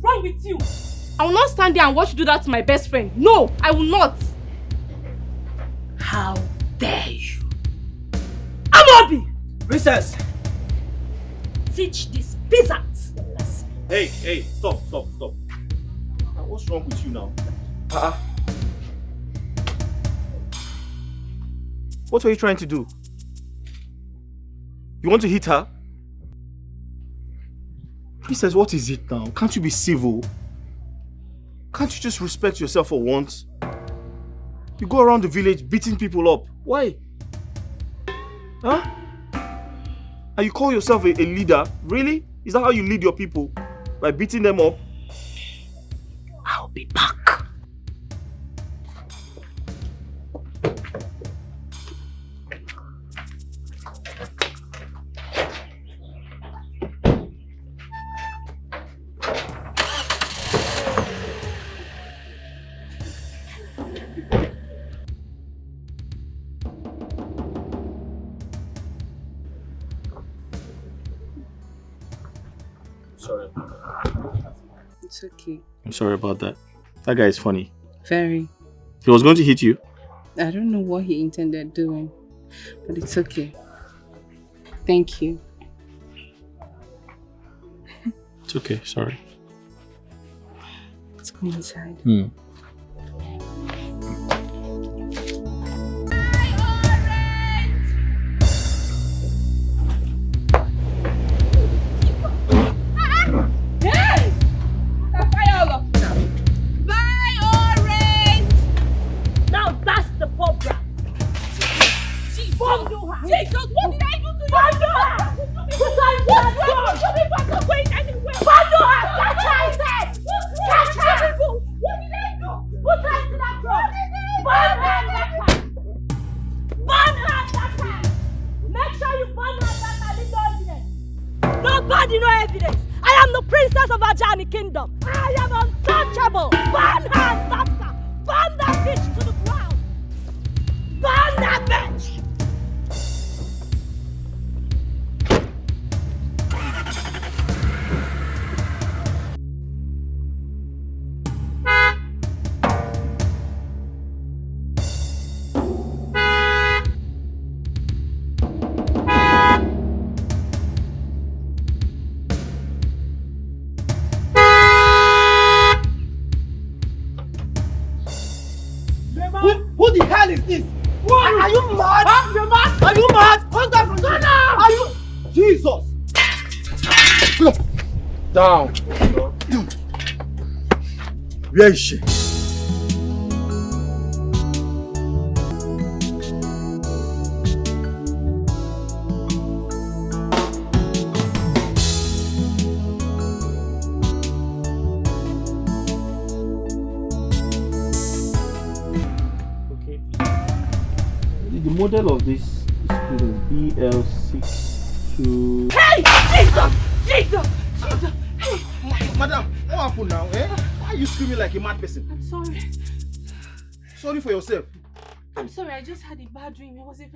wrong with you? I will not stand there and watch you do that to my best friend. No, I will not. How dare you? Amobi! Princess! Teach these peasants. Hey, stop. What's wrong with you now? What are you trying to do? You want to hit her? Princess, what is it now? Can't you be civil? Can't you just respect yourself for once? You go around the village beating people up. Why? Huh? And you call yourself a leader? Really? Is that how you lead your people? By beating them up? I'll be back. Sorry. It's okay. I'm sorry about that. That guy is funny. Very. He was going to hit you? I don't know what he intended doing, but it's okay. Thank you. It's okay, sorry. Let's go inside. Jesus, what did I do to you? Bundle her! What's not going anywhere? Bundle her! Catch her, I said! Catch her! What did I do? Put her into that truck! Burn her and let her! Burn her and let her! Make sure you burn her and let her, leave no evidence! Nobody no evidence! I am the princess of Ajani Kingdom! I am untouchable! Burn her and let her! Burn that bitch to the ground! Burn that bitch! Who the hell is this? Are you mad? Huh? You're mad? Are you mad? Come down from there. Are you? Jesus! Down. Where is she? The model of this is BL62. Hey! Jesus! Hey! Madam, what happened now? Eh? Why are you screaming like a mad person? I'm sorry. Sorry for yourself. I'm sorry, I just had a bad dream. It was a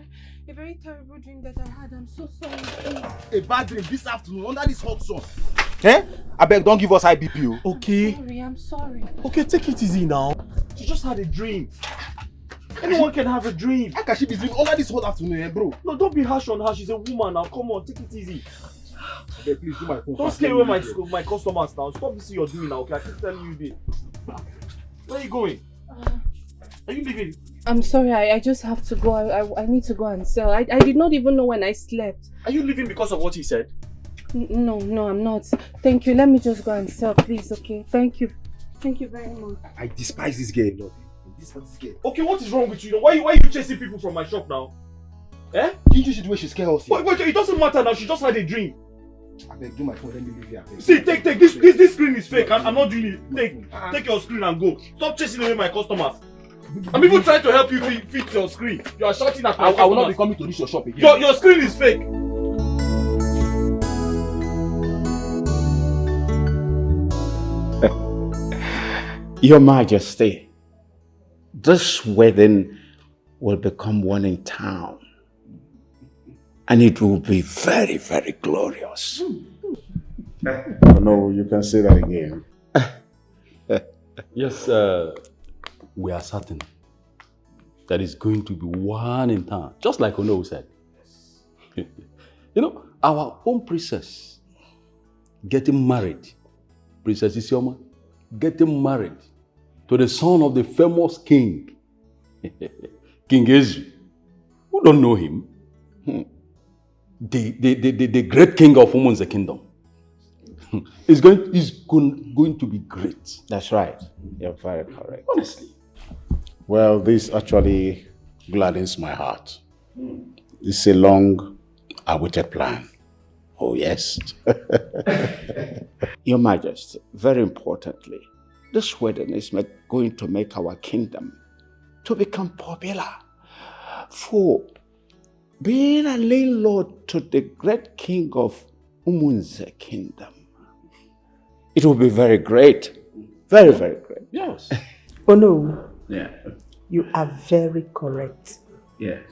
very terrible dream that I had. I'm so sorry, please. A bad dream this afternoon under this hot sun. Eh? I beg, don't give us high BP. Okay. I'm sorry. Okay, take it easy now. She just had a dream. Anyone can have a dream. How can she be dreaming under this hot afternoon, eh, bro? No, don't be harsh on her. She's a woman now. Come on, take it easy. Okay, please do my phone. Don't scare away my customers now. Stop this you're doing now, okay? I keep telling you this. Where are you going? Are you leaving? I'm sorry, I just have to go. I need to go and sell. I did not even know when I slept. Are you leaving because of what he said? No, I'm not. Thank you. Let me just go and sell, please, okay? Thank you. Thank you very much. I despise this girl a lot. Okay, what is wrong with you? Why are you chasing people from my shop now? Eh? Didn't you see the way she scared us? Wait, it doesn't matter now. She just had a dream. I beg, do my phone, let me leave here. See, take this screen is fake. I'm not doing it. Take your screen and go. Stop chasing away my customers. I'm even trying to help you fix your screen. You are shouting at my customers. I will not be coming to this your shop again. Your screen is fake. Your Majesty, this wedding will become one in town. And it will be very, very glorious. No, you can say that again. Yes, we are certain that is going to be one in town, just like Ono said. You know, our own princess getting married, Princess Isioma, getting married to the son of the famous king, King Ezu. Who don't know him? The great king of Umunze kingdom. It's going to be great. That's right. You're very correct. Honestly. Well, this actually gladdens my heart. It's a long-awaited plan. Oh, yes. Your Majesty, very importantly, this wedding is going to make our kingdom to become popular. For being a landlord to the great king of Umunze kingdom, it will be very great. Very, very great. Yes. Oh no. Yeah. You are very correct. Yes.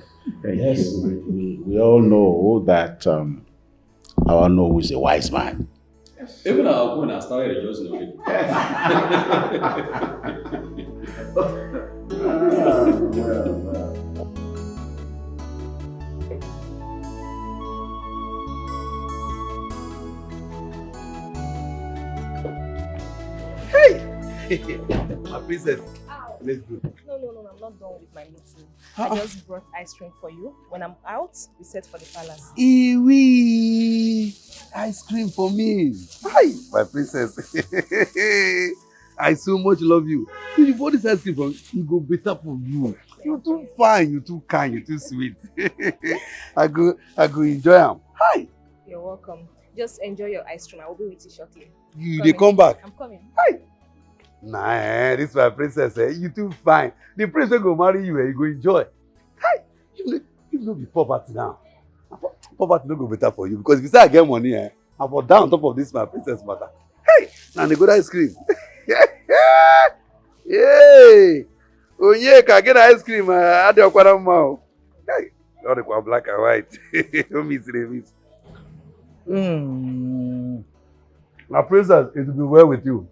Yes, we all know that our No is a wise man. Even our own has started rejoicing already. My princess. Let's go. No, I'm not done with my meeting. I just brought ice cream for you. When I'm out, we set for the palace. Iwi! Ice cream for me. Hi, my princess. I so much love you. So you bought this ice cream for me, it go better for you. You're too fine, you're too kind, you're too sweet. I go enjoy them. Hi. You're welcome. Just enjoy your ice cream. I will be with you shortly. They come back. I'm coming. Hi. Nah, this is my princess. You too fine. The prince will go marry you and you go enjoy. Hi. You know be poverty now. Poverty no go better for you because if you say I get money, I fall down on top of this my princess matter. Hey, now they go ice cream. Yay! Oh yeah, can I get ice cream? I do quite a mouth. Hey, all the black and white. Don't miss it, My princess, it will be well with you.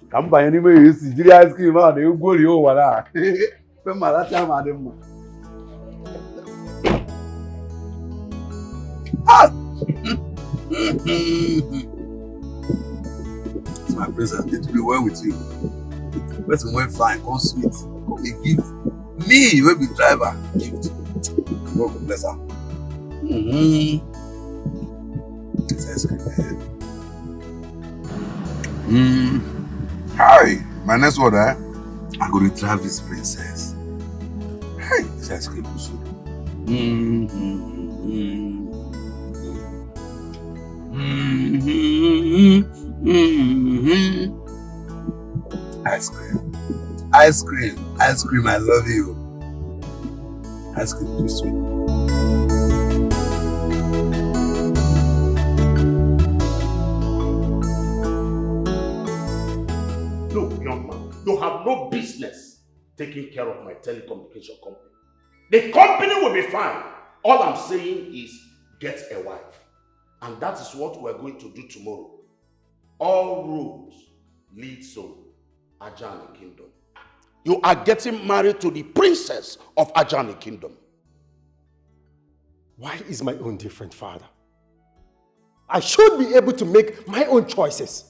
Come by anyway, you see the ice cream out, you go to over there. When my last time I didn't. Ah! My princess, it will be well with you. Person went fine, come sweet, come a gift. Me, you will be driver, gift. God bless her. It's ice cream. Hi, my next word, I'm going to drive this princess. Hey, this ice cream is so. Ice cream. Ice cream. Ice cream, I love you. Ice cream, too sweet. Look, young man, you have no business taking care of my telecommunication company. The company will be fine. All I'm saying is get a wife. And that is what we're going to do tomorrow. All roads lead to Ajani Kingdom. You are getting married to the princess of Ajani Kingdom. Why is my own different, Father? I should be able to make my own choices.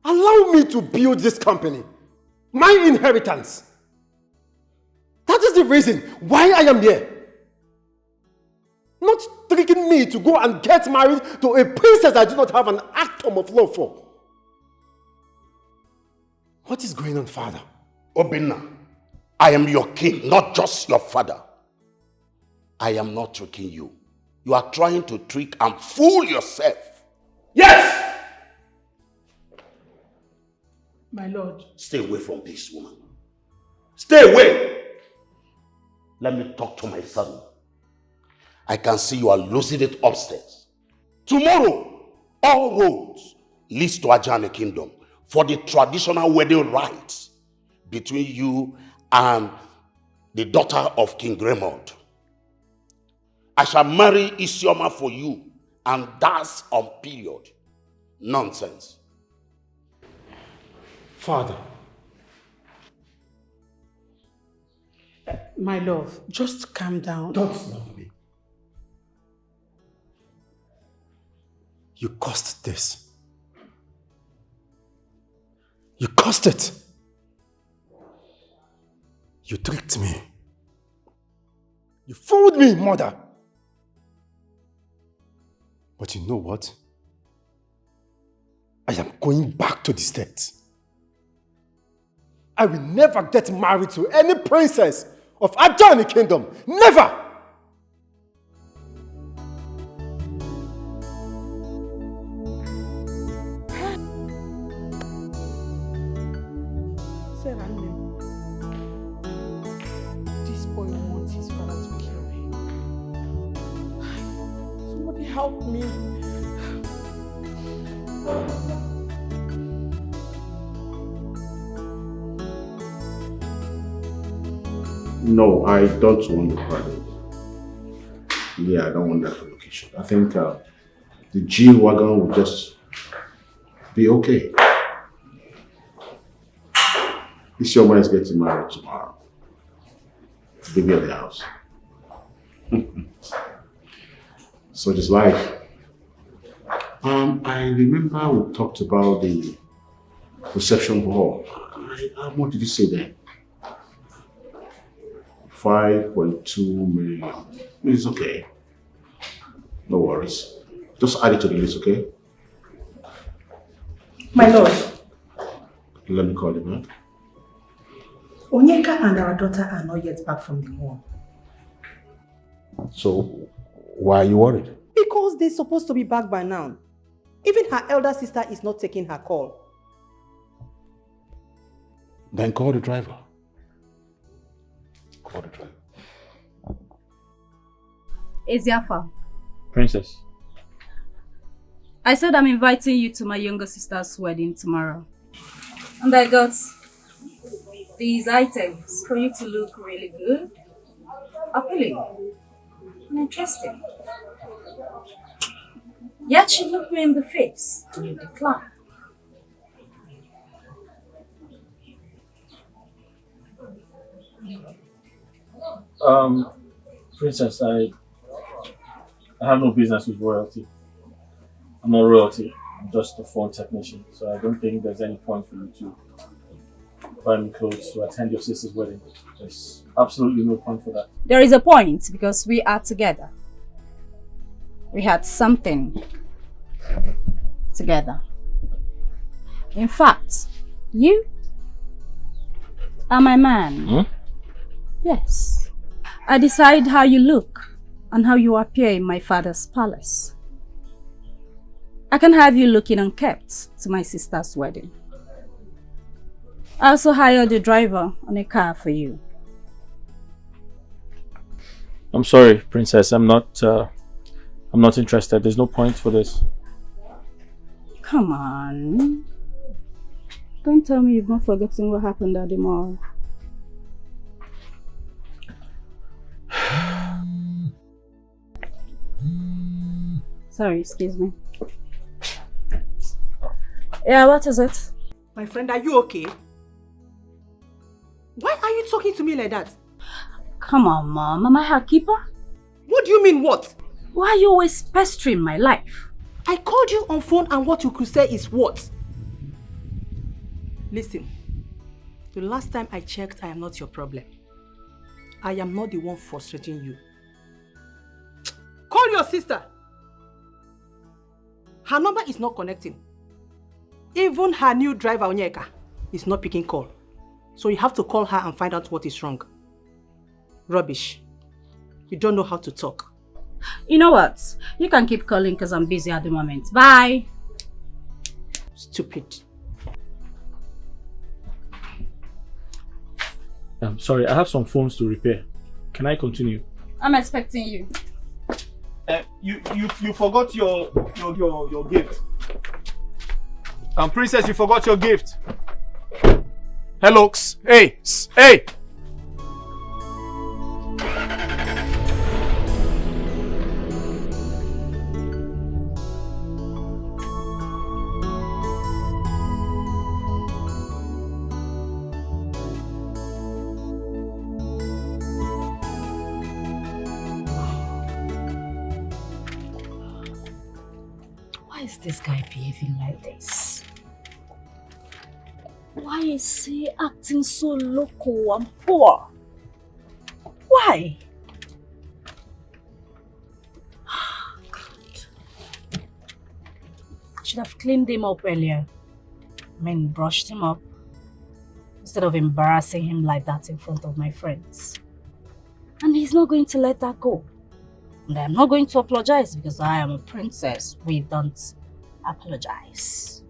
Allow me to build this company, my inheritance. That is the reason why I am here. Not tricking me to go and get married to a princess I do not have an atom of love for. What is going on, Father? Obinna, I am your king, not just your father. I am not tricking you. You are trying to trick and fool yourself. Yes! My lord. Stay away from this woman. Stay away! Let me talk to my son. I can see you are losing it upstairs. Tomorrow, all roads lead to Ajani Kingdom for the traditional wedding rites between you and the daughter of King Raymond. I shall marry Isioma for you, and that's on period. Nonsense. Father. My love, just calm down. Don't love me. You caused this. You caused it. You tricked me. You fooled me, mother. But you know what? I am going back to the States. I will never get married to any princess of Ajani Kingdom. Never! This boy wants his father to kill him. Somebody help me. No, I don't want the private. Yeah, I don't want that relocation. I think the G-Wagon will just be okay. This young man is getting married tomorrow. Baby at the house. So just life. I remember we talked about the reception hall. What did you say there? 5.2 million. It's okay. No worries. Just add it to the list, okay? My lord. Let me call him back. Onyeka and our daughter are not yet back from the mall. So, why are you worried? Because they're supposed to be back by now. Even her elder sister is not taking her call. Then call the driver. Call the driver. Eziafa. Princess. I said I'm inviting you to my younger sister's wedding tomorrow. And I got these items for you to look really good, appealing, and interesting. Yet she looked me in the face and you declined. Princess, I have no business with royalty. I'm not royalty. I'm just a phone technician. So I don't think there's any point for you to buy me clothes to attend your sister's wedding. There's absolutely no point for that. There is a point because we are together. We had something together. In fact, you are my man. Hmm? Yes. I decide how you look and how you appear in my father's palace. I can have you looking unkempt to my sister's wedding. I also hired a driver on a car for you. I'm sorry, Princess. I'm not interested. There's no point for this. Come on. Don't tell me you've not forgotten what happened at the mall. Sorry, excuse me. Yeah, what is it? My friend, are you okay? Why are you talking to me like that? Come on, Mom. Am I her keeper? What do you mean, what? Why are you always pestering my life? I called you on phone and what you could say is what? Listen, the last time I checked, I am not your problem. I am not the one frustrating you. Call your sister. Her number is not connecting. Even her new driver, Onyeka, is not picking call. So you have to call her and find out what is wrong. Rubbish. You don't know how to talk. You know what? You can keep calling because I'm busy at the moment. Bye. Stupid. I'm sorry, I have some phones to repair. Can I continue? I'm expecting you. You forgot your gift. Princess, you forgot your gift. Hello, hey, hey. Why is this guy behaving like this? Why is he acting so loco and poor? Why? God. I should have cleaned him up earlier. I mean, brushed him up. Instead of embarrassing him like that in front of my friends. And he's not going to let that go. And I'm not going to apologize because I am a princess. We don't apologize.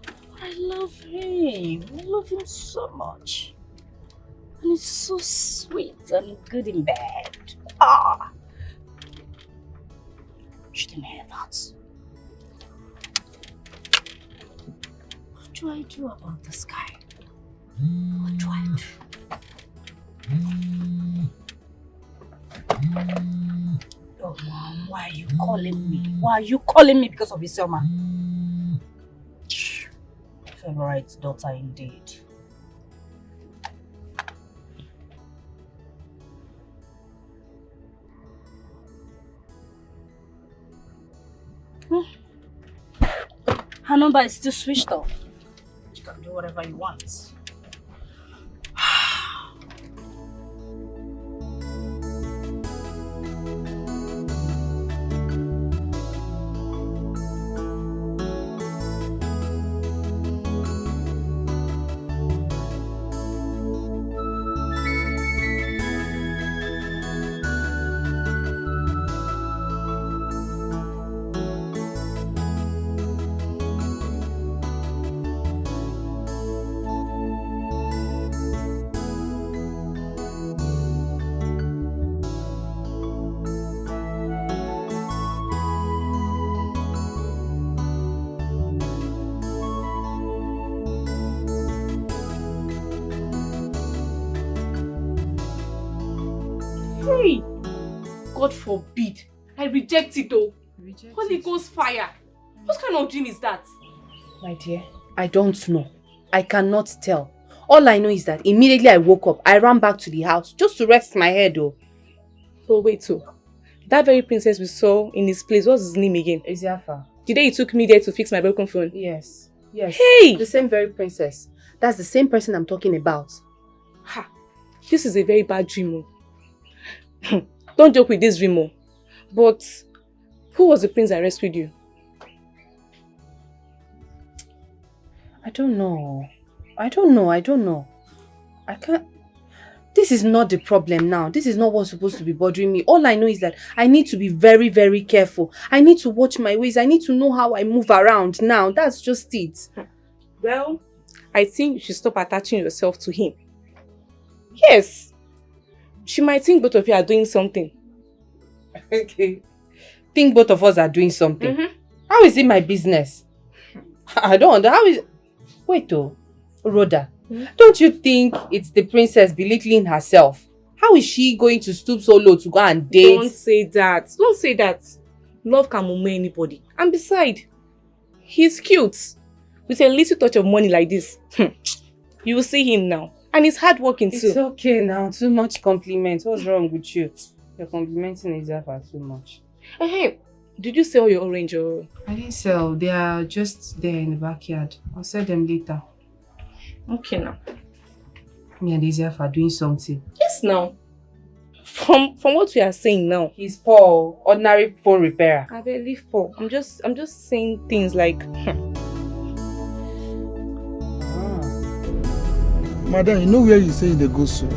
But I love him. I love him so much. And he's so sweet and good in bed. Ah! Shouldn't hear that. What do I do about this guy? What do I do? Oh, Mom, why are you calling me? Why are you calling me because of Iselma? Favorite daughter indeed. Her number is still switched off. You can do whatever you want. God forbid. I reject it though. Holy Ghost fire. What kind of dream is that? My dear, I don't know. I cannot tell. All I know is that immediately I woke up, I ran back to the house just to rest my head though. Oh wait so. That very princess we saw in his place, what's his name again? Eziafa. The day he took me there to fix my broken phone? Yes. Yes. Hey! The same very princess. That's the same person I'm talking about. Ha! This is a very bad dream. Don't joke with this dream. But who was the prince that rescued you? I don't know. I can't... This is not the problem now. This is not what's supposed to be bothering me. All I know is that I need to be very, very careful. I need to watch my ways. I need to know how I move around now. That's just it. Well, I think you should stop attaching yourself to him. Yes. She might think both of you are doing something. Okay. Think both of us are doing something. How is it my business? I don't understand. How is... Wait though. Rhoda. Don't you think it's the princess belittling herself? How is she going to stoop so low to go and date? Don't say that. Don't say that. Love can move anybody. And besides, he's cute. With a little touch of money like this, you will see him now. And he's hardworking too. It's okay now. Too much compliment. What's wrong with you? You're complimenting Eziafa too much. Hey, did you sell your orange or...? I didn't sell. They are just there in the backyard. I'll sell them later. Okay now. Me and Eziafa are doing something. Yes now. From what we are saying now. He's Paul, ordinary phone repairer. I believe Paul. I'm just saying things like... Madam, you know where you say they go so?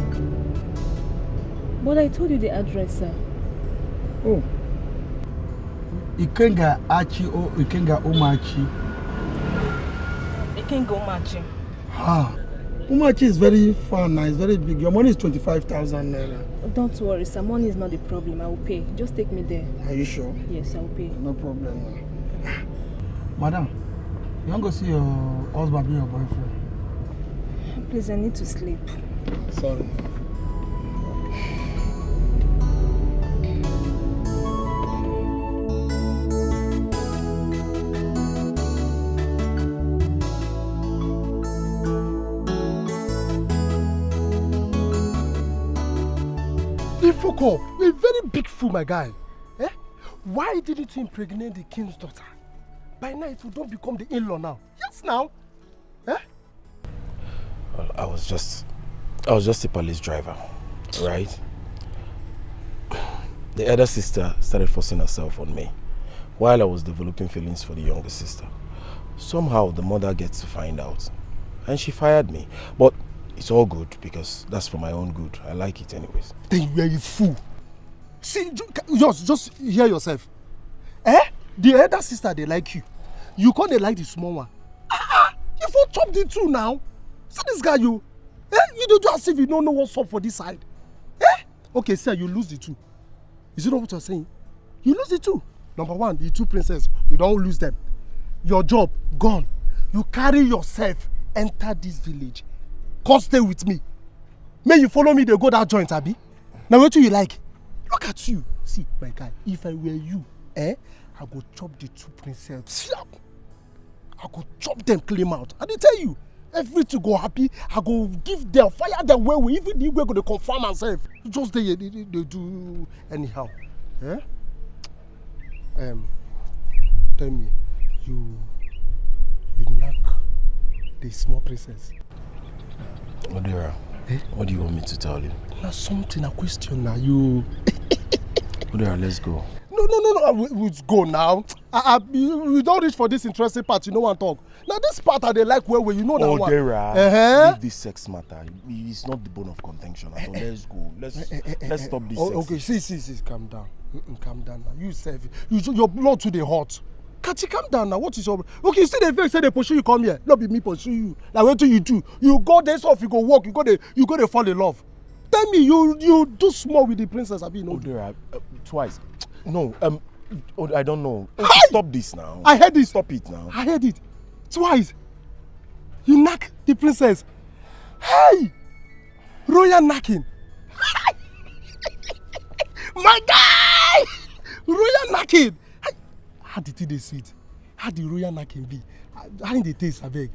But I told you the address, sir. Oh. Ikenga Achi or Ikenga Umachi? Ikenga Umachi. Ah. Umachi is very far now, it's very big. Your money is 25,000 naira. Don't worry, sir. Money is not the problem. I will pay. Just take me there. Are you sure? Yes, I will pay. No problem. Madam, you want to see your husband or your boyfriend? Please, I need to sleep. Sorry. You fuck up. You're a very big fool, my guy. Eh? Why didn't you impregnate the king's daughter? By now it will don't become the in-law now. Yes, now. Eh? Well, I was just a police driver, right? The elder sister started forcing herself on me while I was developing feelings for the younger sister. Somehow the mother gets to find out and she fired me. But it's all good because that's for my own good. I like it anyways. Then you are a fool. See, just hear yourself. The elder sister, they like you. You can't like the small one. You won't chop the two now. See this guy, you. You do as if you don't know what's up for this side. Okay, sir, you lose the two. Is it not what you're saying? You lose the two. Number one, the two princesses, you don't lose them. Your job, gone. You carry yourself, enter this village. Come stay with me. May you follow me, they go that joint, Abi. Now what do you like? Look at you. See, my guy, if I were you, I go chop the two princesses. I go chop them clean out. I tell you, everything go happy. I go give them, fire them where we even the way go to confirm myself. Just they do anyhow. Tell me, you knock the small princess. Odera, what do you want me to tell you? Now something, a question now, you... Odera, let's go. No, let's go now. We don't reach for this interesting part, you know what I'm talking. Now this part I they like where you know that one. Odera, leave this sex matter. It's not the bone of contention at all. Let's go. Let's stop this sex. Okay, see, calm down. Calm down now. You self, your blood to the heart. Kachi, calm down now. What is your... Okay, you see the face say they pursue you come here. Not be me pursue you. Like what do you do? You go there off, you go walk, you go to fall in love. Tell me, you do small with the princess, Abi, no? Odera, twice. No, I don't know. Stop this now. I heard it. Stop it now. I heard it. Twice. You knock the princess. Hey! Royal knocking. My guy! Royal knocking. How did it sweet? How the royal knocking be? How did it taste, abeg?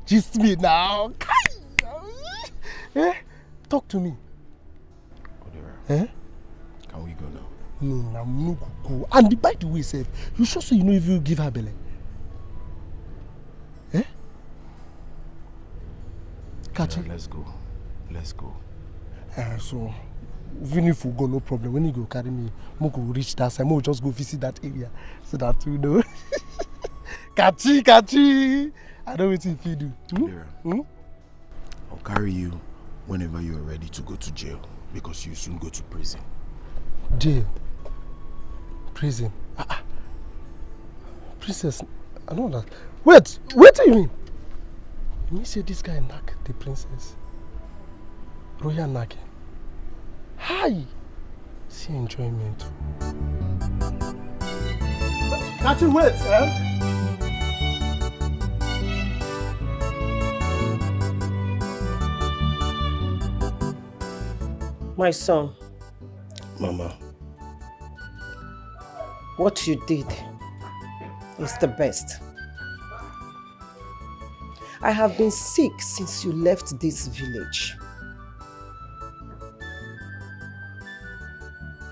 Just me now. Talk to me. Odera. Can we go now? No, I'm not go. And by the way, sef, you sure so you know if you give her belly? Catch it. Let's go. So, even if we go, no problem. When you go carry me, we go reach that side. We'll just go visit that area so that you know. Kachi. I don't want if you do. I'll carry you whenever you are ready to go to jail because you soon go to prison. Jail? Prison? Princess, I know that. Wait, what do you mean? You mean say this guy knock the princess? Royal knocking. Hi! See enjoyment. Can't you wait, My son. Mama. What you did is the best. I have been sick since you left this village.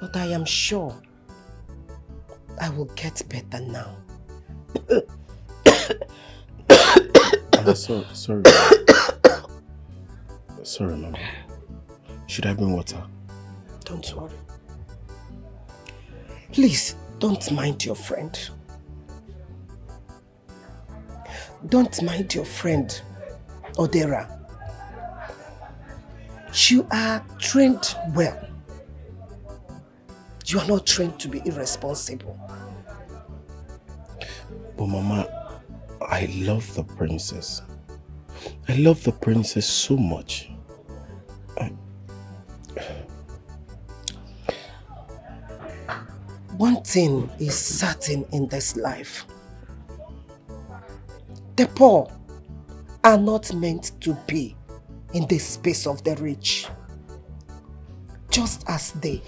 But I am sure I will get better now. Sorry. Sorry, Mama. Should I bring water? Don't worry. Please, don't mind your friend. Don't mind your friend, Odera. You are trained well. You are not trained to be irresponsible. But Mama, I love the princess. I love the princess so much. One thing is certain in this life. The poor are not meant to be in the space of the rich. Just as the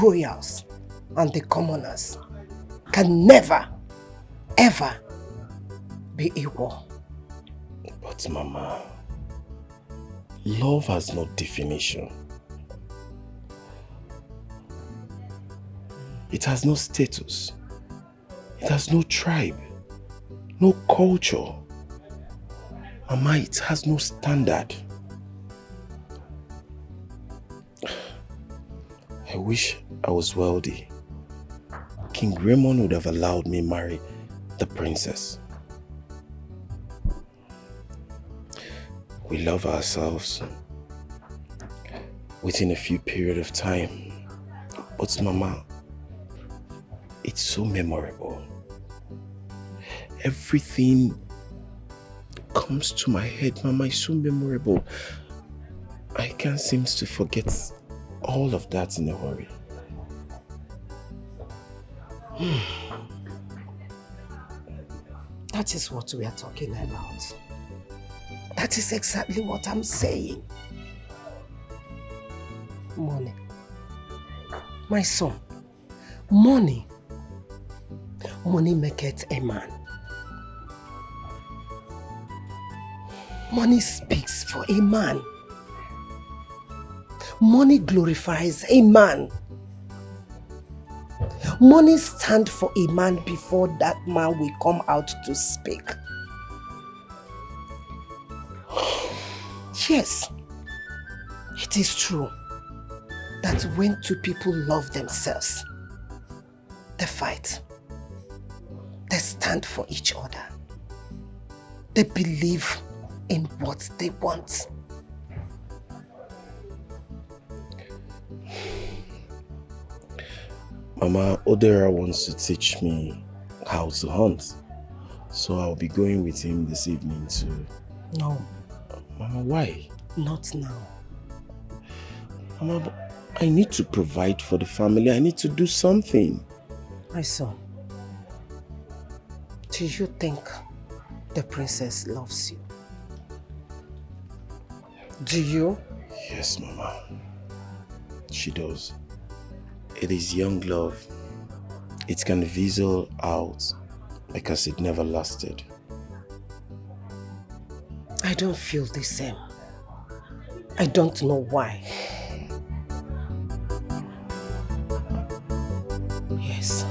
royals and the commoners can never, ever be equal. But Mama, love has no definition. It has no status. It has no tribe, no culture. Mama, it has no standard. I wish I was wealthy. King Raymond would have allowed me marry the princess. We love ourselves within a few period of time. But Mama, it's so memorable. Everything comes to my head, Mama. It's so memorable. I can't seem to forget all of that in a hurry. That is what we are talking about. That is exactly what I'm saying. Money. My son, money. Money maketh a man. Money speaks for a man. Money glorifies a man. Money stands for a man before that man will come out to speak. Yes, it is true that when two people love themselves, they fight. They stand for each other. They believe in what they want. Mama, Odera wants to teach me how to hunt. So I'll be going with him this evening too. No. Mama, why? Not now. Mama, but I need to provide for the family. I need to do something. My son, do you think the princess loves you? Do you? Yes, Mama. She does. It is young love. It can fizzle out because it never lasted. I don't feel the same. I don't know why. Yes.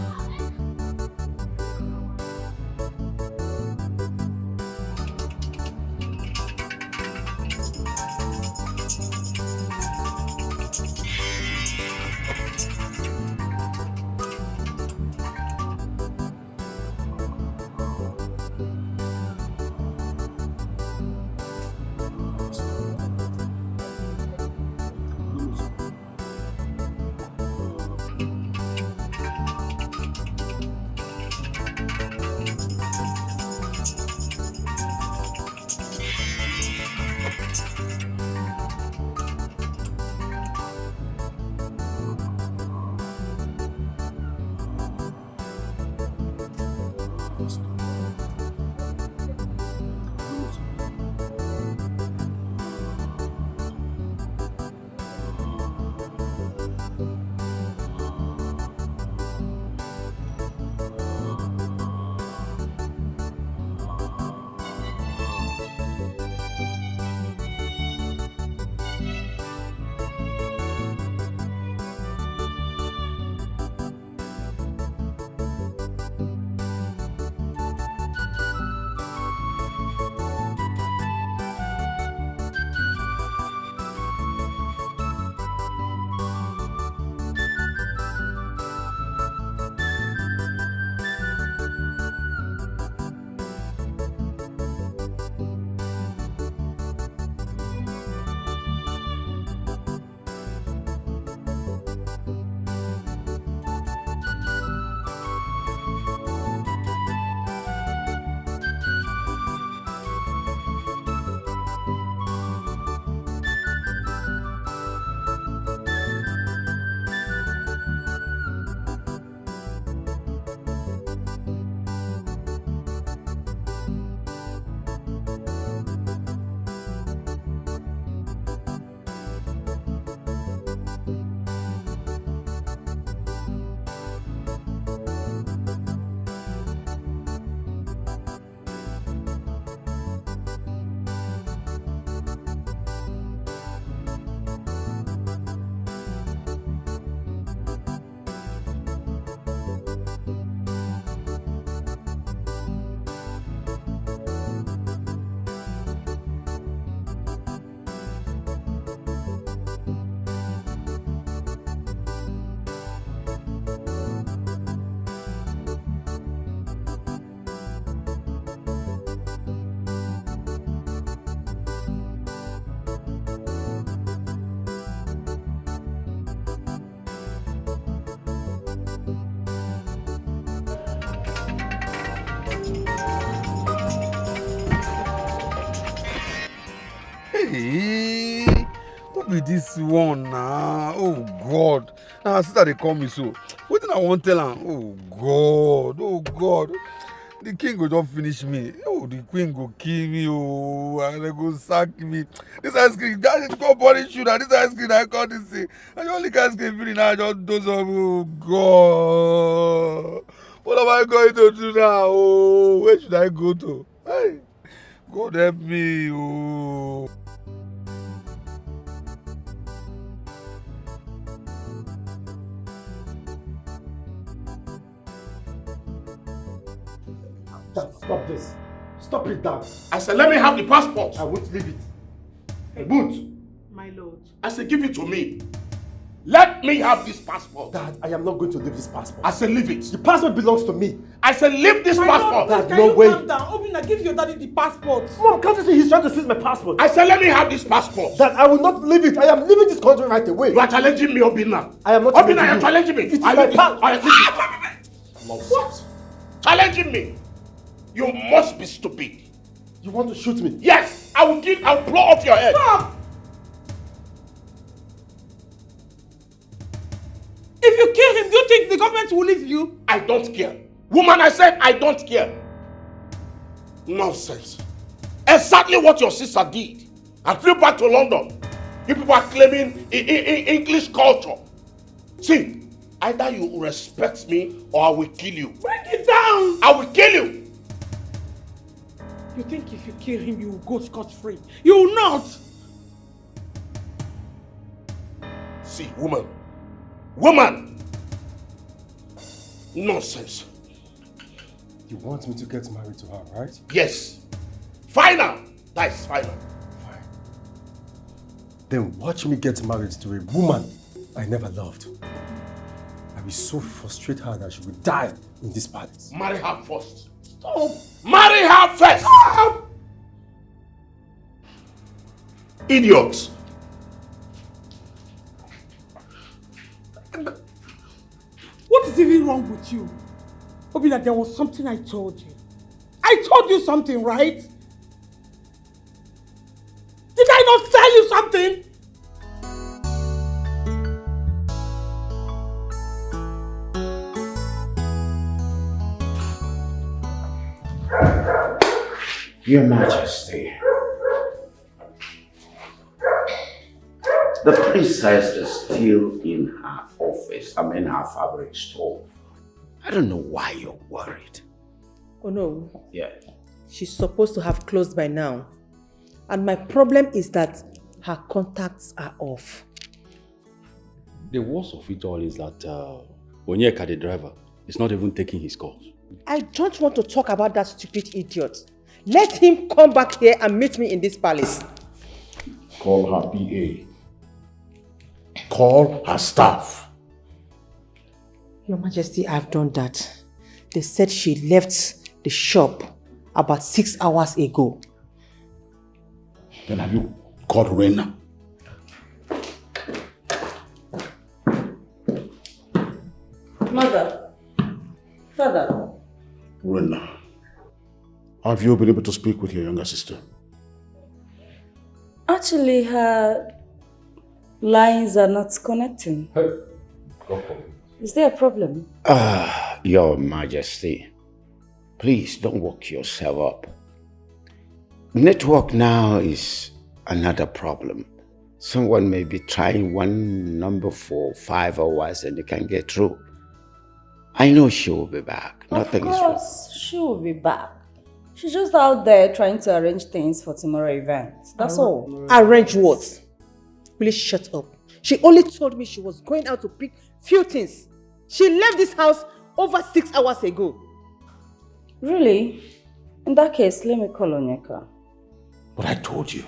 Hey, what be this one now? Oh God. Now I see that they call me so. What did I want to tell am? Oh God, oh God. The king go just finish me. Oh, the queen go kill me. Oh, and they go sack me. This ice cream, that is go body shooter. This ice cream, I call this thing. And the only ice cream feeling now, I just doze off. Oh God, what am I going to do now? Oh, where should I go to? Hey, God help me. Oh. Dad, stop this. Stop it, Dad. I said, let me have the passport. I won't leave it. I won't. My lord. I said, give it to me. Let me have this passport. Dad, I am not going to leave this passport. I said, leave it. The passport belongs to me. I said, leave this passport. Lord, Dad, no way. Calm down. Obina, give your daddy the passport. Mom, can't you see he's trying to seize my passport? I said, let me have this passport. Dad, I will not leave it. I am leaving this country right away. You are challenging me, Obina. I am not Obina, you are challenging me. It is my passport. What? Challenging me? You must be stupid. You want to shoot me? Yes, I'll blow off your head. Stop! If you kill him, do you think the government will leave you? I don't care. Woman, I said I don't care. Nonsense. Exactly what your sister did. I flew back to London. You people are claiming English culture. See, either you respect me or I will kill you. Break it down! I will kill you. You think if you kill him, you will go scot-free? You will not! See, woman. Woman! Nonsense. You want me to get married to her, right? Yes. Final. That is final. Fine. Then watch me get married to a woman I never loved. I will so frustrate her that she will die in this palace. Marry her first. Stop. Marry her first. Stop. Idiots. What is even wrong with you? Obina, there was something I told you. I told you something, right? Did I not tell you something? Your Majesty, the princess is still in her office. I mean her fabric store. I don't know why you're worried. Oh no. Yeah. She's supposed to have closed by now. And my problem is that her contacts are off. The worst of it all is that Onyeka, the driver, is not even taking his calls. I don't want to talk about that stupid idiot. Let him come back here and meet me in this palace. Call her PA. Call her staff. Your Majesty, I've done that. They said she left the shop about 6 hours ago. Then have you called Rena? Mother. Father. Rena, have you been able to speak with your younger sister? Actually, her lines are not connecting. Hey, go for it. Is there a problem? Your Majesty, please don't work yourself up. Network now is another problem. Someone may be trying one number for 5 hours and they can't get through. I know she will be back. Nothing is wrong. Of course, she will be back. She's just out there trying to arrange things for tomorrow's event. That's all. Arrange what? Please shut up. She only told me she was going out to pick few things. She left this house over 6 hours ago. Really? In that case, let me call Onyeka. But I told you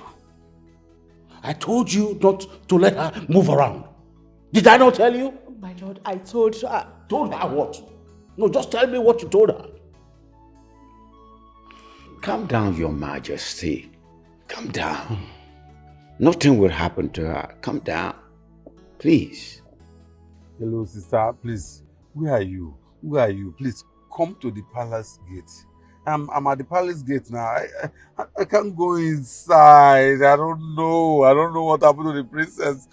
not to let her move around. Did I not tell you? Oh my lord, I told her. Told her what? No, just tell me what you told her. Calm down, Your Majesty. Calm down. Nothing will happen to her. Calm down. Please. Hello, sister. Please, where are you? Where are you? Please, come to the palace gate. I'm at the palace gate now. I can't go inside. I don't know. I don't know what happened to the princess.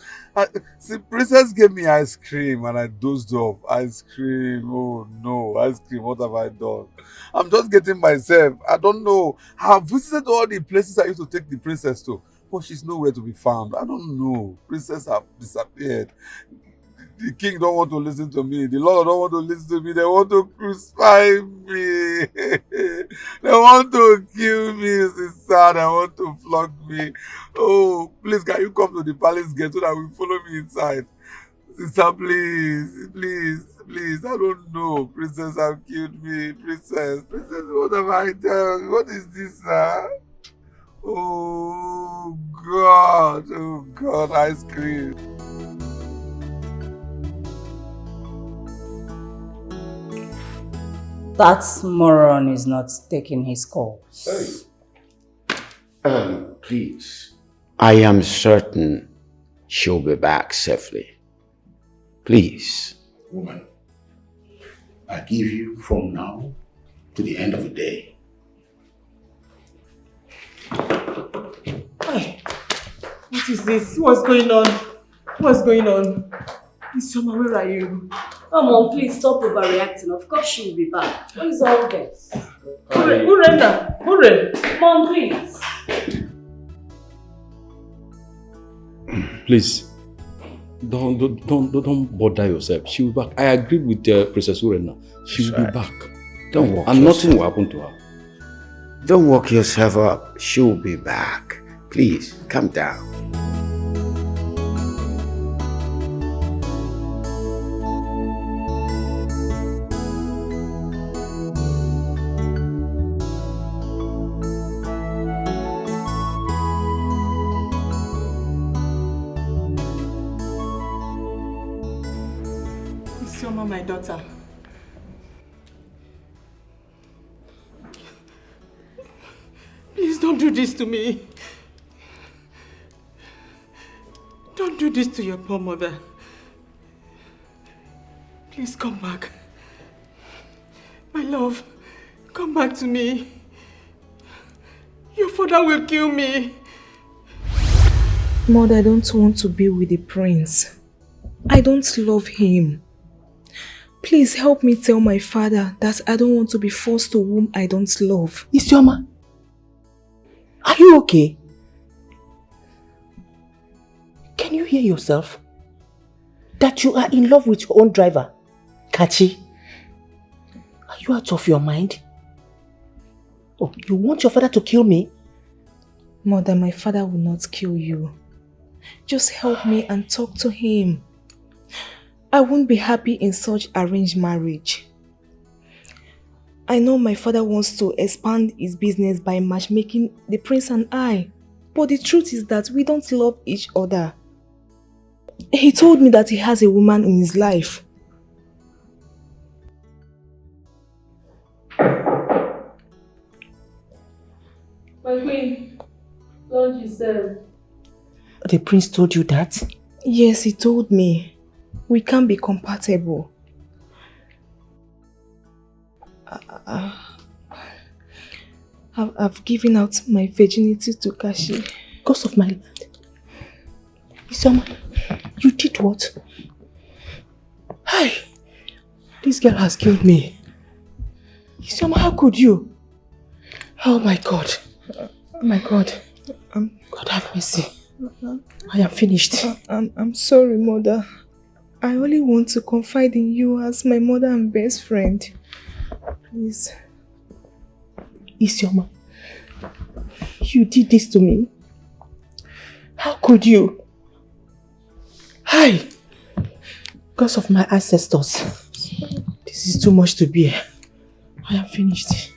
See, princess gave me ice cream and I dozed off. Ice cream. Oh no, ice cream. What have I done? I'm just getting myself. I don't know. I've visited all the places I used to take the princess to, but she's nowhere to be found. I don't know. Princess have disappeared. The king don't want to listen to me. The Lord don't want to listen to me. They want to crucify me. They want to kill me, sister. They want to flog me. Oh, please, can you come to the palace gate so that you follow me inside? Sister, please, please, please. I don't know. Princess have killed me. Princess, what have I done? What is this now? Oh, God, ice cream. That moron is not taking his calls. Please. I am certain she'll be back safely. Please. Woman, I give you from now to the end of the day. Hey, what is this? What's going on? What's going on? Isioma, where are you? Oh, Mom, please stop overreacting. Of course she will be back. What is all this? Hurry. Mom, please. Please, don't bother yourself. She will be back. I agreed with Princess Urena. She will be back. Don't work and yourself. nothing will happen to her. Don't work yourself up. She'll be back. Please, calm down. Isioma, my daughter. Please don't do this to me. Don't do this to your poor mother. Please come back. My love, come back to me. Your father will kill me. Mother, I don't want to be with the prince. I don't love him. Please help me tell my father that I don't want to be forced to whom I don't love. Isioma, are you okay? Can you hear yourself? That you are in love with your own driver, Kachi? Are you out of your mind? Oh, you want your father to kill me? Mother, my father will not kill you. Just help me and talk to him. I won't be happy in such arranged marriage. I know my father wants to expand his business by matchmaking the prince and I. But the truth is that we don't love each other. He told me that he has a woman in his life. My queen, lunch is served. The prince told you that? Yes, he told me. We can't be compatible. I've given out my virginity to Kashi. Because of my land. Isioma, you did what? Hi! This girl has killed me. Isioma, how could you? Oh my God. Oh my God. God have mercy. I am finished. I'm sorry, Mother. I only want to confide in you as my mother and best friend. Please. Isioma, you did this to me? How could you? Hi! Because of my ancestors. This is too much to bear. I am finished.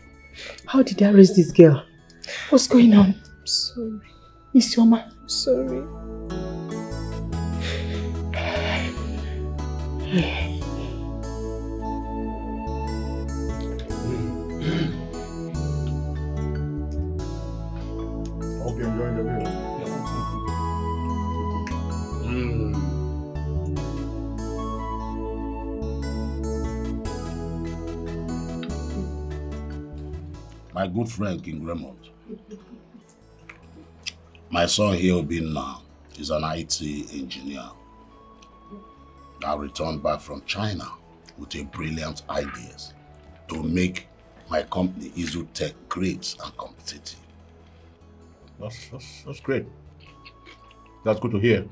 How did I raise this girl? What's going on? I'm sorry. Isioma. I'm sorry. Hope you're enjoying the meal. My good friend, King Raymond. My son here, Obinna, is an IT engineer that returned back from China with a brilliant ideas to make my company Izutech great and competitive. That's great. That's good to hear.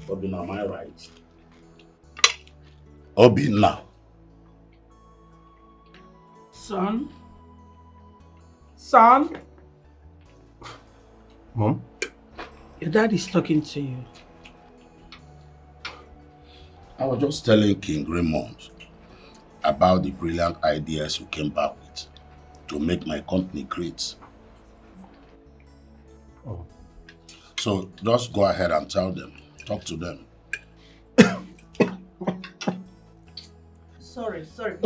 Obinna, am I right? Obinna. Son? Son? Mom? Your dad is talking to you. I was just telling King Raymond about the brilliant ideas you came back with to make my company great. Oh. So just go ahead and tell them, talk to them. Sorry. Sorry.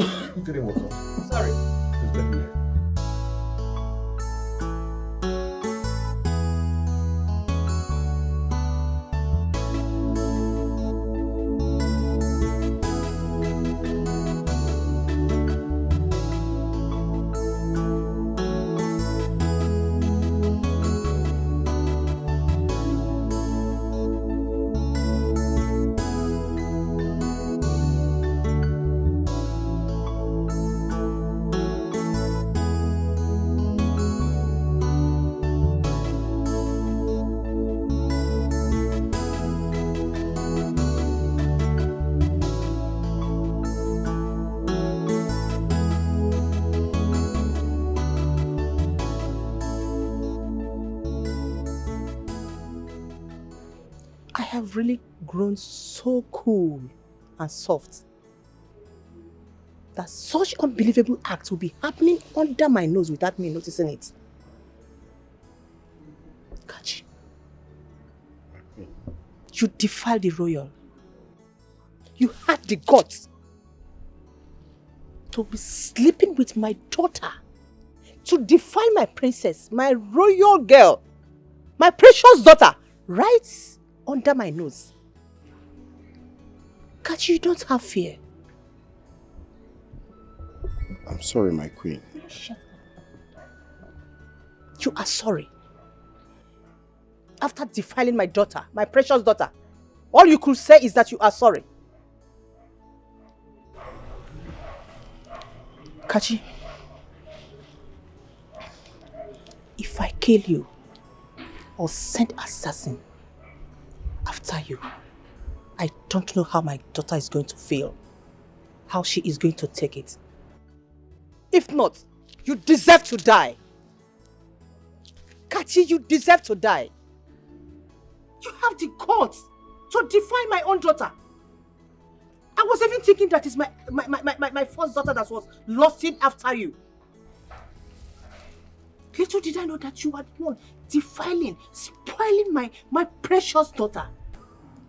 I have really grown so cool and soft that such unbelievable acts will be happening under my nose without me noticing it. Kachi, you defiled the royal. You had the guts to be sleeping with my daughter, to defile my princess, my royal girl, my precious daughter, right under my nose. Kachi, you don't have fear. I'm sorry, my queen. Shut up. You are sorry. After defiling my daughter, my precious daughter, all you could say is that you are sorry. Kachi, if I kill you or send assassin after you, I don't know how my daughter is going to feel, how she is going to take it. If not, you deserve to die. Kachi, you deserve to die. You have the guts to defile my own daughter. I was even thinking that is my first daughter that was lost in after you. Little did I know that you had one defiling, spoiling my precious daughter.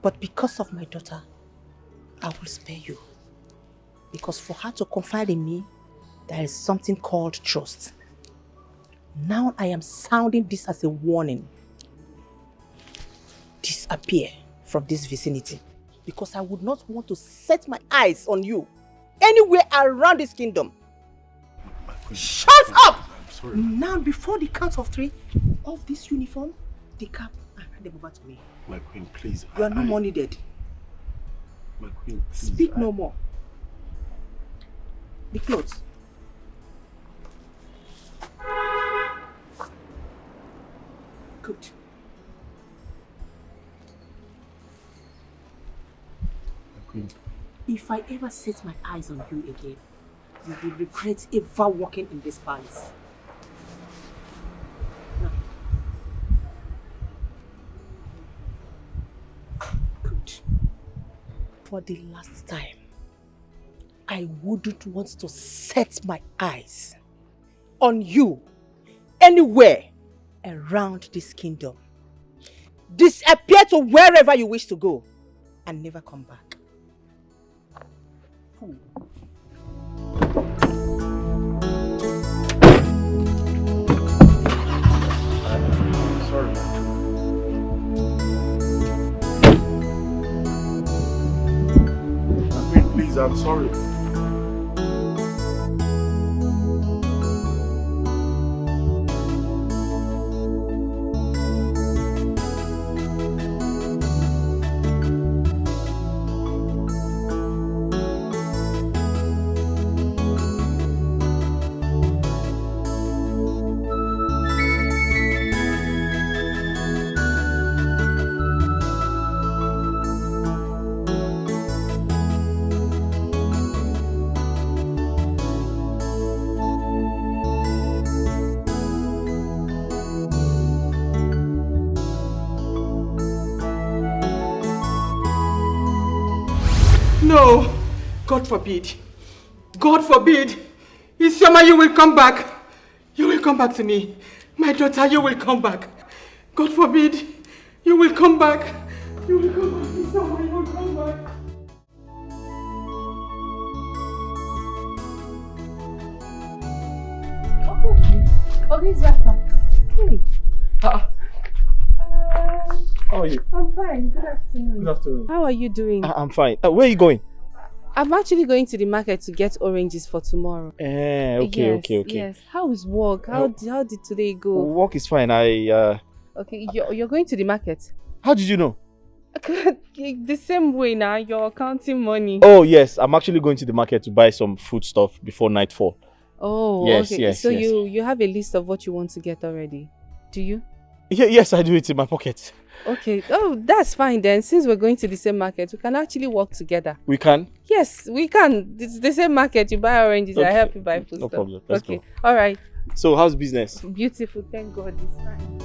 But because of my daughter, I will spare you. Because for her to confide in me, there is something called trust. Now I am sounding this as a warning. Disappear from this vicinity. Because I would not want to set my eyes on you anywhere around this kingdom. Shut up! I'm sorry. Now, before the count of 3, of this uniform, the cap, and hand them over to me. My queen, please. You are no more needed. My queen, please. Speak no more. The clothes. Good. My queen. If I ever set my eyes on you again, you will regret ever walking in this palace. Now. Good. For the last time, I wouldn't want to set my eyes on you anywhere around this kingdom. Disappear to wherever you wish to go and never come back. Fool. Sorry. My queen, please, I'm sorry. No. God forbid. God forbid. Isioma, you will come back. You will come back to me. My daughter, you will come back. God forbid. You will come back. You will come back. Isioma, you will come back. Oh, this is Rafa. Hey. How are you? I'm fine. Good afternoon. Good afternoon. How are you doing? I'm fine. Where are you going? I'm actually going to the market to get oranges for tomorrow. Okay. Yes. How is work? How did today go? Work is fine. Okay, you're going to the market? How did you know? The same way now, you're counting money. Oh yes, I'm actually going to the market to buy some food stuff before nightfall. Oh, yes, okay. Yes, so yes. you have a list of what you want to get already? Do you? Yes, I do. It's in my pocket. Okay. Oh, that's fine then. Since we're going to the same market, we can actually work together. We can? Yes, we can. It's the same market. You buy oranges, I help you buy food No stuff. problem. Let's okay. go. All right. So how's business? Beautiful. Thank God. It's fine.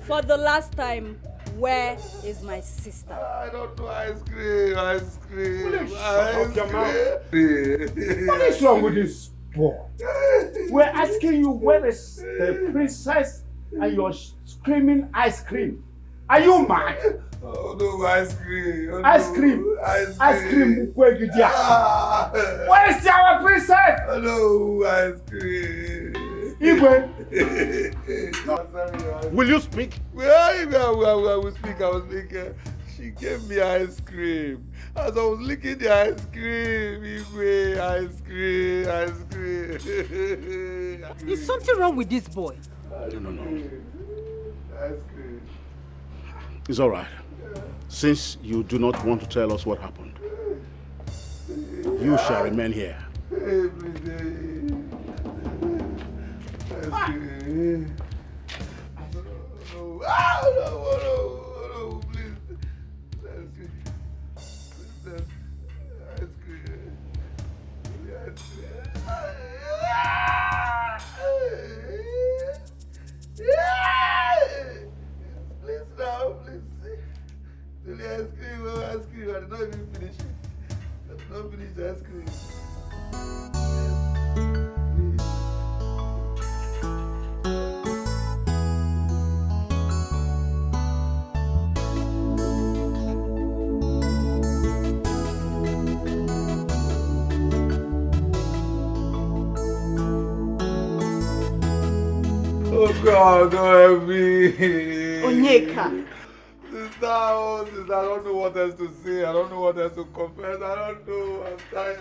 For the last time, where is my sister? I don't know. Ice cream. What is wrong with this boy? We're asking you where is the princess and you're screaming ice cream. Are you mad? Oh no, ice cream. Oh, ice cream. Ice cream. Where is our princess? Oh no, ice cream. Igwe. Will you speak? I will speak. She gave me ice cream. As I was licking the ice cream, Igwe, ice cream. Is something wrong with this boy? No. Ice cream. It's all right. Since you do not want to tell us what happened, you shall remain here. Every day. Ice cream. No, please. Ice cream. Please now, please. Tell the ice cream. I did not even finish it. I did not finish the ice cream. Oh God, don't help me. Onyeka. Sister, I don't know what else to say. I don't know what else to confess. I don't know. I'm tired.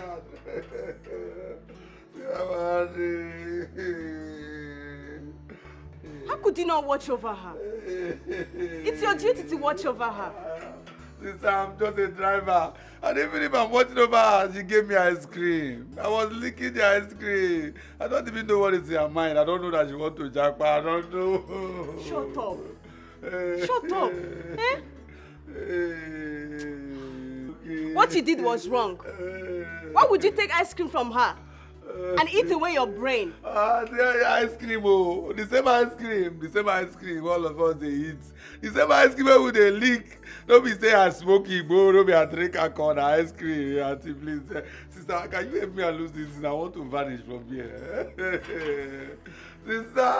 How could you not watch over her? It's your duty to watch over her. Sister, I'm just a driver. And even if I'm watching over her, she gave me ice cream. I was licking the ice cream. I don't even know what is in her mind. I don't know that she wants to jackpot. I don't know. Shut up. Shut up. Eh? What you did was wrong. Why would you take ice cream from her and eat away your brain? The ice cream, oh. The same ice cream all of us they eat. The same ice cream wey we dey lick. Don't be say I smoke igbo, don't be I drink alcohol, ice cream. Auntie, please. Sister, can you help me and lose this? I want to vanish from here. Sister!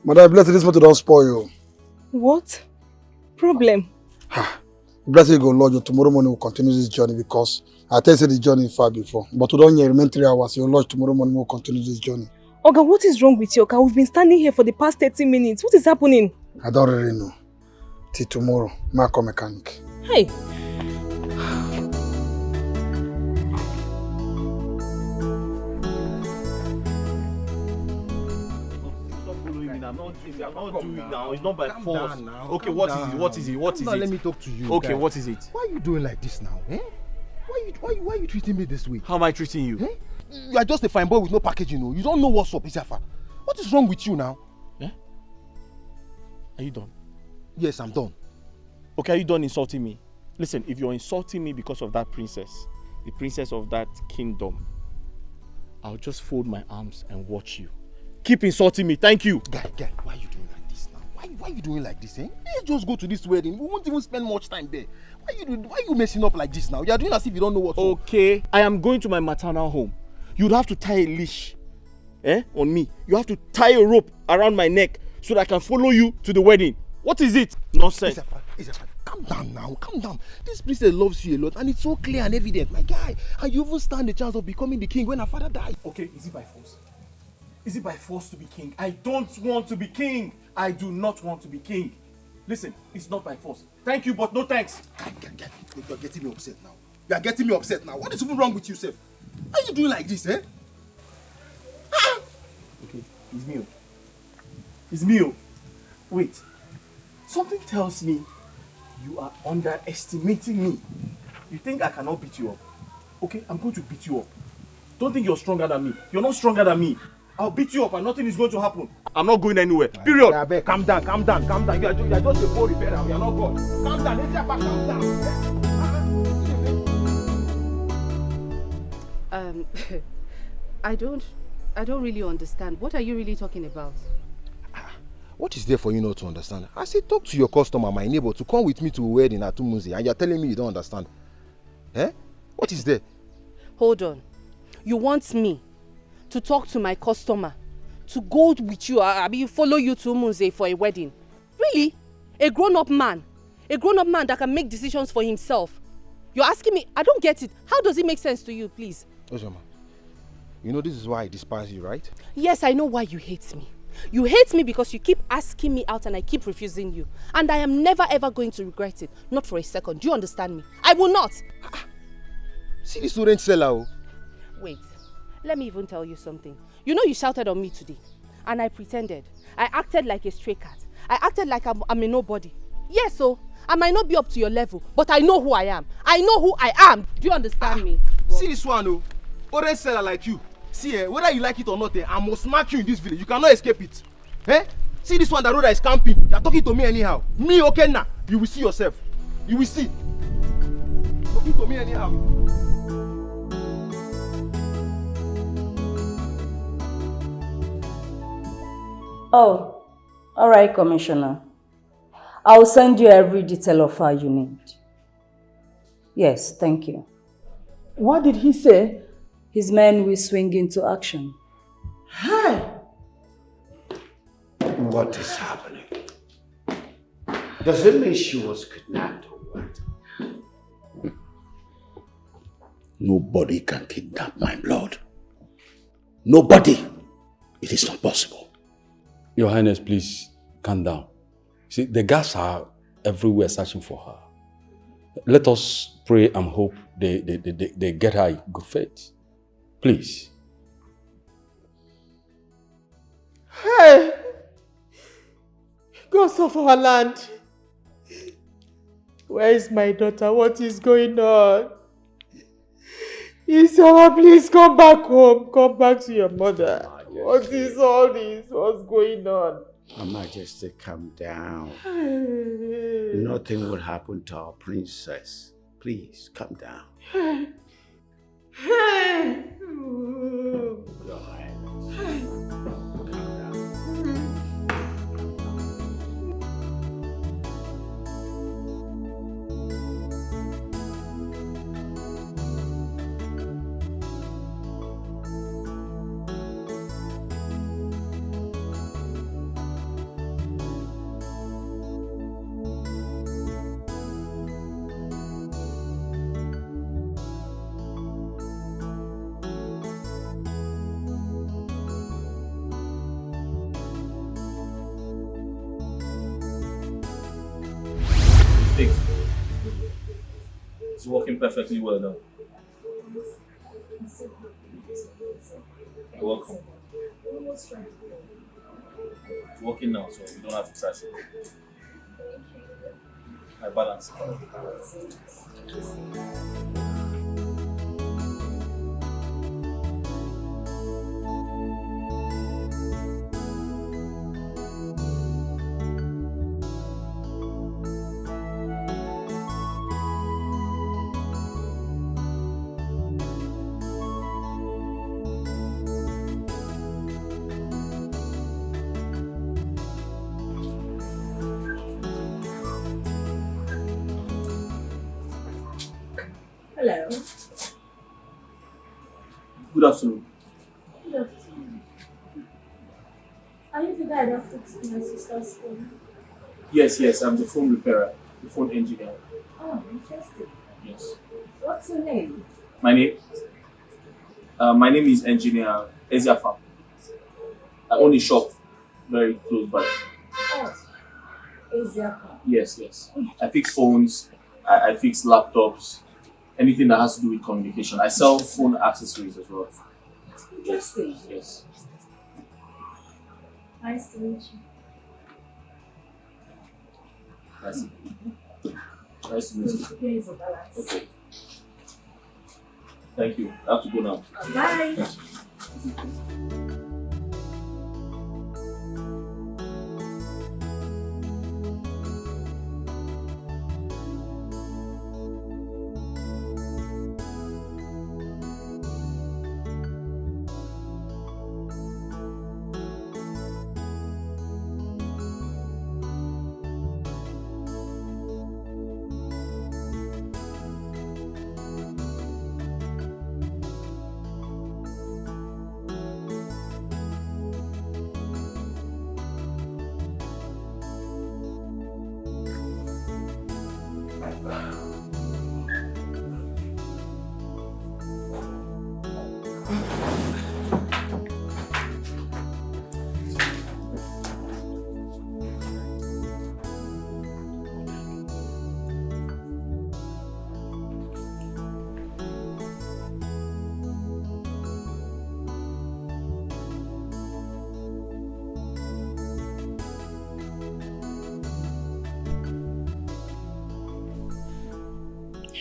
Madam, bless this motor don't spoil you. What? Problem? Bless you go lodge you. Tomorrow morning we'll continue this journey because I tell you the journey is far before. But we don't remain 3 hours. You'll lodge tomorrow morning we'll continue this journey. Oga, what is wrong with you, Oga? We've been standing here for the past 30 minutes. What is happening? I don't really know. Till tomorrow, Marco mechanic. Hey. We are not doing it now. It's not by Calm force. down now. Okay, Calm what down. is it? What is it? What is Now it? let me talk to you. Okay, guy. what is it? Why are you doing like this now? Eh? Why are you treating me this way? How am I treating you? Eh? You are just a fine boy with no packaging. You don't know what's up, Isafa. What is wrong with you now? Yeah? Are you done? Yes, I'm done. Okay, are you done insulting me? Listen, if you're insulting me because of that princess, the princess of that kingdom, I'll just fold my arms and watch you. Keep insulting me. Thank you. Guy, why are you doing like this now? Why are you doing like this, eh? Let's just go to this wedding. We won't even spend much time there. Why are you messing up like this now? You are doing as if you don't know what's up. Okay, I am going to my maternal home. You'd have to tie a leash on me. You have to tie a rope around my neck so that I can follow you to the wedding. What is it? Nonsense. Isafa, calm down now. Calm down. This princess loves you a lot and it's so clear and evident, my guy. And you even stand the chance of becoming the king when her father died. Okay, is it by force? Is it by force to be king? I don't want to be king. I do not want to be king. Listen, it's not by force. Thank you, but no thanks. You're getting me upset now. You are getting me upset now. What is even wrong with you, Seth? Why are you doing like this, eh? Okay, it's me. It's me. Wait. Something tells me you are underestimating me. You think I cannot beat you up? Okay, I'm going to beat you up. Don't think you're stronger than me. You're not stronger than me. I'll beat you up and nothing is going to happen. I'm not going anywhere. Period. Yeah, calm down. You are just a poor repairer. We are not God. Calm down. Let's calm down. I don't really understand. What are you really talking about? What is there for you not to understand? I said talk to your customer, my neighbor, to come with me to a wedding at Tumuzi, and you're telling me you don't understand. Eh? What is there? Hold on. You want me to talk to my customer, to go with you, follow you to Munze for a wedding? Really? A grown-up man that can make decisions for himself. You're asking me, I don't get it. How does it make sense to you, please? Ozoma, you know this is why I despise you, right? Yes, I know why you hate me. You hate me because you keep asking me out and I keep refusing you. And I am never ever going to regret it. Not for a second. Do you understand me? I will not. See this orange seller. Wait. Let me even tell you something. You know you shouted on me today. And I pretended. I acted like a stray cat. I acted like I'm a nobody. Yes, so I might not be up to your level, but I know who I am. I know who I am. Do you understand me? See this one, orange seller like you. See, whether you like it or not, I must smack you in this village. You cannot escape it. Eh? See this one, the road that is camping. You are talking to me anyhow. Me, okay, now. You will see yourself. You will see. Talking to me anyhow. Oh, all right, Commissioner. I'll send you every detail of her you need. Yes, thank you. What did he say? His men will swing into action. Hi. What is happening? Does it mean she was kidnapped or what? Nobody can kidnap my blood. Nobody. It is not possible. Your Highness, please calm down. See, the guards are everywhere searching for her. Let us pray and hope they get her in good faith. Please. Hey! Gods of our land. Where is my daughter? What is going on? Isama, please come back home. Come back to your mother. What is all this? What's going on? Her Majesty, calm down. Nothing will happen to our princess. Please, calm down. It's working perfectly well now. You're welcome. working now, so we don't have to crash it. My balance. Hello. Good afternoon. Good afternoon. Are you the guy that fixed my sister's phone? Yes, I'm the phone repairer, the phone engineer. Oh, interesting. Yes. What's your name? My name is Engineer Eziafa. I own a shop very close by. Oh, Eziafa. Yes. I fix phones, I fix laptops, anything that has to do with communication. I sell phone accessories as well. Interesting. Yes. Nice to meet you. Nice to meet you. Here's a balance. Okay. Thank you. I have to go now. Bye.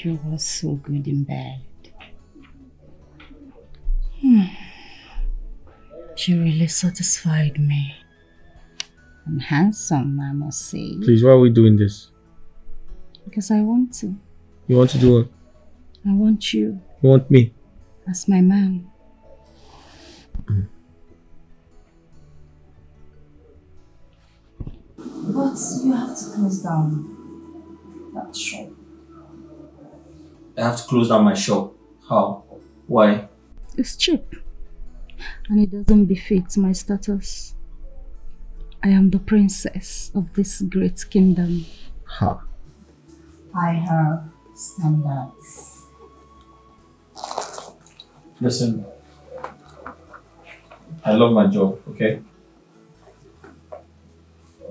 You were so good in bed. You really satisfied me. And handsome, I must say. Please, why are we doing this? Because I want to. You want to do what? I want you. You want me? As my man. But you have to close down that shop. I have to close down my shop. How? Why? It's cheap. And it doesn't befit my status. I am the princess of this great kingdom. How? I have standards. Listen, I love my job, okay?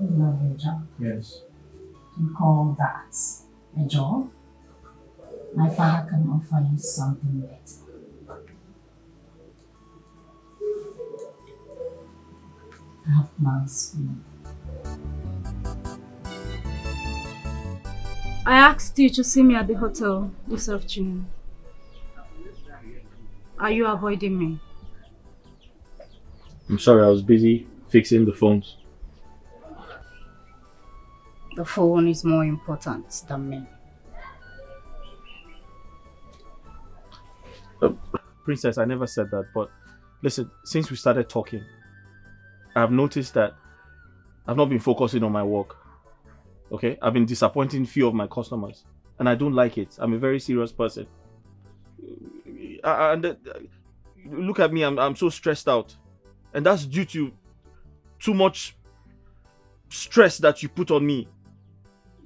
You love your job. Yes. You call that a job? My father can offer you something better. I have plans for you. I asked you to see me at the hotel this afternoon. Are you avoiding me? I'm sorry, I was busy fixing the phones. The phone is more important than me. Princess, I never said that, but listen, since we started talking, I've noticed that I've not been focusing on my work. Okay? I've been disappointing few of my customers, and I don't like it. I'm a very serious person. Look at me, I'm so stressed out. And that's due to too much stress that you put on me.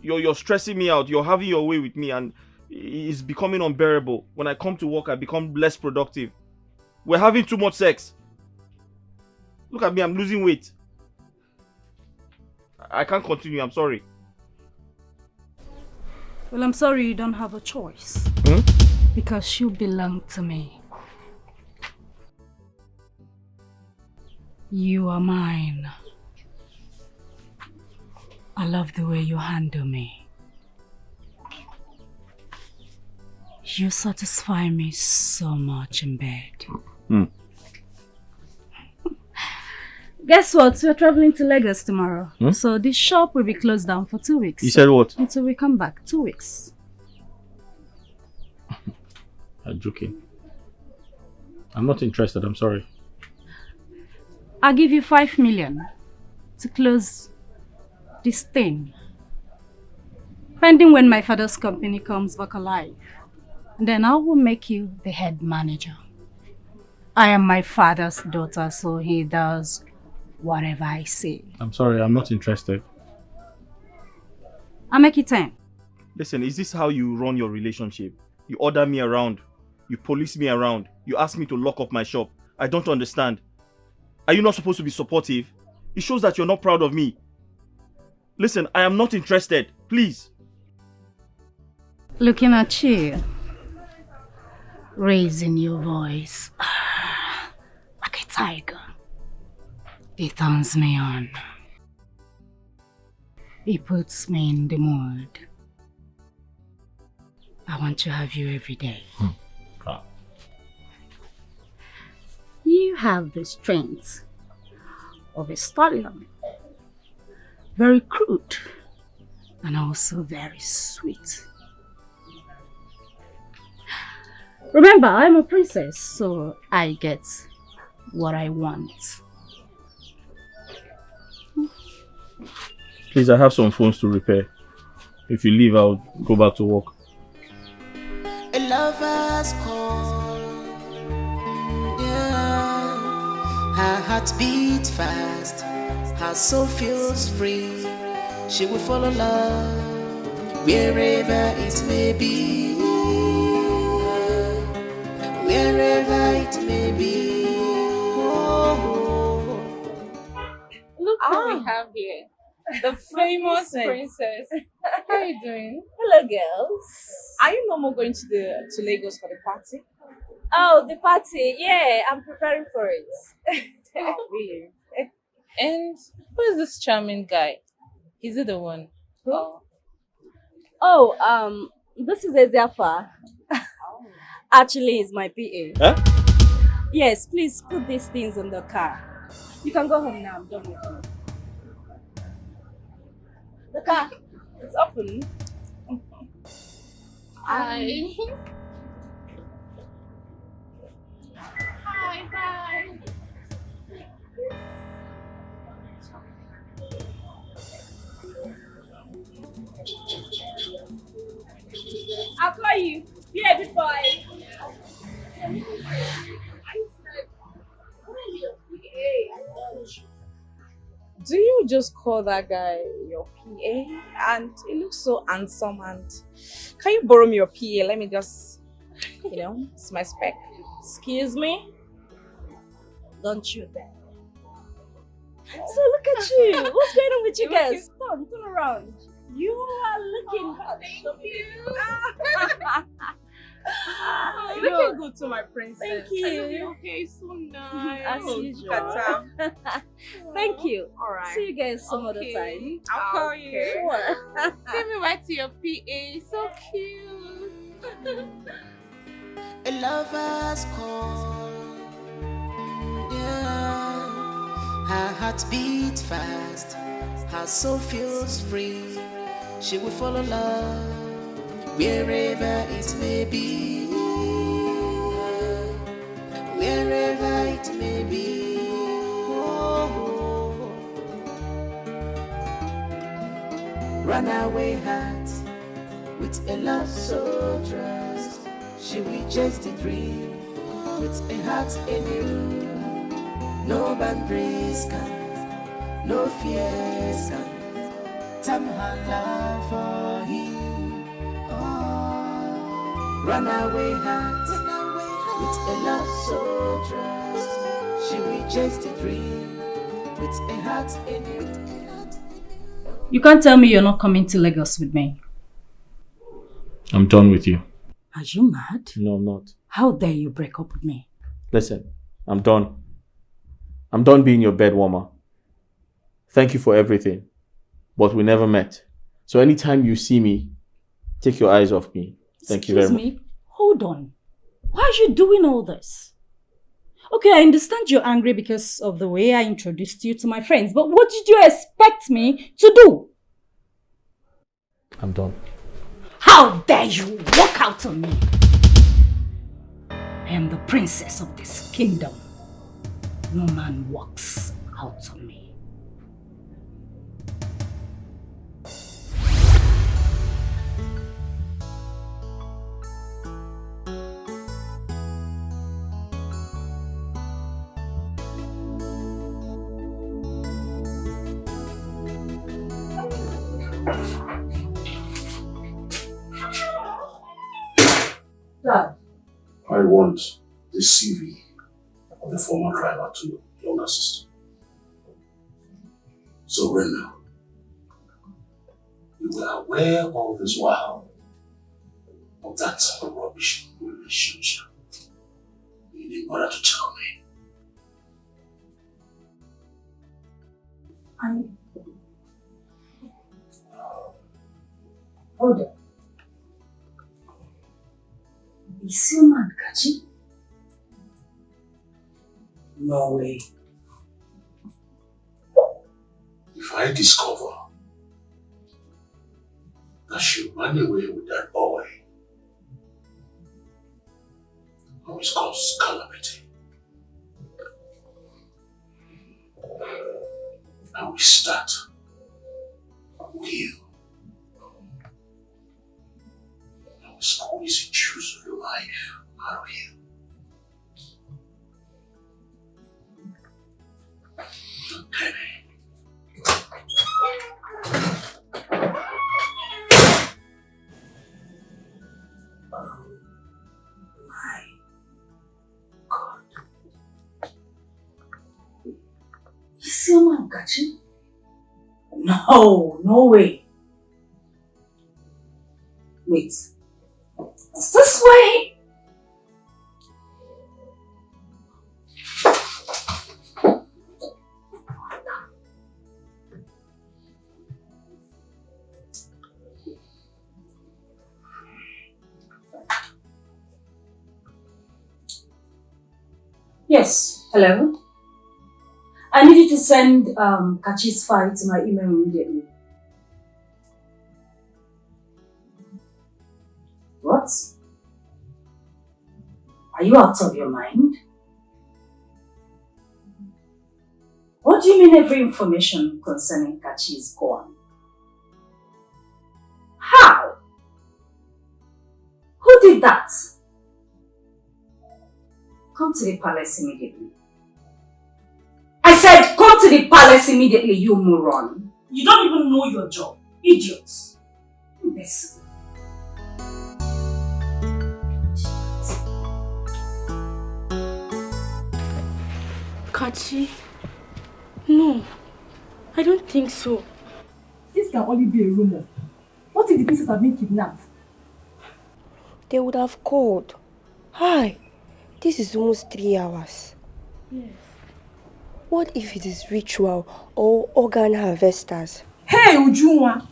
You're stressing me out, you're having your way with me, and it's becoming unbearable. When I come to work, I become less productive. We're having too much sex. Look at me, I'm losing weight. I can't continue, I'm sorry. Well, I'm sorry you don't have a choice. Because you belong to me. You are mine. I love the way you handle me. You satisfy me so much in bed. Guess what? We're traveling to Lagos tomorrow. So this shop will be closed down for 2 weeks. You said what? Until we come back. 2 weeks. I'm joking. I'm not interested, I'm sorry. I'll give you 5 million to close this thing. Pending when my father's company comes back alive. Then I will make you the head manager. I am my father's daughter, so he does whatever I say. I'm sorry, I'm not interested. I'll make it 10. Listen, is this how you run your relationship? You order me around. You police me around. You ask me to lock up my shop. I don't understand. Are you not supposed to be supportive? It shows that you're not proud of me. Listen, I am not interested. Please. Looking at you. Raising your voice. Like a tiger. It turns me on. It puts me in the mood. I want to have you every day. You have the strength of a stallion. Very crude and also very sweet. Remember, I'm a princess, so I get what I want. Please, I have some phones to repair. If you leave, I'll go back to work. A lover's call. Yeah. Her heart beats fast. Her soul feels free. She will follow love wherever it may be. Wherever it may be. Oh. Look what we have here. The famous princess. How are you doing? Hello, girls. Are you no more going to Lagos for the party? Oh, the party. Yeah, I'm preparing for it. Really? And who is this charming guy? Is he the one? Who? Oh, this is Eziafa. Actually, he's my PA. Huh? Yes, please put these things in the car. You can go home now. I'm done with you. The car, it's open. Hi. Hi, bye. I'll call you. Yeah, before I said, Do you just call that guy your PA? And he looks so handsome. And can you borrow me your PA? Let me just, it's my spec. Excuse me? Don't you dare. So look at you. What's going on with you guys? Turn around. You are looking hot. Thank you. Looking good to my princess. Thank you. Okay, so nice. As usual. Thank you. All right. See you guys some other time. I'll call you. Sure. Send me right to your PA. So cute. A lover's call. Yeah. Her heart beats fast. Her soul feels free. She will follow love wherever it may be. Wherever it may be. Oh. Runaway heart with a love so trust. She will chase the dream with a heart anew. No boundaries can, no fears can turn her love for him. Oh. Runaway heart with a love so trust. She will chase the dream with a heart anew. You can't tell me you're not coming to Lagos with me. I'm done with you. Are you mad? No, I'm not. How dare you break up with me? Listen, I'm done. I'm done being your bed warmer. Thank you for everything. but we never met. So anytime you see me, take your eyes off me. Thank you very much. Excuse me, hold on. Why are you doing all this? Okay, I understand you're angry because of the way I introduced you to my friends, but what did you expect me to do? I'm done. How dare you walk out on me? I am the princess of this kingdom. No man walks out on me. Dad. I want the CV of the former driver to your younger sister. So Rena, you were aware all this while of that rubbish relationship. You didn't bother to tell me. Hold on. Is your man Kachi? No way. If I discover that she ran away with that boy, I will cause calamity. I will start with you. I will squeeze the juice of your life out of you. Penny. Is your man Kachi? No, no way. Wait. Is this way? Yes, hello. I need you to send Kachi's file to my email immediately. What? Are you out of your mind? What do you mean every information concerning Kachi is gone? How? Who did that? Come to the palace immediately. I said, come to the palace immediately, you moron. You don't even know your job. Idiots. Imbecile. Kachi? No, I don't think so. This can only be a rumor. What if the princess have been kidnapped? They would have called. Hi, this is almost 3 hours. Yes. What if it is ritual or organ harvesters? Hey, Ujunwa!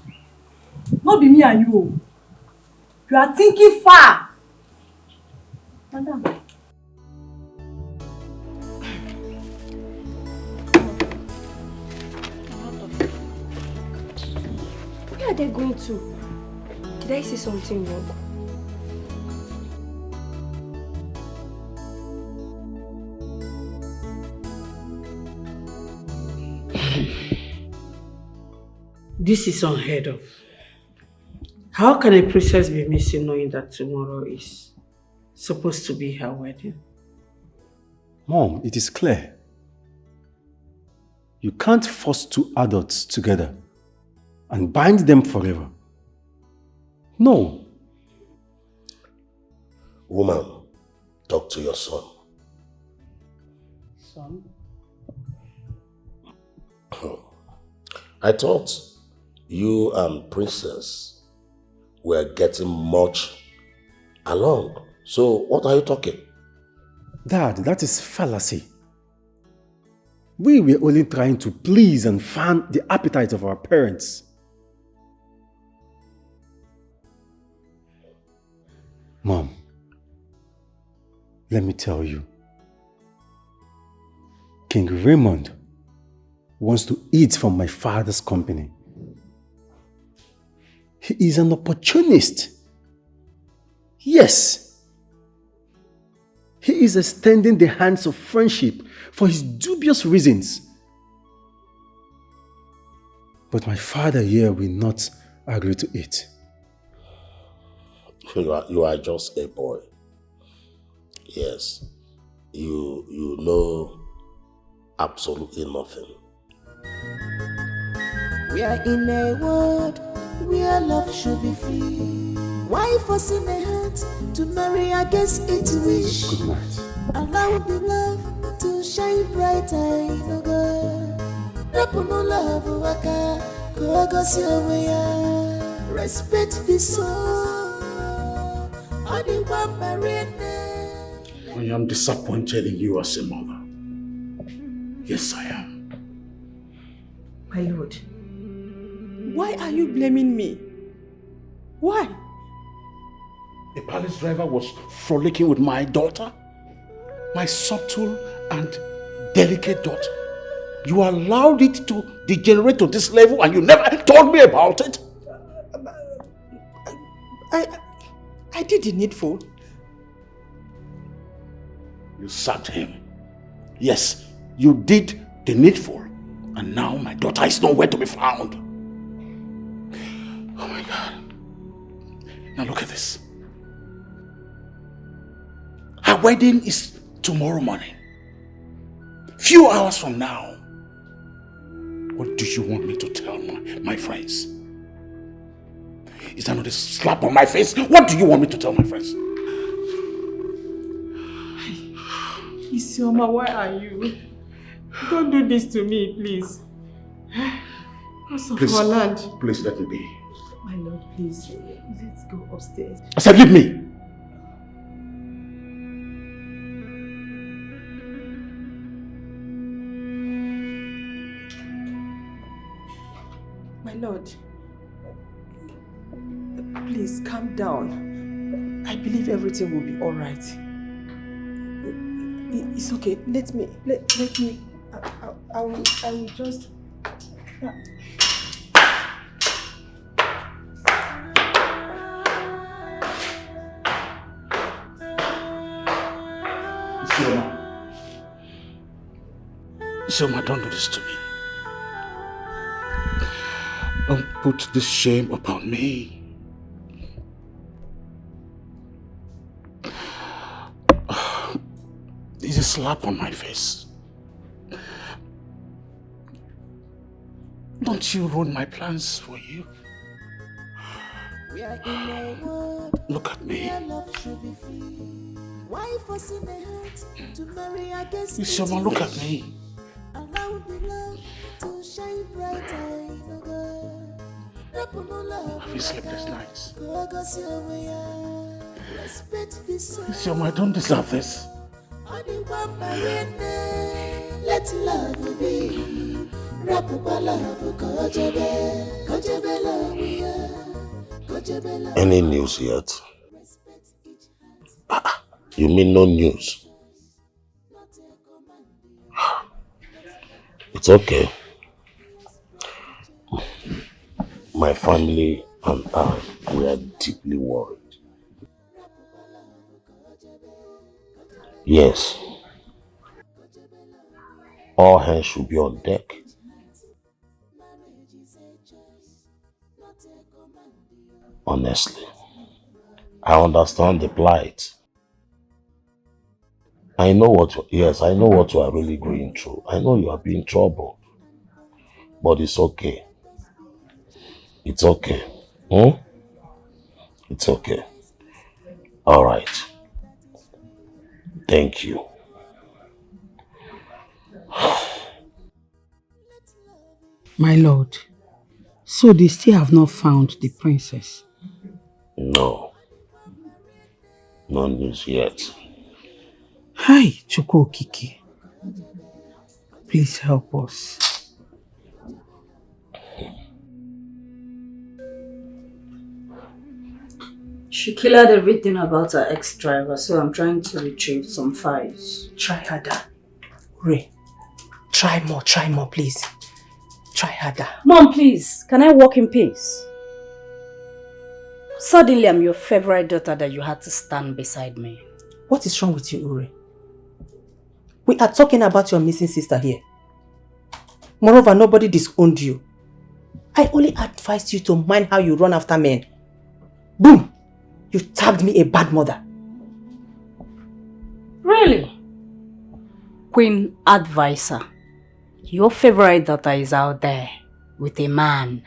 Not be me and you. You are thinking far. Madam. Where are they going to? Did I say something wrong? This is unheard of. How can a princess be missing knowing that tomorrow is supposed to be her wedding? Mom, it is clear. You can't force two adults together and bind them forever. No. Woman, talk to your son. Son? I thought you and Princess were getting much along. So what are you talking? Dad, that is fallacy. We were only trying to please and fan the appetite of our parents. Let me tell you, King Raymond wants to eat from my father's company. He is an opportunist. Yes. He is extending the hands of friendship for his dubious reasons. But my father here will not agree to it. You are just a boy. Yes. You know absolutely nothing. We are in a world where love should be free. Why forcing a heart to marry against its wish? Good night. Allow the love to shine brighter in a God. Rapuno love waka, kogosi omeya. Respect the soul. Adiwa marine. I am disappointed in you as a mother. Yes, I am. My lord, why are you blaming me? Why? The palace driver was frolicking with my daughter, my subtle and delicate daughter. You allowed it to degenerate to this level and you never told me about it. I did the needful. You sacked him. Yes, you did the needful. And now my daughter is nowhere to be found. Oh my God. Now look at this. Her wedding is tomorrow morning. Few hours from now. What do you want me to tell my friends? Is that not a slap on my face? What do you want me to tell my friends? Isioma, why are you? Don't do this to me, please. Because of our land. Please let me be. My lord, please. Let's go upstairs. I said leave me. My lord, please calm down. I believe everything will be all right. It's okay. Let me. I will just. Isioma, don't do this to me. Don't put this shame upon me. It's a slap on my face. Don't you ruin my plans for you? Look at me. Isioma, look at me. Have you slept these nights? Isioma, I don't deserve this. Let love be. Any news yet? You mean no news? It's okay. My family and I, we are deeply worried. Yes. All hands should be on deck. Honestly, I understand the plight. I know what you are really going through. I know you are being troubled. But it's okay. It's okay. It's okay. All right. Thank you. My lord, so they still have not found the princess? No. No news yet. Hi, Chukwu Okike. Please help us. She cleared everything about her ex-driver, so I'm trying to retrieve some files. Try harder. Ray, try more, please. Try harder. Mom, please, can I walk in peace? Suddenly, I'm your favorite daughter that you had to stand beside me. What is wrong with you, Uri? We are talking about your missing sister here. Moreover, nobody disowned you. I only advised you to mind how you run after men. Boom! You tagged me a bad mother. Really? Queen Advisor, your favorite daughter is out there with a man.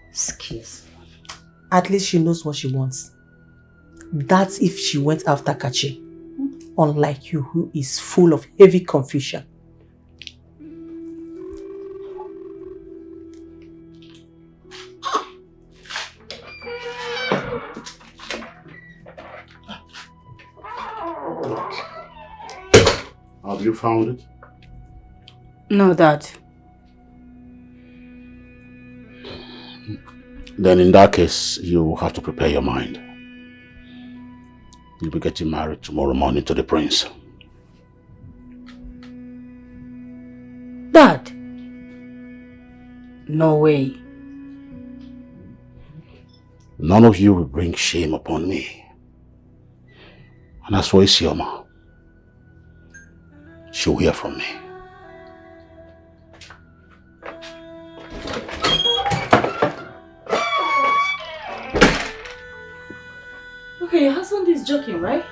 Excuse me. At least she knows what she wants. That's if she went after Kachi. Unlike you, who is full of heavy confusion. Have you found it? No, Dad. Then in that case, you have to prepare your mind. You'll be getting married tomorrow morning to the prince. Dad? No way. None of you will bring shame upon me. And as for Isioma, she'll hear from me. Okay, your husband is joking, right?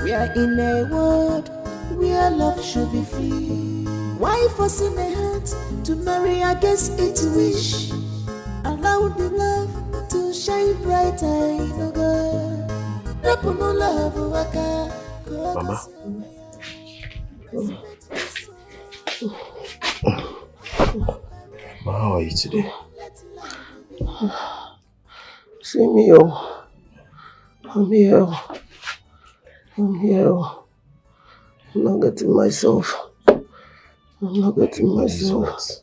We are in a world where love should be free. Why forcing a heart to marry against its wish? Allow the love to shine brighter in a girl. No love, Mama. How are you today? See me, oh. I'm here. I'm here. I'm not getting myself. I'm not getting myself.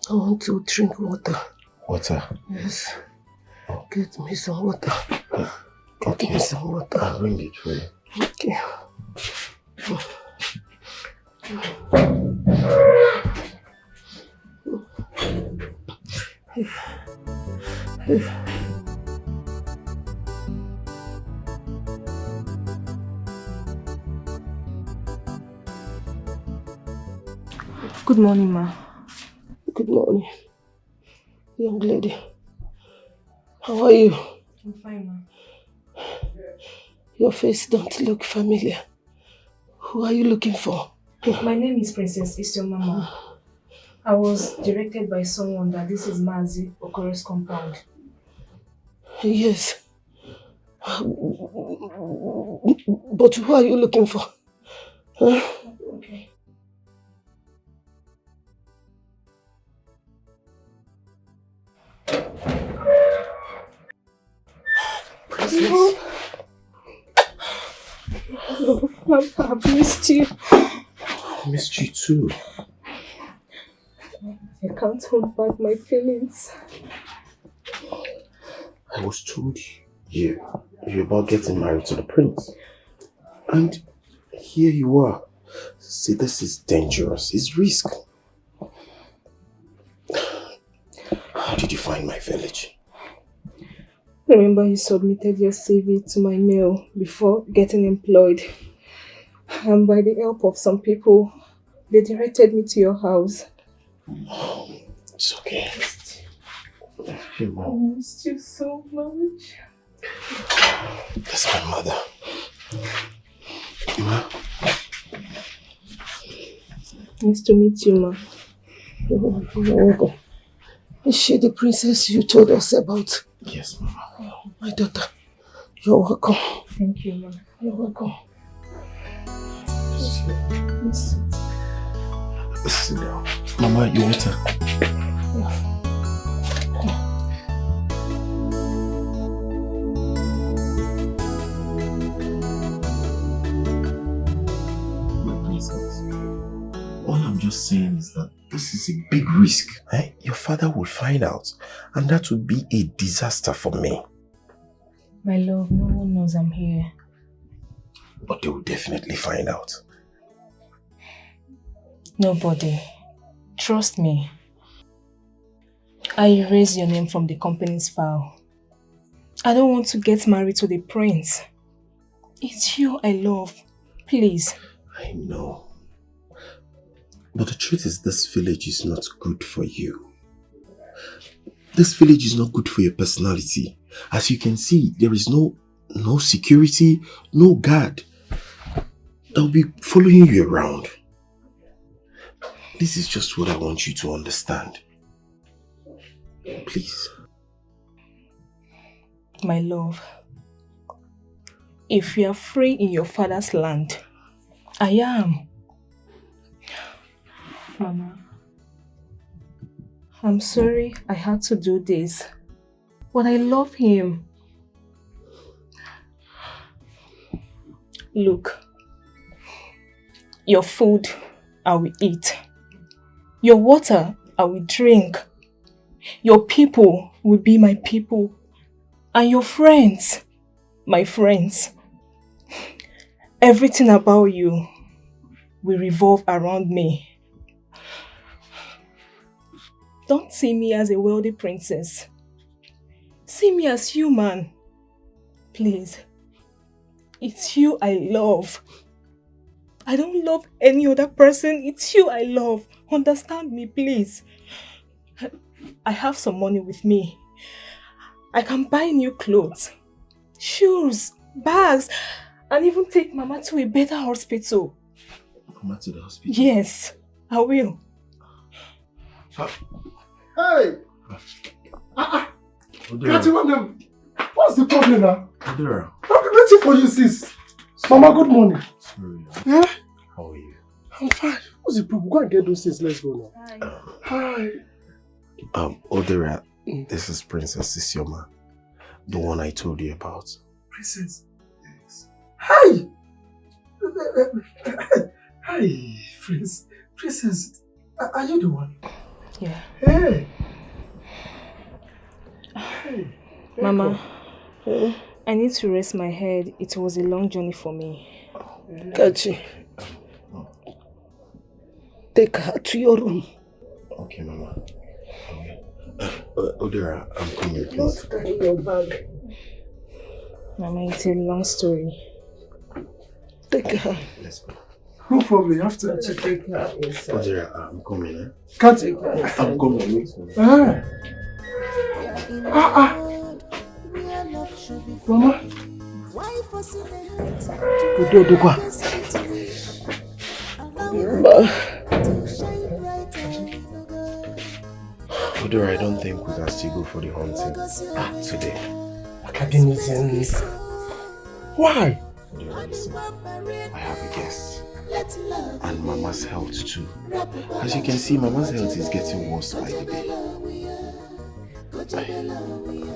I want to drink water. Water? Yes. Get me some water. Okay. Get me some water. I'll bring it for you. Okay. Good morning, ma. Good morning. Young lady. How are you? I'm fine, ma. Your face don't look familiar. Who are you looking for? My name is Princess Isioma, ma. I was directed by someone that this is Mazi Okoro's compound. Yes. But who are you looking for? Huh? Okay. Princess. Oh, I've missed you. I missed you too. I can't hold back my feelings. I was told you about getting married to the prince. And here you are. See, this is dangerous. It's risk. How did you find my village? Remember you submitted your CV to my mail before getting employed. And by the help of some people, they directed me to your house. It's okay. I missed you so much. That's my mother. Ma? Nice to meet you, ma. You're welcome. Is she the princess you told us about? Yes, Mama. My daughter. You're welcome. Thank you, ma. You're welcome. Sit down. Mama, your water. All I'm just saying is that this is a big risk. Eh? Your father will find out, and that would be a disaster for me. My love, no one knows I'm here. But they will definitely find out. Nobody. Trust me. I erase your name from the company's file. I don't want to get married to the prince. It's you I love. Please. I know. But the truth is, this village is not good for you. This village is not good for your personality. As you can see, there is no security, no guard that will be following you around. This is just what I want you to understand. Please. My love, if you are free in your father's land, I am. Mama, I'm sorry I had to do this, but I love him. Look, your food I will eat, your water I will drink, your people will be my people, and your friends, my friends. Everything about you will revolve around me. Don't see me as a wealthy princess. See me as human. Please. It's you I love. I don't love any other person. It's you I love. Understand me, please. I have some money with me. I can buy new clothes, shoes, bags, and even take Mama to a better hospital. Mama to the hospital? Yes, I will. Hey! Cathy, what's the problem now? Odera. I'm waiting for you, sis. Mama, good morning. Sorry. Yeah? How are you? I'm fine. What's the problem? Go and get those things. Let's go now. Hi. Odera, this is Princess Isioma, the one I told you about. Princess? Yes. Hi! Hi, Princess. Are you the one? Yeah. Hey! Mama, I need to rest my head. It was a long journey for me. Kachi, take her to your room. Okay, Mama. Odera, I'm coming, please. Don't carry your bag. Mama, it's a long story. Take her. Let's go. No problem, you have to take her inside. Odera, I'm coming, eh? Kachi, I'm coming. Mama. Odera, I don't think we can still go for the hunting today. Academicians. Why? Odera, listen. I have a guest. And Mama's health too. As you can see, Mama's health is getting worse by the day.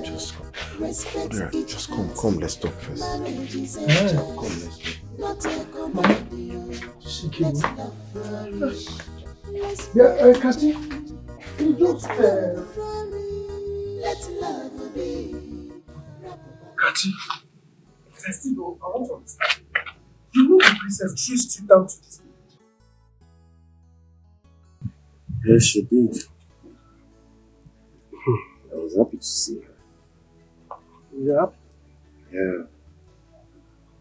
Just come. Odera, just come, let's talk first. Yeah. Come, let's talk. Mama, she came. Yeah, Kachi, you just Kachi, I still don't, I want to understand. You know the princess chased you down to this village? Yes, she did. I was happy to see her. Yeah. Yeah.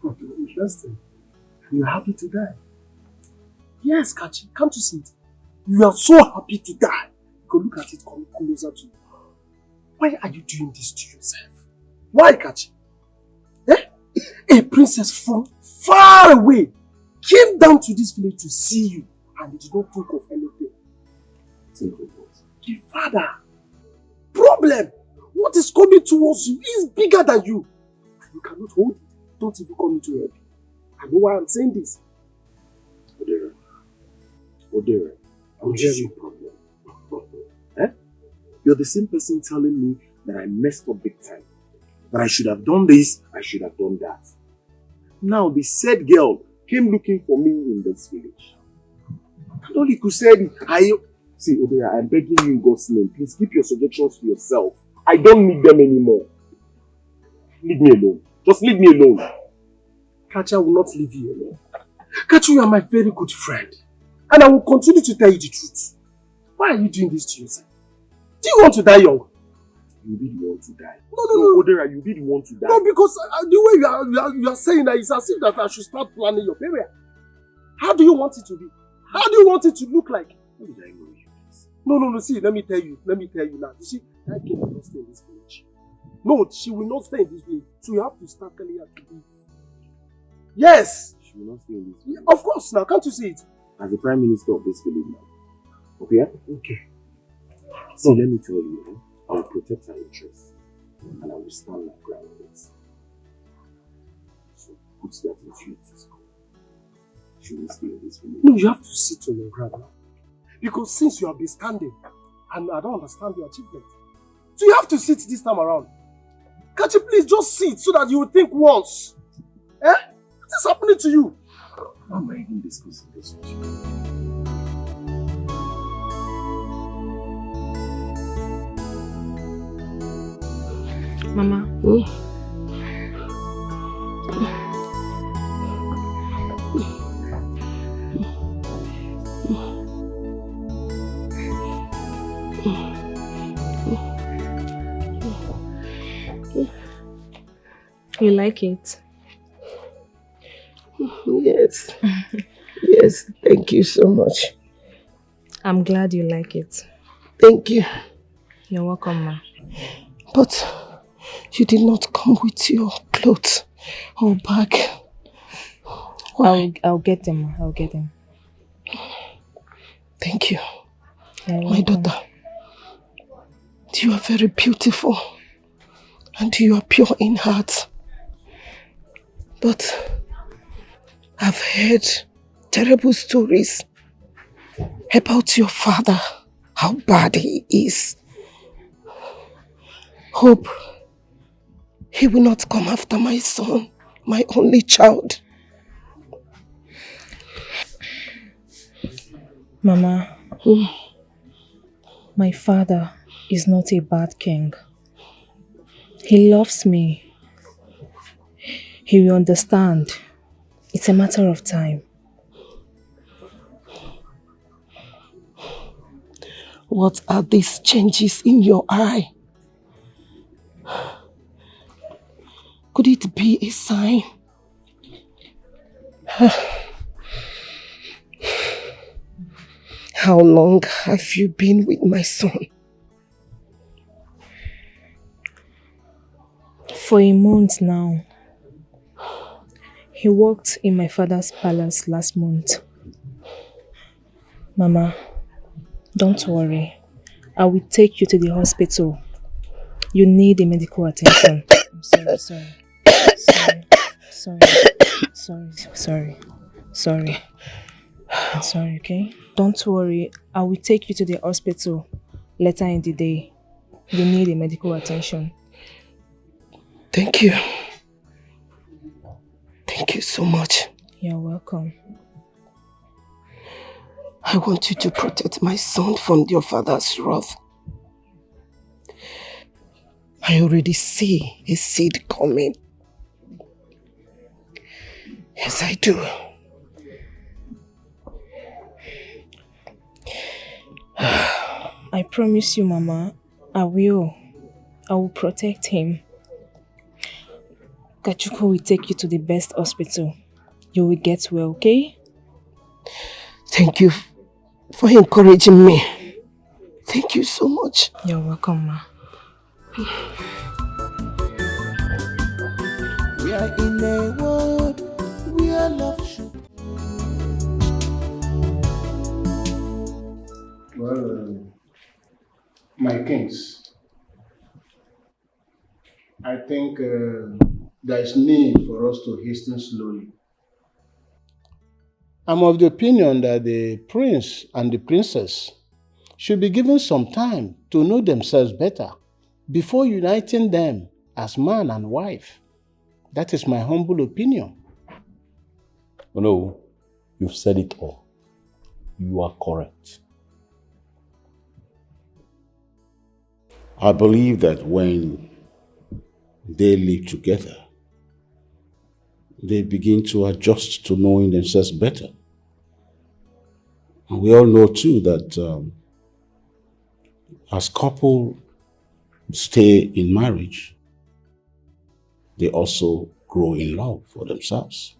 Okay, interesting. You're happy to die? Yes, Kachi, come to see it. You are so happy to die. Go look at it, come closer to you. Why are you doing this to yourself? Why, Kachi? Eh? A princess from far away came down to this village to see you and you did not think of anything. Think of what? The father. Problem! What is coming towards you is bigger than you. You cannot hold it. Don't even come into help. I know why I'm saying this. Odera, what is your problem? Eh? You're the same person telling me that I messed up big time. That I should have done this, I should have done that. Now the said girl came looking for me in this village. And Loli could say it. See, Odeya, I'm begging you in God's name. Please keep your suggestions to yourself. I don't need them anymore. Leave me alone. Just leave me alone. Kacha will not leave you alone. Kacha, you are my very good friend. And I will continue to tell you the truth. Why are you doing this to yourself? Do you want to die young? You really want to die. No. Odera, you really want to die. No, because the way you are saying that is as if that I should start planning your burial. How do you want it to be? How do you want it to look like? How did I know you? No, see, let me tell you now. You see, that girl will not stay in this village. No, she will not stay in this village. So you have to start telling her to leave. Yes! She will not stay in this village. Of course, now, can't you see it? As the Prime Minister of this village now. Okay? Okay. So let me tell you, I will protect her interests. And I will stand my ground on it. So put that into your disco. She will stay in this village. No, you have to sit on your ground now. Because since you have been standing, and I don't understand your achievement. So you have to sit this time around. Can't you please just sit so that you will think once? Eh? What is happening to you? Why am I even discussing this with you? Mama. You like it? Yes. Yes, thank you so much. I'm glad you like it. Thank you. You're welcome, ma. But you did not come with your clothes or bag. Why? I'll get them, ma. I'll get them. Thank you. My daughter, you are very beautiful and you are pure in heart. But I've heard terrible stories about your father, how bad he is. Hope he will not come after my son, my only child. Mama, my father is not a bad king. He loves me. He will understand. It's a matter of time. What are these changes in your eye? Could it be a sign? How long have you been with my son? For a month now. He worked in my father's palace last month. Mama, don't worry. I will take you to the hospital. You need a medical attention. I'm sorry. I'm sorry, okay? Don't worry. I will take you to the hospital later in the day. You need a medical attention. Thank you. Thank you so much. You're welcome. I want you to protect my son from your father's wrath. I already see a seed coming. Yes, I do. I promise you, Mama, I will protect him. Kachuko will take you to the best hospital. You will get well, okay? Thank you for encouraging me. Thank you so much. You're welcome, Ma. We are in a world where love should. Well, my kings, I think there is need for us to hasten slowly. I'm of the opinion that the prince and the princess should be given some time to know themselves better before uniting them as man and wife. That is my humble opinion. Oh no, you've said it all. you are correct. I believe that when they live together, they begin to adjust to knowing themselves better. And we all know too that as couple stay in marriage, they also grow in love for themselves.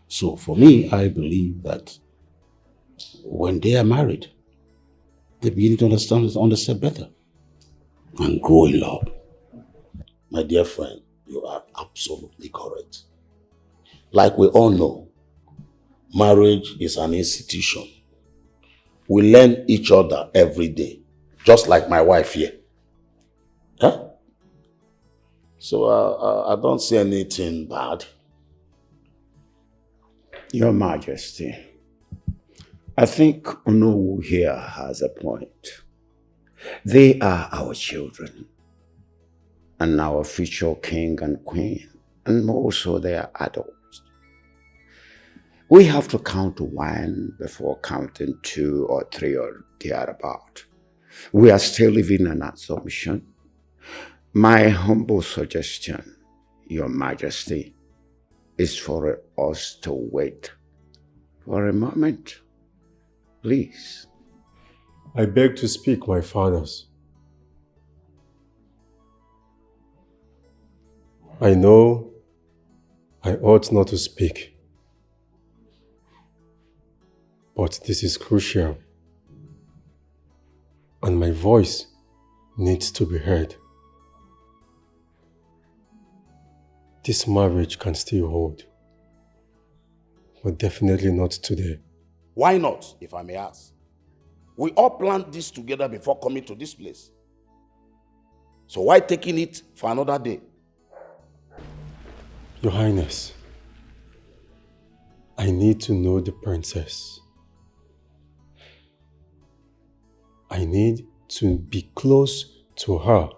So for me, I believe that when they are married, they begin to understand themselves better and grow in love. My dear friend, you are absolutely correct. Like we all know, marriage is an institution. We learn each other every day, just like my wife here. Huh? So I don't see anything bad. Your Majesty, I think Onowu here has a point. They are our children and our future king and queen, and also they are adults. We have to count to one before counting two or three or thereabout. We are still living an assumption. My humble suggestion, Your Majesty, is for us to wait for a moment. Please. I beg to speak, my fathers. I know I ought not to speak, but this is crucial, and my voice needs to be heard. This marriage can still hold, but definitely not today. Why not, if I may ask? We all planned this together before coming to this place. So why taking it for another day? Your Highness, I need to know the princess. I need to be close to her.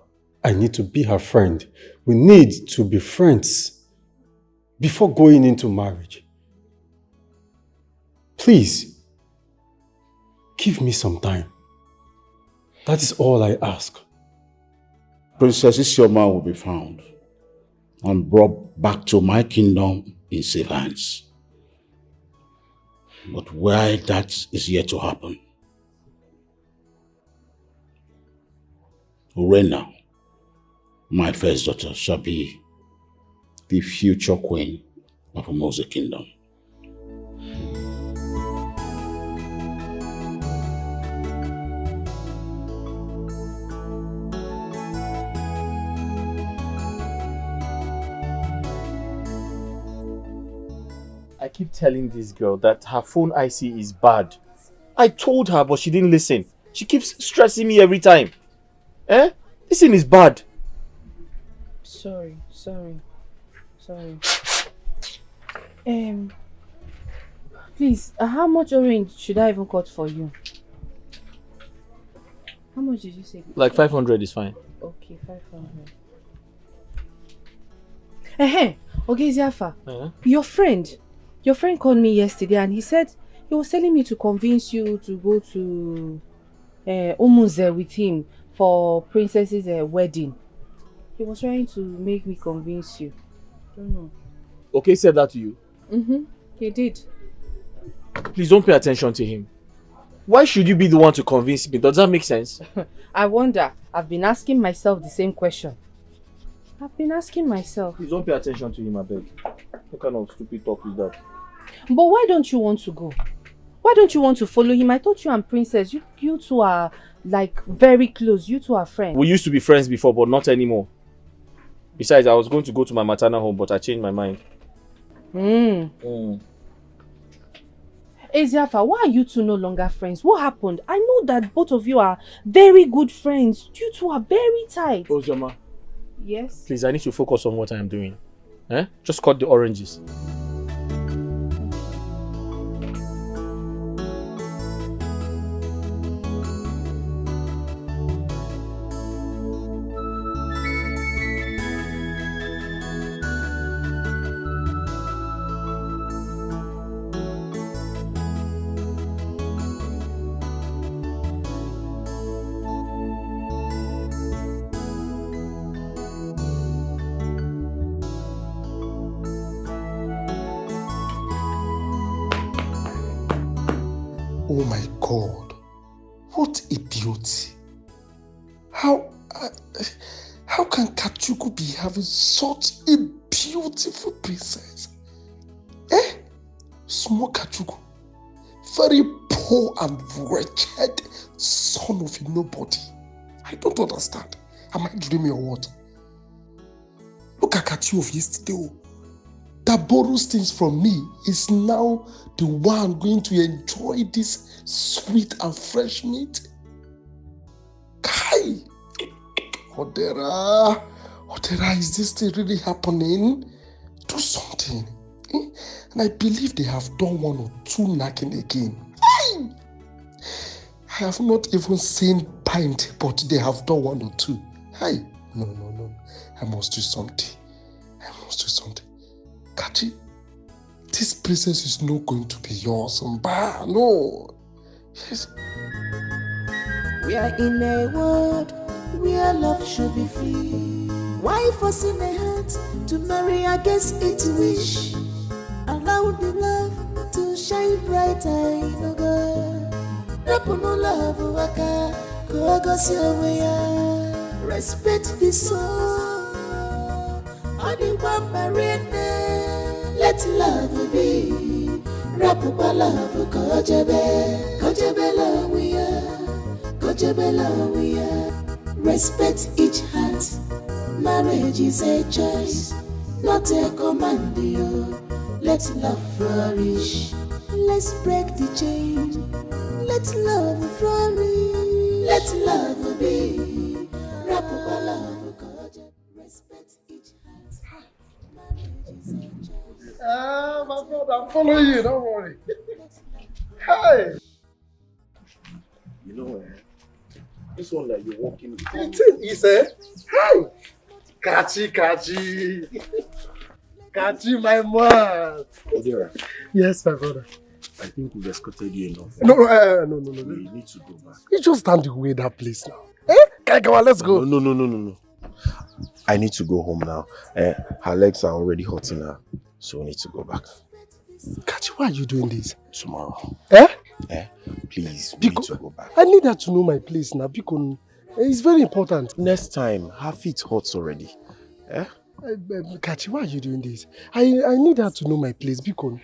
I need to be her friend. We need to be friends before going into marriage. Please, give me some time. That is all I ask. Princess Isioma will be found and brought back to my kingdom in safe hands. But why that is yet to happen. Urena, my first daughter, shall be the future queen of Mose Kingdom. I keep telling this girl that her phone IC is bad. I told her, but she didn't listen. She keeps stressing me every time. Eh? This thing is bad. Sorry. Please, how much orange should I even cut for you? How much did you say? Like 500 is fine. Okay, 500. Okay, Ziafa. Your friend called me yesterday and he said he was telling me to convince you to go to Umuze with him for Princess's wedding. He was trying to make me convince you. Don't know. Okay, he said that to you? He did. Please don't pay attention to him. Why should you be the one to convince me? Does that make sense? I wonder. I've been asking myself the same question. Please don't pay attention to him, I beg. What kind of stupid talk is that? But why don't you want to go? Why don't you want to follow him? I thought you and Princess, you two are like very close. You two are friends. We used to be friends before, but not anymore. Besides, I was going to go to my maternal home, but I changed my mind. Eziafa, why are you two no longer friends? What happened? I know that both of you are very good friends. You two are very tight. Ozoma. Yes? Please, I need to focus on what I am doing. Just cut the oranges. my God. What a beauty. How can Kachuku be having such a beautiful princess? Small Kachuku. Very poor and wretched son of a nobody. I don't understand. Am I dreaming or what? Look at Kachu of yesterday. That borrows things from me is now the one going to enjoy this sweet and fresh meat. Kai! Odera, is this thing really happening? Do something. And I believe they have done one or two knocking again. I have not even seen pint, but they have done one or two. No. I must do something. Kachi, this princess is not going to be yours. No. Yes. We are in a world where love should be free. Why forcing a heart to marry against its wish? Allow the love to shine brighter in a girl. Rapuno love waka, Kogosia. Respect the soul. Only one marine. Let love be. Rapupa love, Kojebe love we are. Kojebe love we are. Respect each heart. Marriage is a choice, not a command. Let love flourish. Let's break the chain. Let love flourish. Let love be. Rapupa love, respect each heart. Marriage is a choice. My brother, I'm following you. Don't worry. Hey. You know, this one that you're walking with. He said, hey. Kachi. Kachi, my man. Odera. Yes, my brother. I think we've escorted you enough. No. We need to go back. You just stand away that place now. Come on, let's go. No. I need to go home now. Her legs are already hurting her, so we need to go back. Kachi, why are you doing this? Tomorrow. Please, we need to go back. I need her to know my place now because it's very important. Next time, her feet hurts already. Kachi, why are you doing this? I need her to know my place because...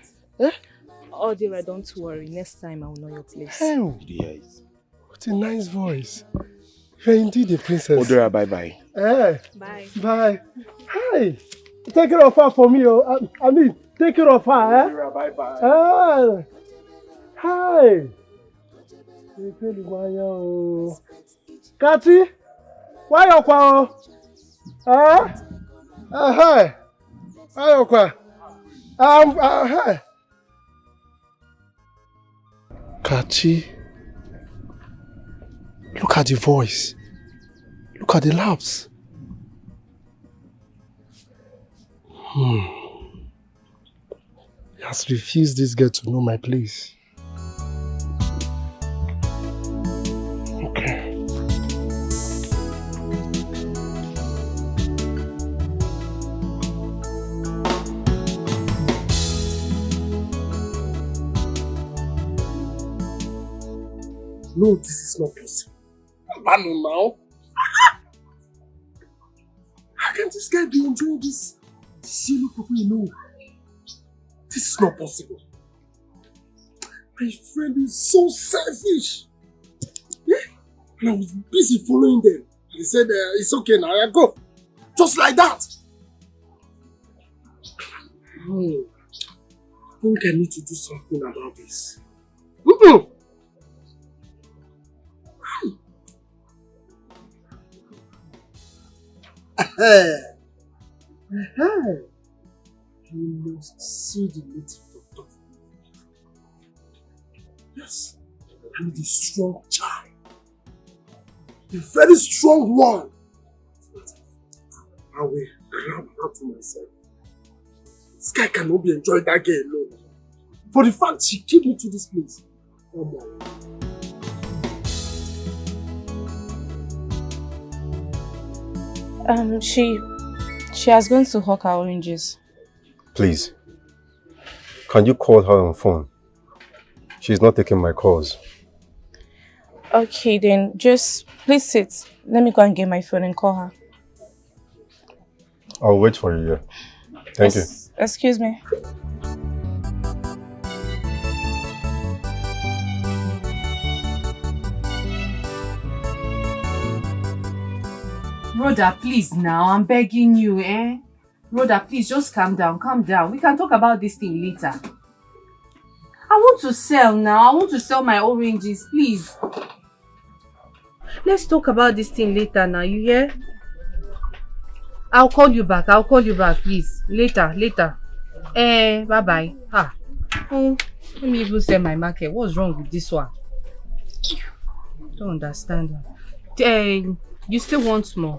Oh dear, don't worry. Next time I will know your place. Oh, yes. What a nice voice. You're indeed a princess. Odera, bye-bye. Bye. Hey, take care of her for me. I mean, take care of her. Odera, bye-bye. Hi. Kachi, why you kwa? Hi. Why you kwa? Hi. Kachi, look at the voice. Look at the laps. He has refused this girl to know my place. Okay. No, this is not possible. Banu now. How can this guy be enjoying this yellow purple, you know? This is not possible. My friend is so selfish. And I was busy following them. He said, it's okay now, I go. Just like that. I think I need to do something about this. You must see the native doctor. Yes, I need a strong child. A very strong one. I will grab her to myself. This guy cannot be enjoying that girl alone. For the fact she kept me to this place. Oh my. She has gone to hawk her oranges. Please, can you call her on phone? She's not taking my calls. Okay then, just please sit. Let me go and get my phone and call her. I'll wait for you here. Thank you. Excuse me. Rhoda, please now, I'm begging you, eh? Rhoda, please just calm down, calm down. We can talk about this thing later. I want to sell now. I want to sell my oranges, please. Let's talk about this thing later now, you hear? I'll call you back, please. Later. Bye-bye. Let me even sell my market. What's wrong with this one? Don't understand. You still want more?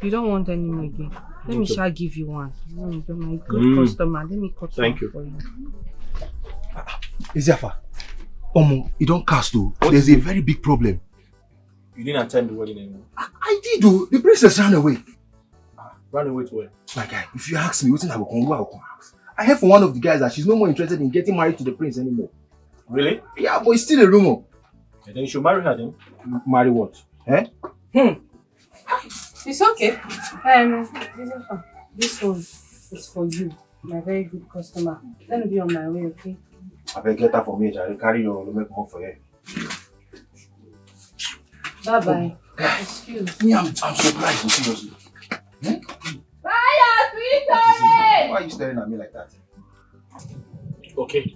You don't want any more again? Let me shall give you one. You're my good customer. Let me cut one for you. Ezeafa, you don't cast though. There's a very big problem. You didn't attend the wedding anymore. I did though. The princess ran away. Ran away to where? My guy, if you ask me, I will ask. I heard from one of the guys that she's no more interested in getting married to the prince anymore. Really? Yeah, but it's still a rumor. And then you should marry her then. Marry what? Eh? It's okay. This one is for you, my very good customer. Let me be on my way, okay? I better get that for me. I carry your make more for you. Bye-bye. Excuse me. I'm surprised, seriously. Bye, sweetheart! Why are you staring at me like that? Okay.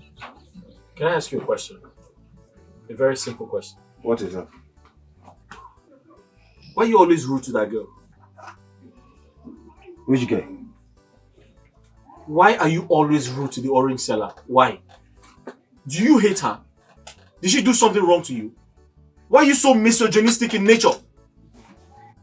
Can I ask you a question? A very simple question. What is that? Why are you always rude to that girl? Which girl? Why are you always rude to the orange seller? Why? Do you hate her? Did she do something wrong to you? Why are you so misogynistic in nature?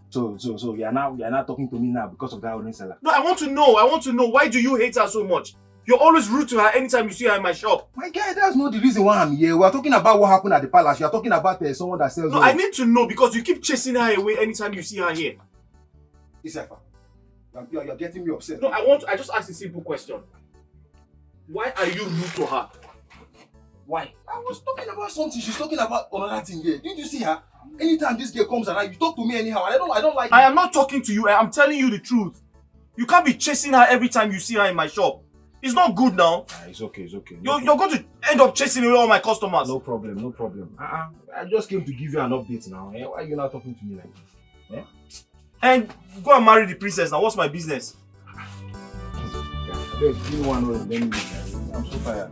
So you're not talking to me now because of that orange seller? No, I want to know. Why do you hate her so much? You're always rude to her anytime you see her in my shop. My guy, that's not the reason why I'm here. We're talking about what happened at the palace. You're talking about someone that sells... No, I need to know because you keep chasing her away anytime you see her here. Ezeafa, you're getting me upset. No, I just asked a simple question. Why are you rude to her? Why? I was talking about something. She's talking about another thing here. Didn't you see her? Anytime this girl comes around, you talk to me anyhow. I don't like it. I am not talking to you. I am telling you the truth. You can't be chasing her every time you see her in my shop. It's not good now. It's okay. You're going to end up chasing away all my customers. No problem. I just came to give you an update now. Eh? Why are you not talking to me like this? Eh? And go and marry the princess now. What's my business? Babe, give me one roll. Then I'm so tired.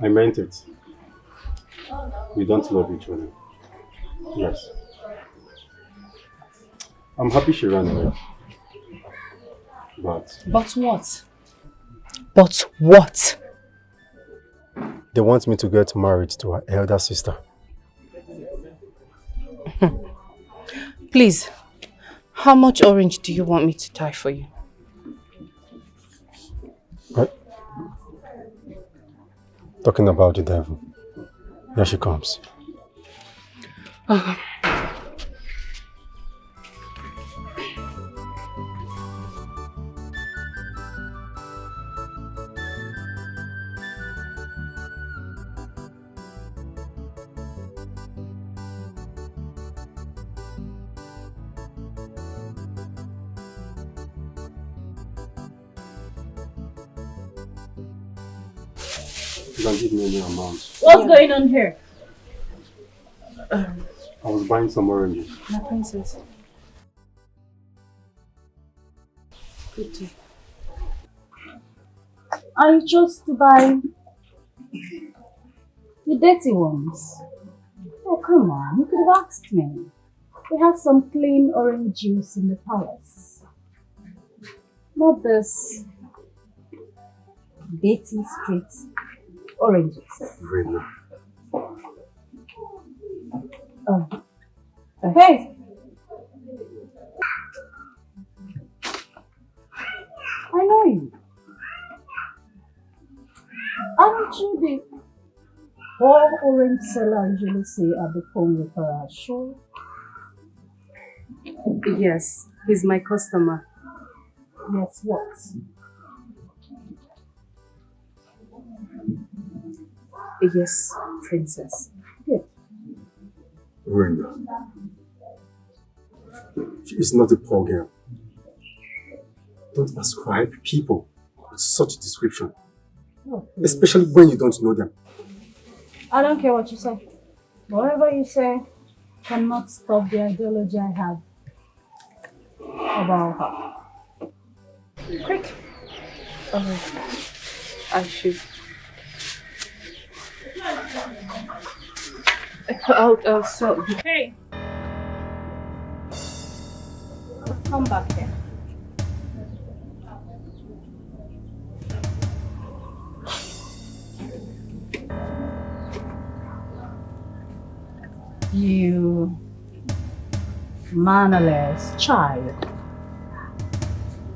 I meant it. We don't love each other. Yes. I'm happy she ran away. But what? But what? They want me to get married to her elder sister. Please, how much orange do you want me to tie for you? What? Talking about the devil. Here she comes. Okay. You can give me any amount. What's going on here? I was buying some oranges. My princess. Good tea. I'm just to buy the dirty ones. Oh, come on. You could have asked me. We have some clean orange juice in the palace. Not this dirty street oranges. Really? Oh. Hey! I know you. Aren't you the poor orange seller I usually see at the phone with her show? Yes, he's my customer. Yes, what? Yes, princess. Good. Brenda. She is not a poor girl. Don't ascribe people with such a description. Especially when you don't know them. I don't care what you say. Whatever you say cannot stop the ideology I have about her. Quick. I should. So. Hey! Come back here. You mannerless child.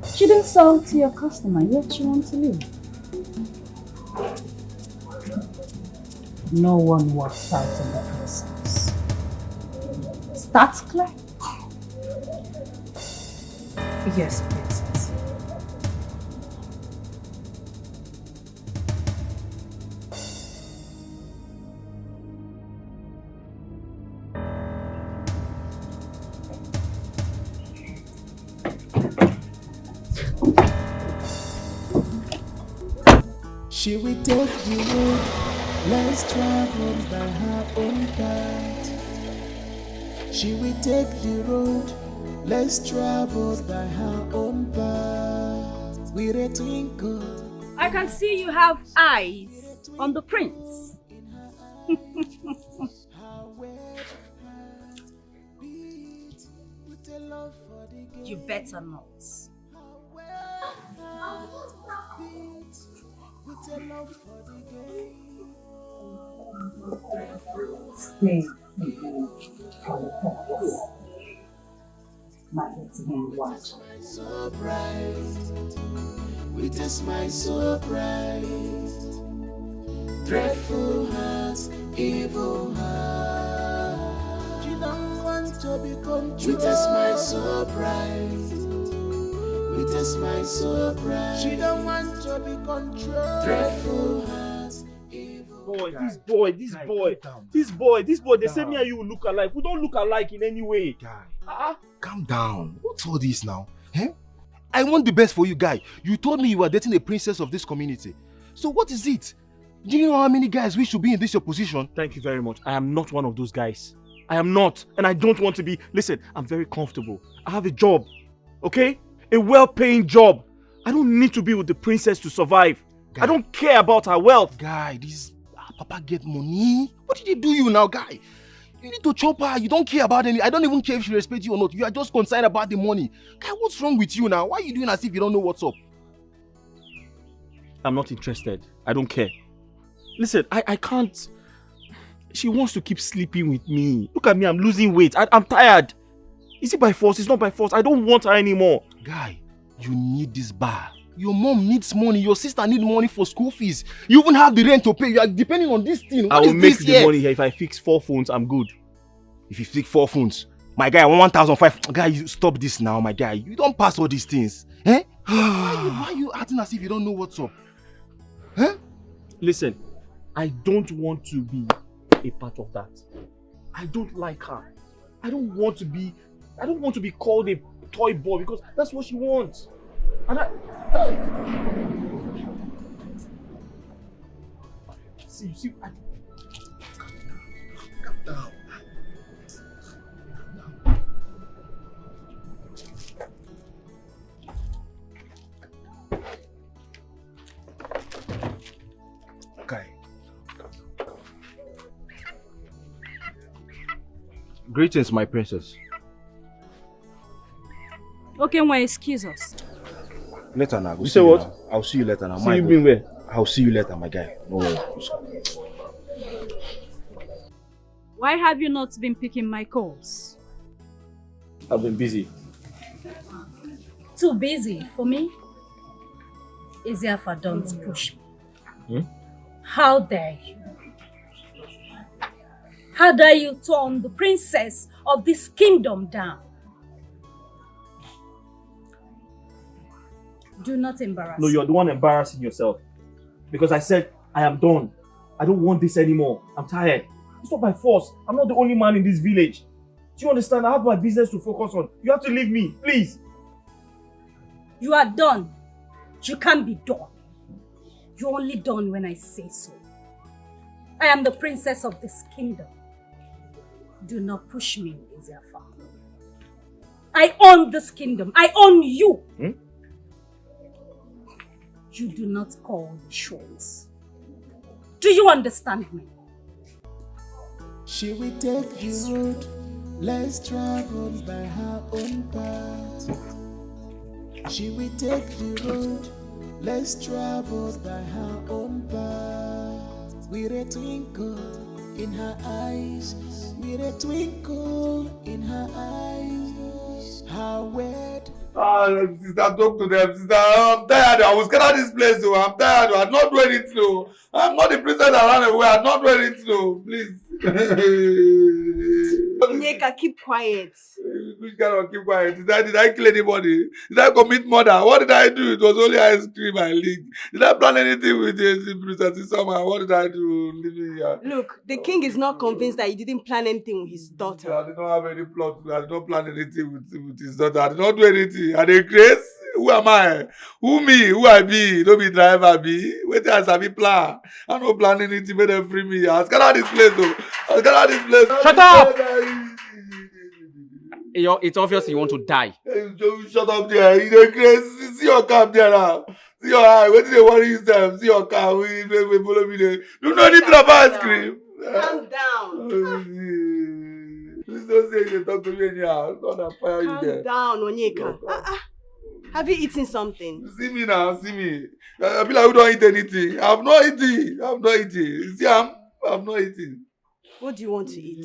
She didn't sell to your customer, yet you want to leave. No one walks out in the process. That's clear? Yes, princess. She will take the road less traveled by her own path. She will take the road less traveled by her own path. With a twinkle. I can see you have eyes on the prince. You better not. Stay for the purpose. My little watch. So bright, with a smile so bright, dreadful hearts, evil hearts. She don't want to be controlled. With a smile so bright, with a smile so bright. She don't want to be controlled. Dreadful hearts, evil. This boy, they say me and you look alike. We don't look alike in any way. Guy, calm down. What's all this now? Eh? I want the best for you, guy. You told me you were dating a princess of this community. So what is it? Do you know how many guys we should be in this your position? Thank you very much. I am not one of those guys. I am not. And I don't want to be. Listen, I'm very comfortable. I have a job. Okay? A well-paying job. I don't need to be with the princess to survive. Guy, I don't care about her wealth. Guy, this Papa get money. What did he do you now, guy? You need to chop her. You don't care about any. I don't even care if she respects you or not. You are just concerned about the money. Guy, what's wrong with you now? Why are you doing as if you don't know what's up? I'm not interested. I don't care. Listen, I can't. She wants to keep sleeping with me. Look at me, I'm losing weight. I'm tired. Is it by force? It's not by force. I don't want her anymore. Guy, you need this bar. Your mom needs money. Your sister needs money for school fees. You even have the rent to pay. You are depending on this thing. I will make the money here. If I fix 4 phones, I'm good. If you fix 4 phones, my guy, 1,500. Guy, you stop this now, my guy. You don't pass all these things. Eh? Why are you acting as if you don't know what's up? Huh? Listen, I don't want to be a part of that. I don't like her. I don't want to be called a toy boy because that's what she wants. And see, Calm down. Okay. Greetings, my princess. Okay, well, excuse us. Later now. You say what? I'll see you later now. See you been where? I'll see you later, my guy. No worry. Why have you not been picking my calls? I've been busy. Too busy for me? Easier for don't push me. How dare you? How dare you turn the princess of this kingdom down? Do not embarrass me. No, you're the one embarrassing yourself. Because I said, I am done. I don't want this anymore. I'm tired. It's not by force. I'm not the only man in this village. Do you understand? I have my business to focus on. You have to leave me, please. You are done. You can't be done. You're only done when I say so. I am the princess of this kingdom. Do not push me, Ezeafa. I own this kingdom. I own you. You do not call the shots. Do you understand me? She will take the road less traveled by her own path. She will take the road less traveled by her own path. With a twinkle in her eyes, with a twinkle in her eyes, her word. Sister, talk to them. Sister, I'm tired. I was scared of this place. So I'm tired. I'm not doing it slow. I'm not the princess that ran away. I'm not doing it slow. Please. Onyeka, keep quiet. Which kind of keep quiet? Did I kill anybody? Did I commit murder? What did I do? It was only ice cream I leaked. Did I plan anything with the Princess Isoma? What did I do? Leave me here. Look, the king is not convinced that he didn't plan anything with his daughter. I did not have any plot. I did not plan anything with his daughter. I did not do anything. Are they crazy? Who am I? Who me? Who I be? Don't be driver be. Wait till I sabi plan. I don't plan anything. Make them free me. I scared of this place though. I scared of this place. Shut up! It's obvious you want to die. Shut up there. You're crazy. See your car there now. See your eye. Wait till they worry yourself. See your car. We follow me there. You know anything about ice cream. Calm down. Please don't say you talk to me anyhow. It's not that fire you there. Calm down, Onyeka. Have you eaten something? See me now, see me. I feel like we don't eat anything. I've not eaten. See, I'm not eating. What do you want to eat?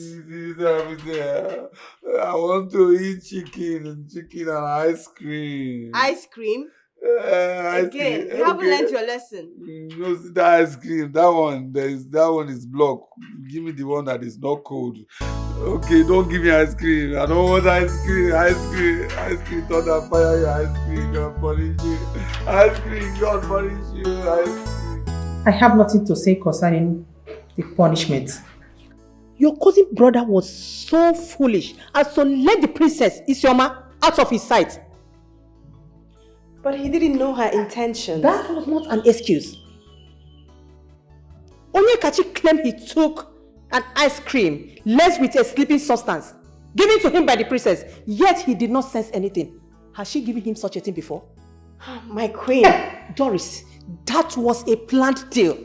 I want to eat chicken and ice cream. Ice cream? Ice Again, cream. you haven't learned your lesson. No, see that ice cream. That one is blocked. Give me the one that is not cold. Okay, don't give me ice cream. I don't want ice cream. Ice cream. Thunder fire your ice cream. God punish you. Ice cream. God punish you. Ice cream. I have nothing to say concerning the punishment. Your cousin brother was so foolish as to let the princess Isioma out of his sight. But he didn't know her intentions. That was not an excuse. Onyekachi claimed he took an ice cream laced with a sleeping substance given to him by the princess, yet he did not sense anything. Has she given him such a thing before? My queen. Doris, that was a planned deal.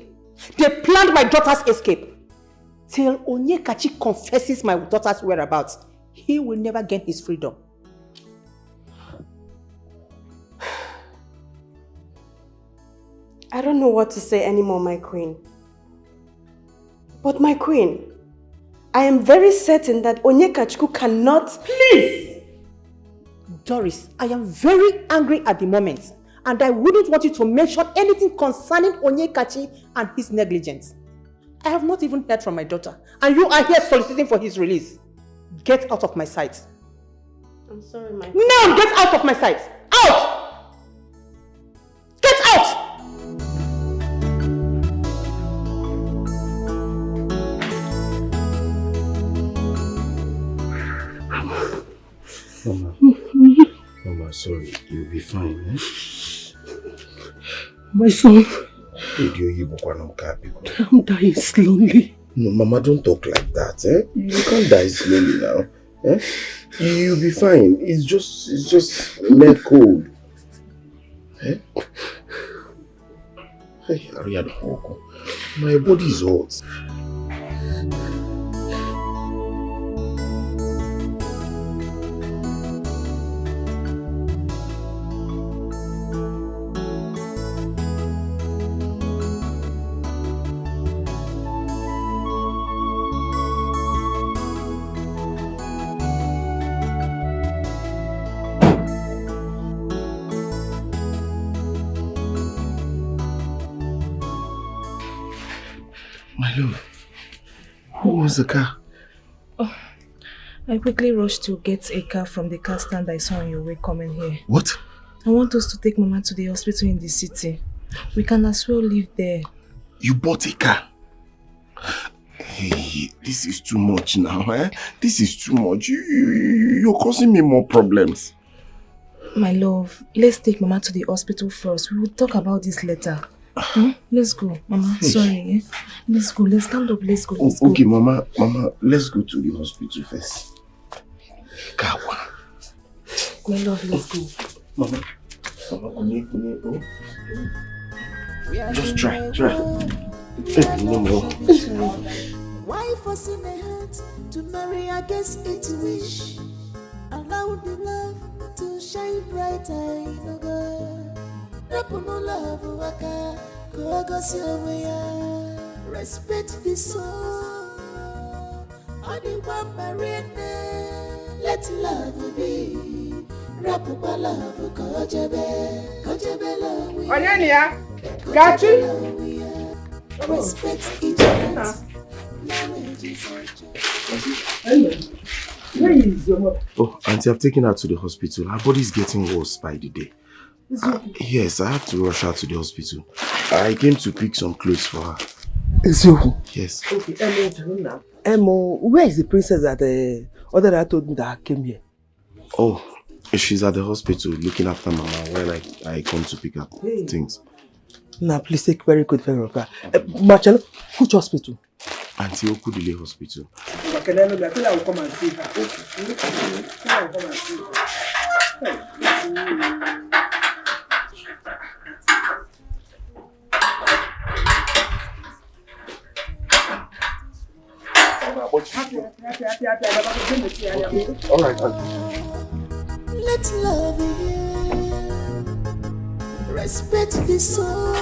They planned my daughter's escape. Till Onyekachi confesses my daughter's whereabouts, he will never gain his freedom. I don't know what to say anymore, my queen. But my queen, I am very certain that Onyekachi cannot... Please! Doris, I am very angry at the moment, and I wouldn't want you to mention anything concerning Onyekachi and his negligence. I have not even heard from my daughter, and you are here soliciting for his release. Get out of my sight. I'm sorry, my queen. No, get out of my sight! Out! Get out! Mama, sorry. You'll be fine, eh? My son, I'm dying slowly. No, Mama, don't talk like that, eh? You can't die slowly now, eh? You'll be fine. It's just mere cold. Eh? Hey, Ariana, my body is hot. My love, who was the car? Oh, I quickly rushed to get a car from the car stand I saw on your way coming here. What? I want us to take Mama to the hospital in the city. We can as well live there. You bought a car? Hey, this is too much now, eh? This is too much. You're causing me more problems. My love, let's take Mama to the hospital first. We will talk about this later. Let's go, Mama. Sorry, eh? Let's go. Let's stand up. Let's go. Let's Okay, go. Mama, let's go to the hospital first. Kawa. My love, let's go. Mama, just try. No more. Why forcing a heart to marry against its wish? Allow the love to shine brighter in a girl. Rapuno love waka, kogosi oweya. Respect the soul, only one marine. Let love be. Rapupa love kojebe love. Onyenia, Gachi. Respect each other. Where is your mother? Oh, Auntie, I've taken her to the hospital. Her body is getting worse by the day. Yes, I have to rush her to the hospital. I came to pick some clothes for her. Yes. Okay, Emo, where is the princess that the other guy told me that came here? Oh, she's at the hospital looking after Mama while I come to pick up things. Now, please take very good care of her. Marcelo, which hospital? Auntie Okudile Hospital. I feel I will come and see her. I will come and see her. All right, Let love be. Respect the soul.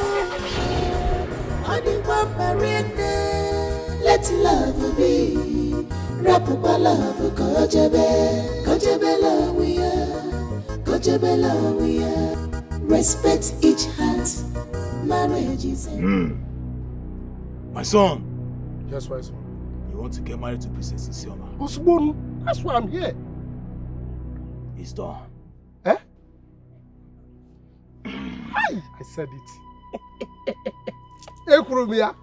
Only one marine. Let love be. Rapupa love kojebe love we are. Kojebe love we are. Respect each heart. Marriage is My son. Yes, my son. You want to get married to Princess Isioma? Osborne, that's why I'm here. It's done. Eh? I said it. Hey, Kurumia.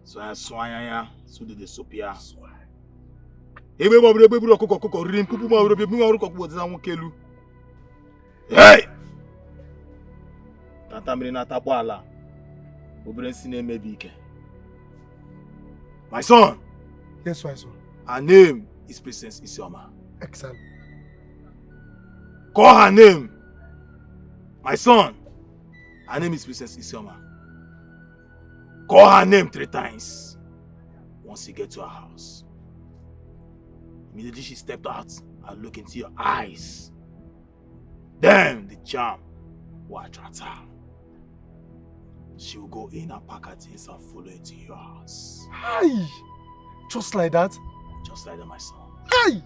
So I swanya, so did the Sophia. Ebe mo bre bebu kokoko rin pupu mo bre bebu mo kokoko za won kelu. Hey! Tata mri na tapo ala. Obre nsi na emebi ike. My son. Yes, my son. Her name is Princess Isioma. Excellent. Call her name. My son. Her name is Princess Isioma. Call her name 3 times. Once you get to her house. Immediately she stepped out and looked into your eyes. Then the charm will attract her. She will go in and pack her things and follow you to your house. Hi! Just like that? Just like that, my son. Hi!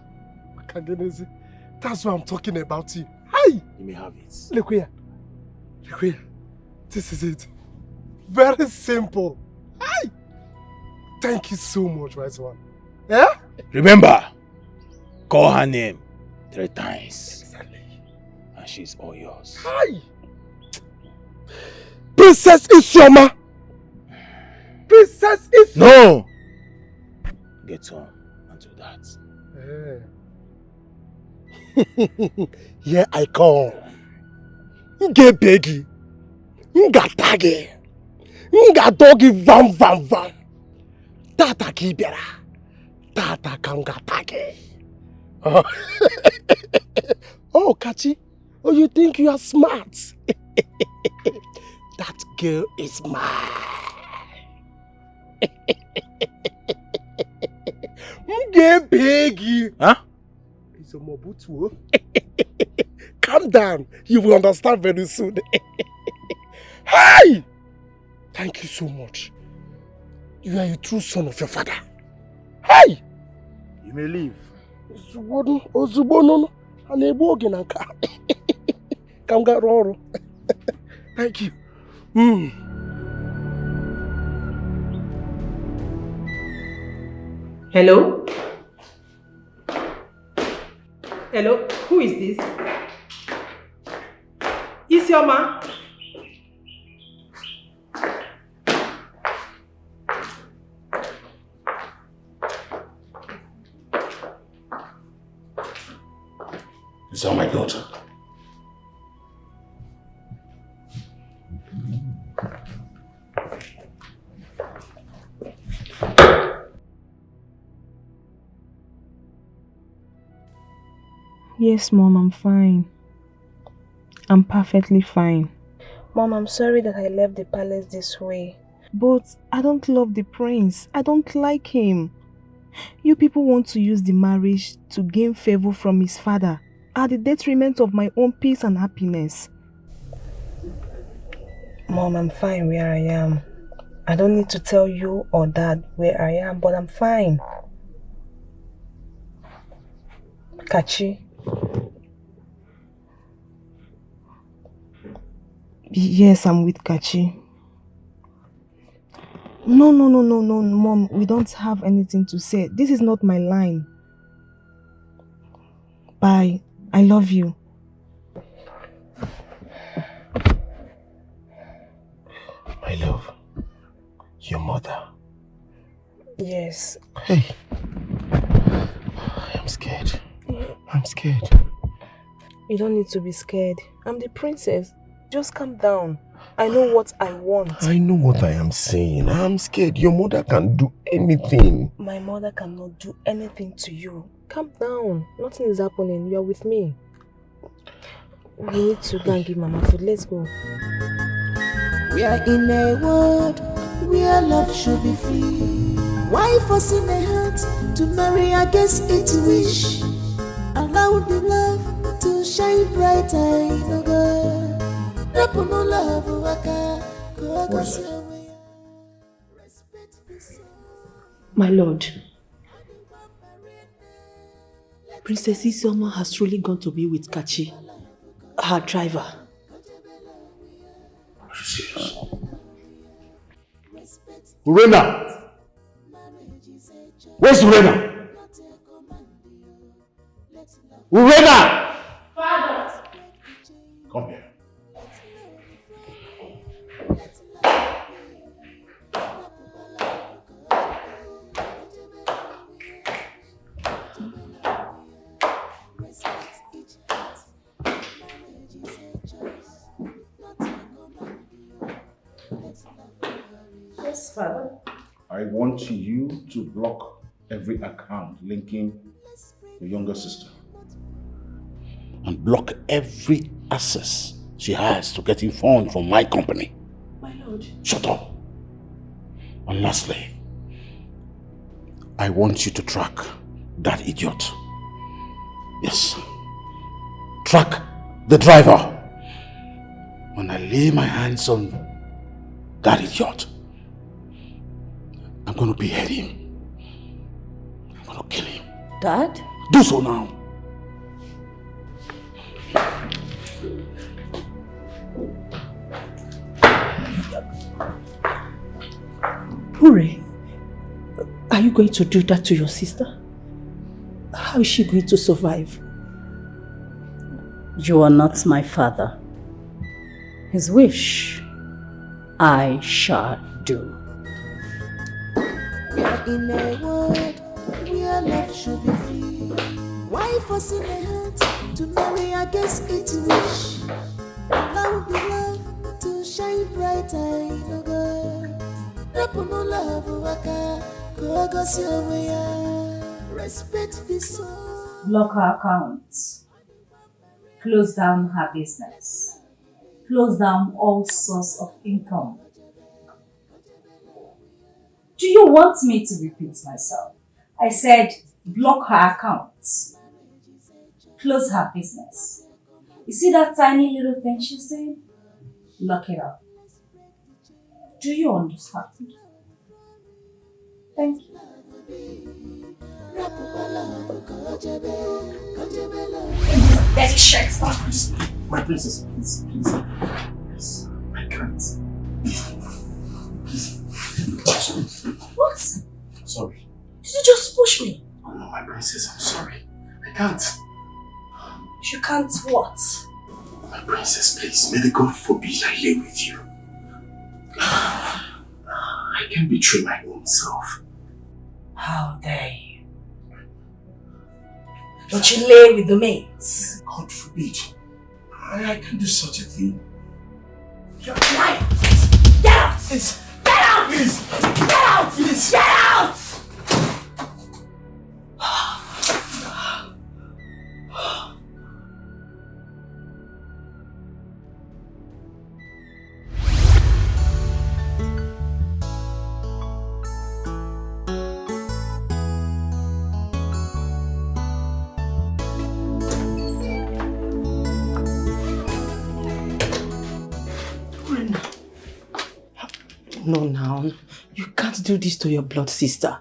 That's what I'm talking about you. Hi! You may have it. Look here. Look here. This is it. Very simple. Hi! Thank you so much, my son. Yeah? Remember, call her name 3 times. Exactly. And she's all yours. Hi! Princess Isioma! Princess Isioma! No! Get on and do that. Here I come. Get beggy. Got taggy. Got doggy vam vam vam. Tata kibera. Tata kanga taggy. Oh, Kachi. Oh, you think you are smart? That girl is mine. Get beggy. Huh? It's a Mobutu. Calm down. You will understand very soon. Hey! Thank you so much. You are a true son of your father. Hey! You may leave. Thank you. Hello? Hello? Who is this? Isioma? Is that my daughter? Yes, Mom, I'm fine. I'm perfectly fine. Mom, I'm sorry that I left the palace this way. But I don't love the prince. I don't like him. You people want to use the marriage to gain favor from his father at the detriment of my own peace and happiness. Mom, I'm fine where I am. I don't need to tell you or Dad where I am, but I'm fine. Kachi. Yes, I'm with Kachi. No, Mom. We don't have anything to say. This is not my line. Bye. I love you. My love, your mother. Yes. Hey. I'm scared. I'm scared. You don't need to be scared. I'm the princess. Just calm down. I know what I want. I know what I am saying. I'm scared. Your mother can do anything. My mother cannot do anything to you. Calm down. Nothing is happening. You are with me. We need to go and give Mama food. Let's go. We are in a world where love should be free. Why forcing a heart to marry against its wish? Allow the love to shine brighter in a girl. My lord, Princess Isioma has truly gone to be with Kachi, her driver. Are you serious? Urena! Where's Urena? Urena! Father! Come here. Yes, Father. I want you to block every account linking your younger sister. And block every access she has to getting funds from my company. My lord. Shut up. And lastly, I want you to track that idiot. Yes. Track the driver. When I lay my hands on that idiot, I'm going to behead him. I'm going to kill him. Dad? Do so now. Ure, are you going to do that to your sister? How is she going to survive? You are not my father. His wish, I shall do. We are in a world where love should be free. Why forcing a heart to marry against its wish? Allow the love to shine brighter in a girl. Respect the soul. Block her accounts. Close down her business. Close down all source of income. Do you want me to repeat myself? I said block her accounts. Close her business. You see that tiny little thing she's doing? Lock it up. Do you understand? Thank you. Daddy shirts off. My princess, please. Please. I can't. What? Sorry. Did you just push me? Oh no, my princess, I'm sorry. I can't. You can't what? My princess, please, may the God forbid I lay with you. I can't betray my own self. How dare you? Don't you lay with the maids? God forbid. I can't do such a thing. You're lying! Get out! Please. Get out! Please. Get out! Please. Get out! No, now. You can't do this to your blood sister.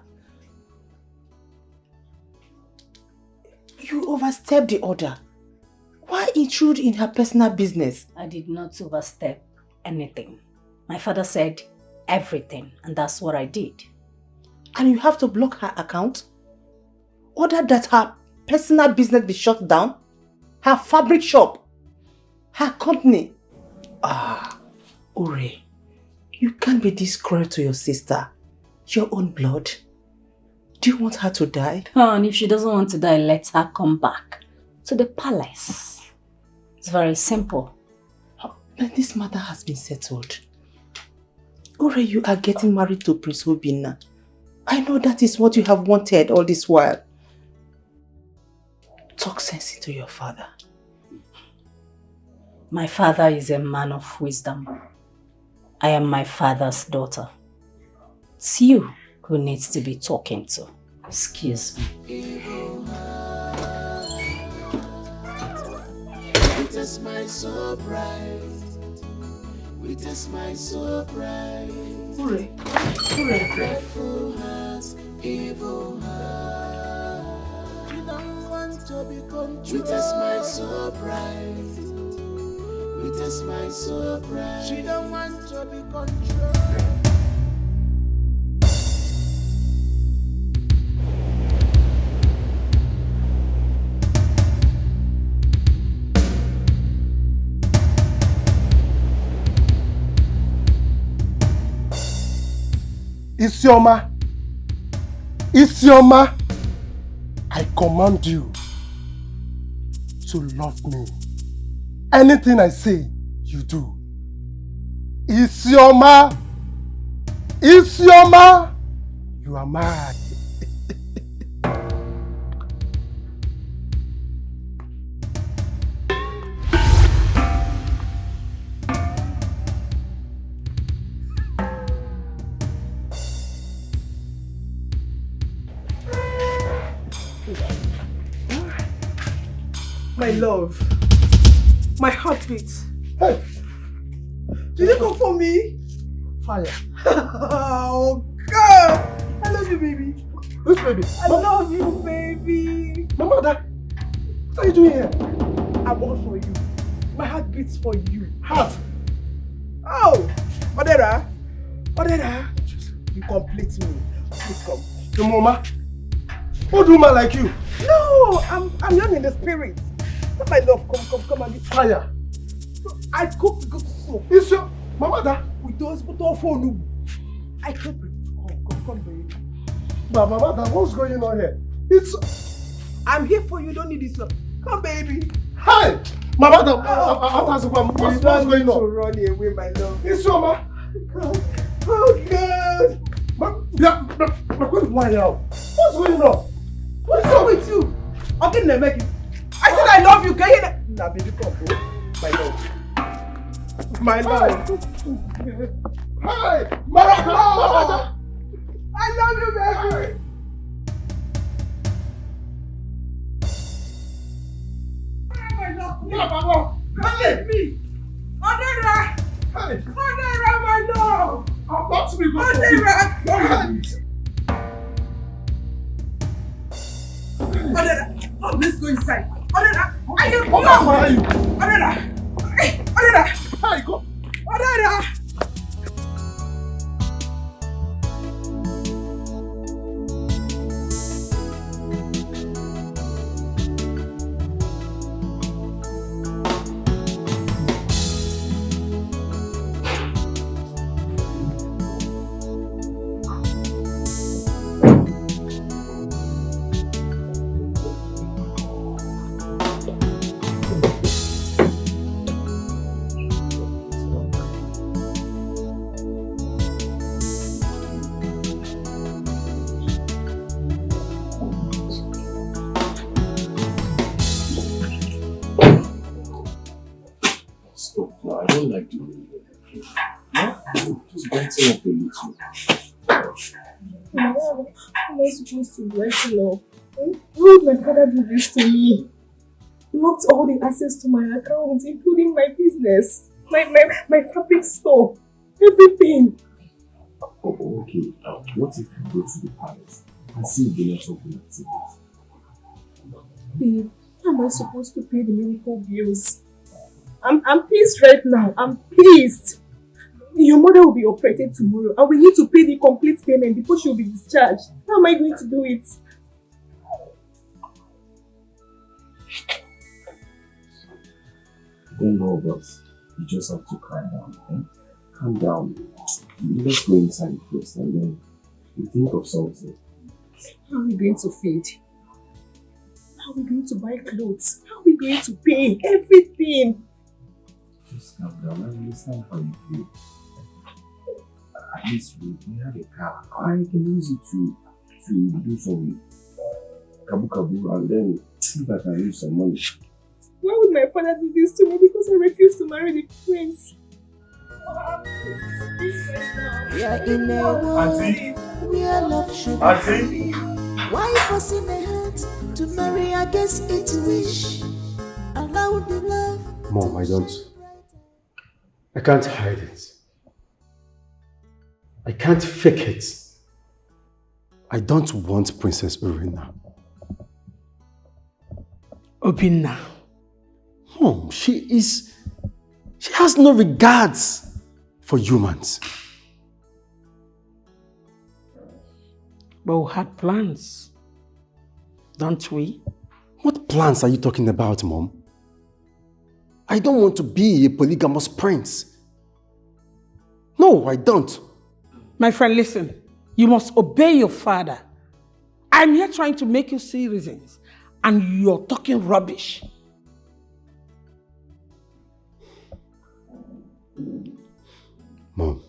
You overstepped the order. Why intrude in her personal business? I did not overstep anything. My father said everything, and that's what I did. And you have to block her account? Order that her personal business be shut down? Her fabric shop? Her company? Ure, you can't be this cruel to your sister. Your own blood. Do you want her to die? Oh, and if she doesn't want to die, let her come back to the palace. It's very simple. But this matter has been settled. Ure, you are getting married to Prince Obinna. I know that is what you have wanted all this while. Talk sense into your father. My father is a man of wisdom. I am my father's daughter. It's you who needs to be talking to. Excuse me. Witness my so bright. Witness my so bright. Ure. Dreadful hearts, evil heart. You don't want to be controlled. Witness my so bright. Witness my so bright. She don't want to be controlled. Isioma, Isioma, I command you to love me. Anything I say, you do. Isioma, Isioma, you are mine. My love. My heartbeat. Hey! Did you come for me? Fire. Oh, God! I love you, baby. Which baby? I love you, baby. My mother, what are you doing here? I'm all for you. My heart beats for you. Heart? Oh! Odera! Odera! You complete me. Please come. Your mama? What do man like you? No! I'm young in the spirit. My love, come and get fire. I cooked good soup. It's your mother. With those phone. I cooked it. Come, baby. But mother, what's going on here? I'm here for you. Don't need this up. Come, baby. Hi, my mother. What's going on? To run away, my love. It's your ma. Oh God. What's going on? What's wrong with you? Okay, never make it. I said I love you. Can you hear that? Nah, baby, come, bro. My love. My love. Hi, mother. I love you, baby. My love. Yeah, Mama. Come with me. Odera. Odera, my love. I'm about to be good. Odera. Odera. Oh, let's go inside. Odera. Are you? Where are you? Odera. Hey, Odera. Hi, go. Odera. Just brighten up a little. How am I supposed to brighten up? Why would my father do this to me? He locked all the access to my account, including my business, my fabric store, everything. Oh, okay. What if you go to the palace and see if they are open activities? Babe, how am I supposed to pay the medical bills? I'm pissed right now. I'm pissed. Your mother will be operated tomorrow and we need to pay the complete payment before she will be discharged. How am I going to do it? Don't know, but you just have to calm down. Okay? Calm down. Let's go inside first and then we think of something. How are we going to feed? How are we going to buy clothes? How are we going to pay everything? Just calm down. I understand how you feel. At least we have a car. I can use it to do some kabu and then see if I can use some money. Why would my father do this to me? Because I refused to marry the prince. We are in a world where love should be. Why forcing a heart to marry against its wish? Allow the love. Mom, I can't hide it. I can't fake it. I don't want Princess Urina. Obinna. Mom, she has no regards for humans. But we had plans, don't we? What plans are you talking about, Mom? I don't want to be a polygamous prince. No, I don't. My friend, listen. You must obey your father. I'm here trying to make you see reasons, and you're talking rubbish. Mom,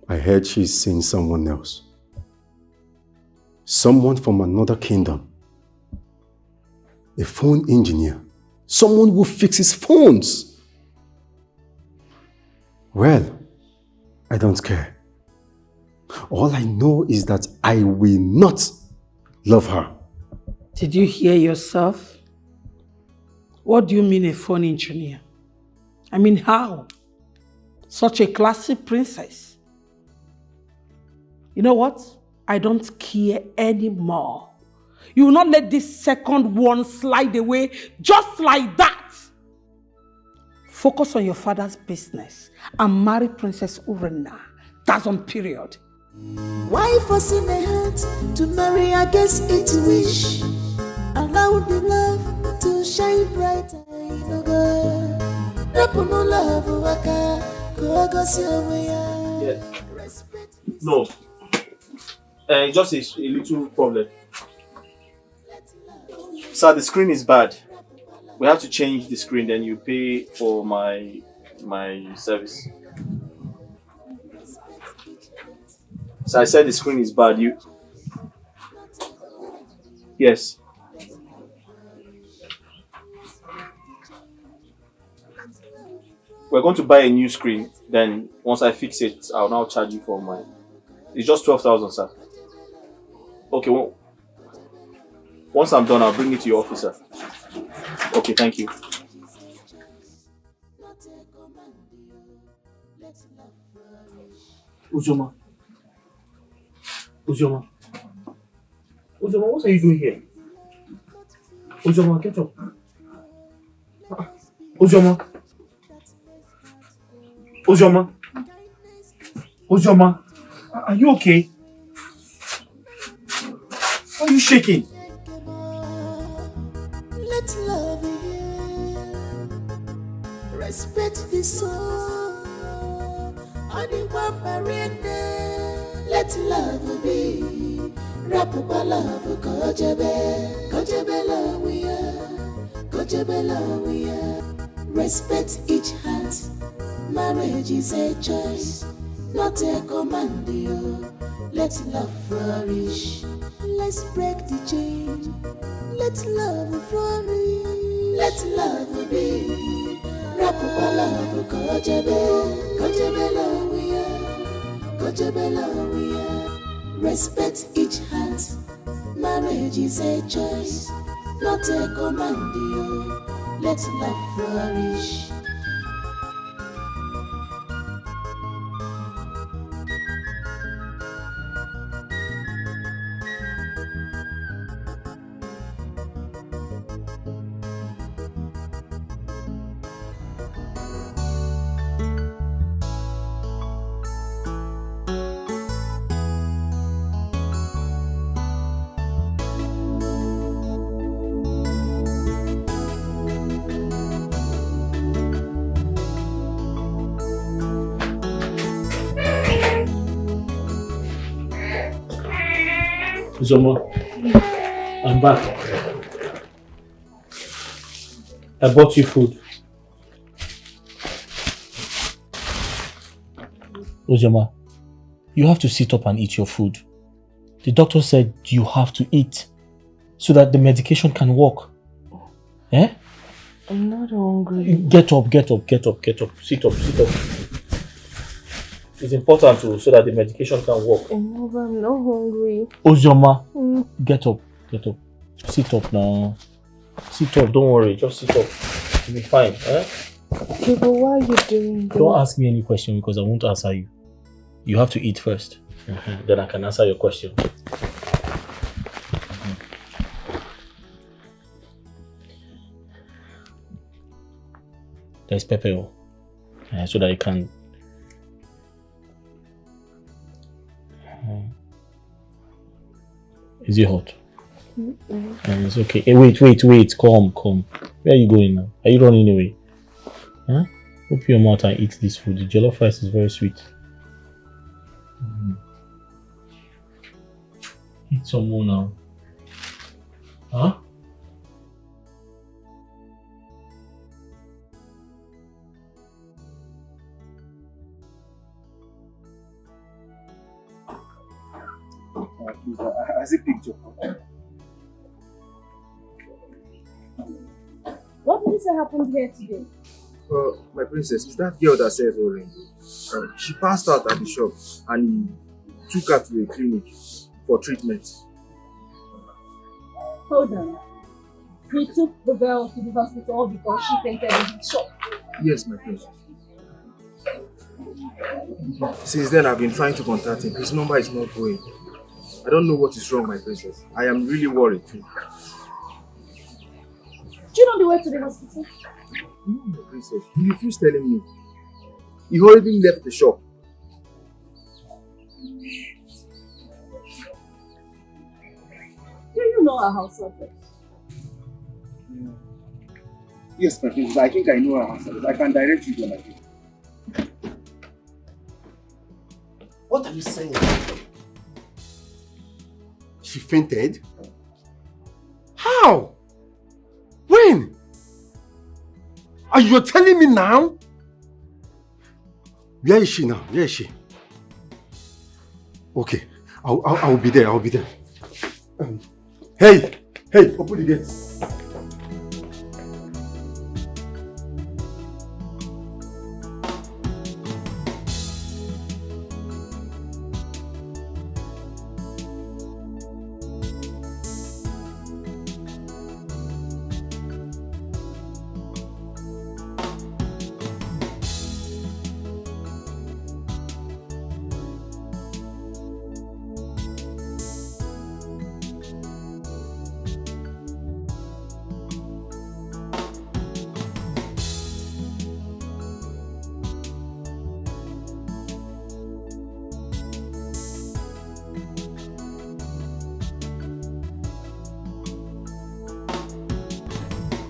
I heard she's seeing someone else. Someone from another kingdom. A phone engineer. Someone who fixes phones. Well, I don't care. All I know is that I will not love her. Did you hear yourself? What do you mean a phone engineer? I mean how? Such a classy princess. You know what? I don't care anymore. You will not let this second one slide away just like that. Focus on your father's business and marry Princess Urina. That's on period. Why forcing a heart to marry against its wish? Allow the love to shine brighter. Yes. No. Just a little problem. Sir, the screen is bad. We have to change the screen, then you pay for my service. So I said the screen is bad. Yes. We're going to buy a new screen. Then once I fix it, I'll now charge you for mine. It's just 12,000, sir. Okay. Well, once I'm done, I'll bring it to your office, sir. Okay, thank you. Uzoma, what are you doing here? Uzoma, get up. Uzoma, are you okay? Why are you shaking? Let love be here. Respect the soul. Let love be. Rapupa love, kojebe love we are. Respect each heart. Marriage is a choice, not a command. Let love flourish. Let's break the chain. Let love flourish. Let love be. Rapupala Kojebela we are. Respect each heart. Marriage is a choice, not a command. Let love flourish. Zoma, I'm back. I bought you food. Uzoma, you have to sit up and eat your food. The doctor said you have to eat so that the medication can work. Eh? I'm not hungry. Get up. Sit up. It's important so that the medication can work. Neva, I'm not hungry. Uzoma, get up. Sit up now. Sit up, don't worry, just sit up. You'll be fine. Eh? Okay, but why are you doing this? Don't ask me any question because I won't answer you. You have to eat first. Then I can answer your question. There's pepper so that you can. Is it hot? It's okay. Hey, wait. Come. Where are you going now? Are you running away? Huh? Open your mouth and eat this food. The jollof rice is very sweet. Eat some more now. Huh? As a picture. What did you say happened here today? My princess, it's that girl that sells orange. She passed out at the shop and he took her to a clinic for treatment. Hold on. He took the girl to the hospital because she fainted in the shop. Yes, my princess. Since then, I've been trying to contact him. His number is not going. I don't know what is wrong, my princess. I am really worried too. Do you know the way to the hospital? No, my princess. He refused telling me. He already left the shop. Do you know our house address? Yes, my princess. I think I know her answer. I can direct you to my princess. What are you saying? She fainted? How? When? Are you telling me now? Where is she now? Where is she? Okay, I'll be there. Hey, open the gates.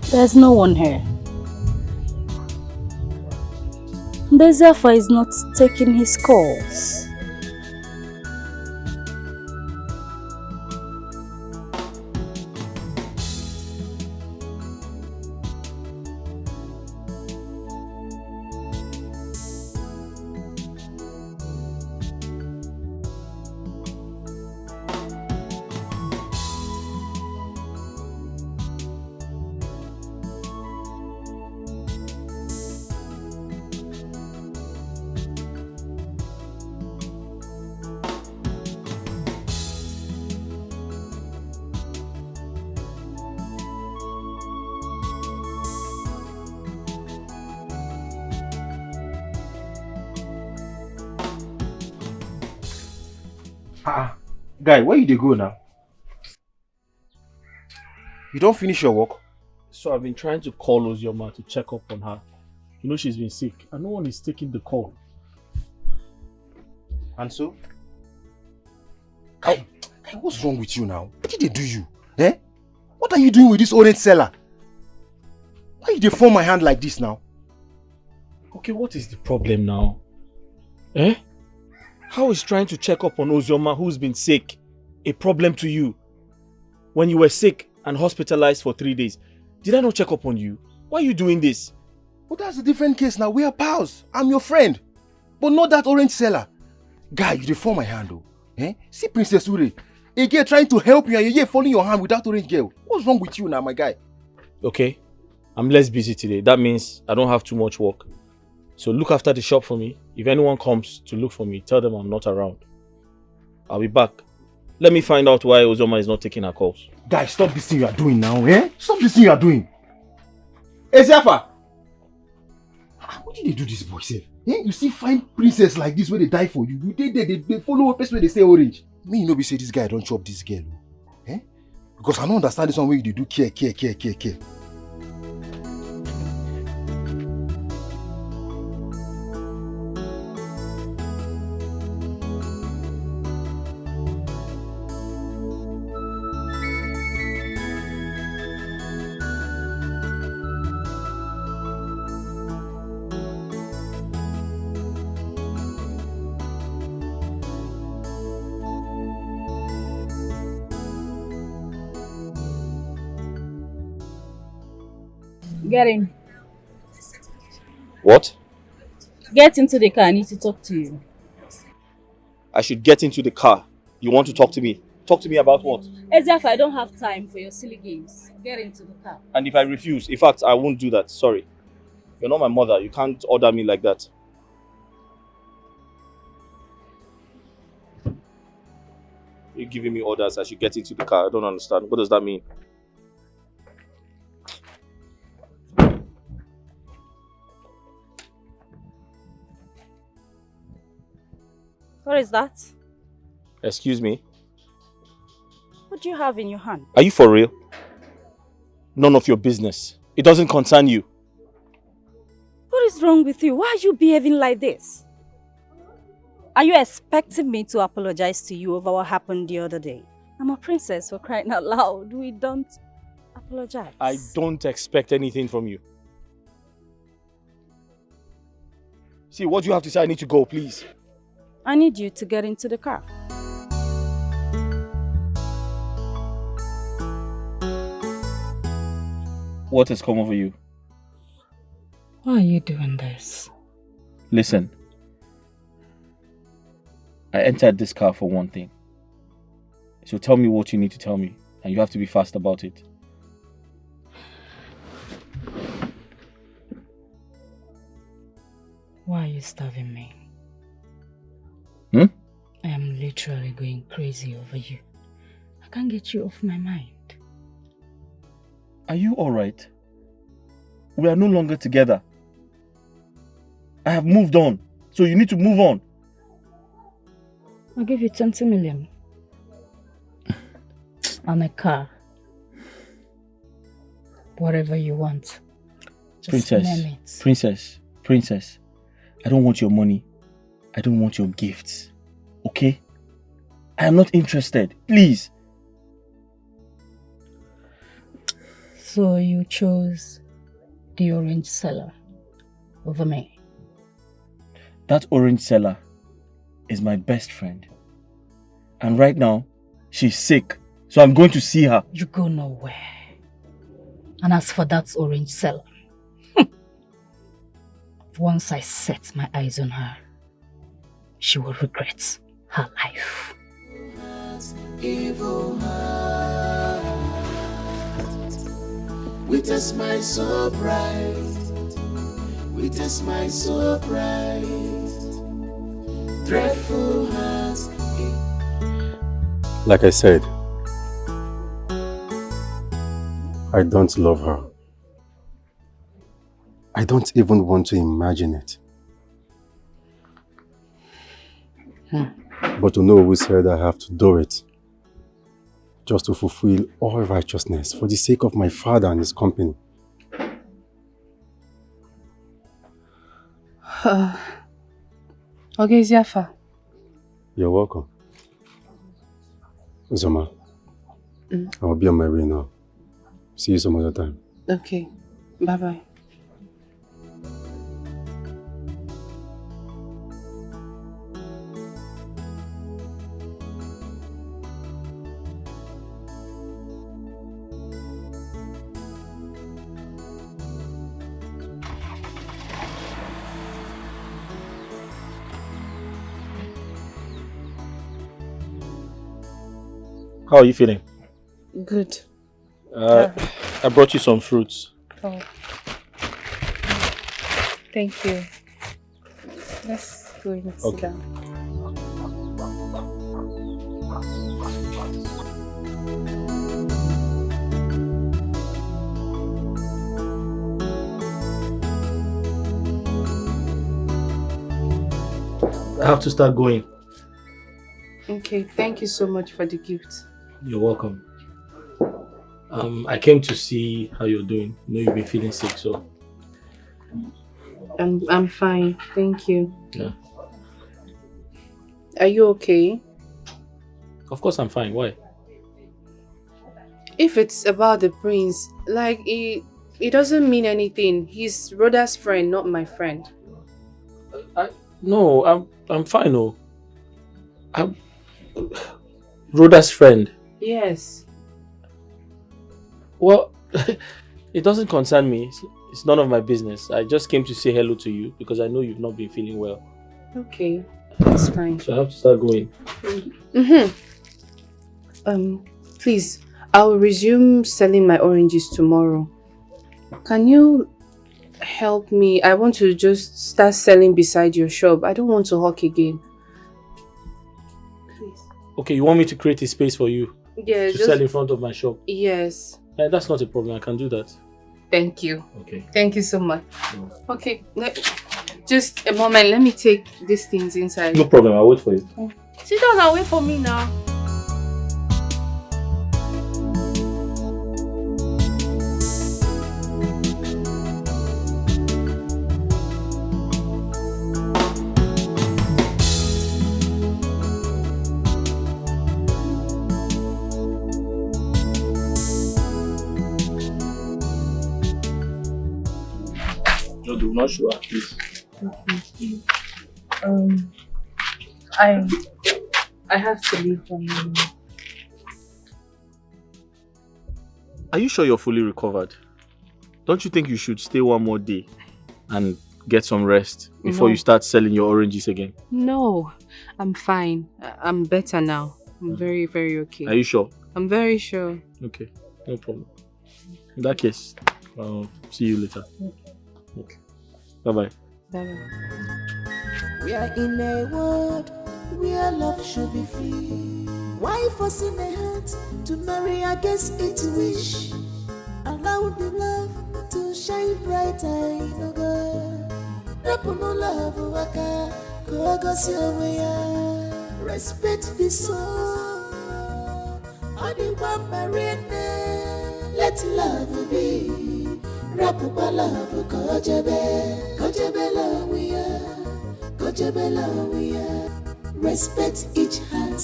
There's no one here. The Zephyr is not taking his calls. Guy, where you dey go now? You don't finish your work? So I've been trying to call Ozioma to check up on her. You know she's been sick and no one is taking the call. And so? Guy, what's wrong with you now? What did they do you? Eh? What are you doing with this orange seller? Why you dey form my hand like this now? Okay, what is the problem now? Eh? How is trying to check up on Ozioma who's been sick a problem to you? When you were sick and hospitalized for 3 days, did I not check up on you? Why are you doing this? Well, that's a different case now. We are pals. I'm your friend. But not that orange seller. Guy, you dey form my hand though. Eh? See Princess Ure. A girl trying to help you and you're following your hand with that orange girl. What's wrong with you now, my guy? Okay, I'm less busy today. That means I don't have too much work. So look after the shop for me. If anyone comes to look for me, tell them I'm not around. I'll be back. Let me find out why Ozioma is not taking her calls. Guy, stop this thing you are doing now, eh? Stop this thing you are doing. Eziafa! What did they do this boy, sef? Eh? You see fine princess like this where they die for you. They follow a place where they say orange. Me, you know, be say this guy don't chop this girl. Eh? Because I don't understand this one where you do care. Get in. What? Get into the car. I need to talk to you. I should get into the car. You want to talk to me? Talk to me about what? Eziafa, I don't have time for your silly games. Get into the car. And if I refuse, in fact, I won't do that. Sorry. You're not my mother. You can't order me like that. You're giving me orders. I should get into the car. I don't understand. What does that mean? What is that? Excuse me? What do you have in your hand? Are you for real? None of your business. It doesn't concern you. What is wrong with you? Why are you behaving like this? Are you expecting me to apologize to you over what happened the other day? I'm a princess, for crying out loud. We don't apologize. I don't expect anything from you. See, what do you have to say? I need to go, please. I need you to get into the car. What has come over you? Why are you doing this? Listen. I entered this car for one thing. So tell me what you need to tell me. And you have to be fast about it. Why are you starving me? Hmm? I am literally going crazy over you. I can't get you off my mind. Are you alright? We are no longer together. I have moved on. So you need to move on. I'll give you 20 million. And a car. Whatever you want. Just name it. Princess. I don't want your money. I don't want your gifts. Okay? I am not interested. Please. So you chose the orange seller over me? That orange seller is my best friend. And right now, she's sick. So I'm going to see her. You go nowhere. And as for that orange seller, once I set my eyes on her, she will regret her life. Evil heart, with a smile so bright, with a smile so bright, dreadful heart. Like I said, I don't love her. I don't even want to imagine it. But to know who said I have to do it, just to fulfill all righteousness for the sake of my father and his company. Okay, Ziafa. You're welcome. Uzoma, I'll be on my way now. See you some other time. Okay. Bye-bye. How are you feeling? Good. I brought you some fruits. Oh. Thank you. Let's go and sit down. I have to start going. Okay, thank you so much for the gift. You're welcome. I came to see how you're doing. I know you've been feeling sick, so. I'm fine, thank you. Yeah. Are you okay? Of course I'm fine. Why? If it's about the prince, like it doesn't mean anything. He's Rhoda's friend, not my friend. No, I'm fine. No, I'm Rhoda's friend. Yes. Well, it doesn't concern me. It's none of my business. I just came to say hello to you because I know you've not been feeling well. Okay, that's fine. So I have to start going. Please, I'll resume selling my oranges tomorrow. Can you help me? I want to just start selling beside your shop. I don't want to hawk again. Okay, you want me to create a space for you? Yeah, to sell in front of my shop? Yes. That's not a problem. I can do that. Thank you. Okay. Thank you so much. Okay, just a moment. Let me take these things inside. No problem. I'll wait for you. Sit down and wait for me now. Do not show up, please. I have to leave for now. Are you sure you're fully recovered? Don't you think you should stay one more day and get some rest before you start selling your oranges again? No, I'm fine. I'm better now. I'm very, very okay. Are you sure? I'm very sure. Okay, no problem. In that case, I'll see you later. Okay. Bye-bye. Bye-bye. We are in a world where love should be free. Why forcing a heart to marry against its wish? Allow the love to shine brighter in a girl. Rapuno love waka, kogos your respect the soul. Only one marine, let love be. Rapupa love, kojebe love we are. Kojebe we are. Respect each heart.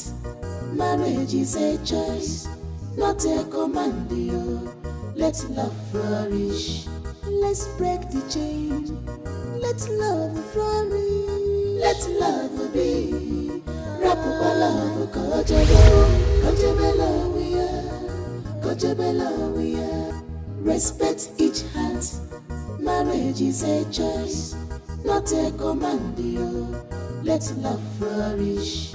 Marriage is a choice, not a command. Let love flourish. Let's break the chain. Let love flourish. Let love be. Rapupa love, kojebe love we are. Kojebe love we are. Respect each heart. Marriage is a choice, not a command. Let love flourish.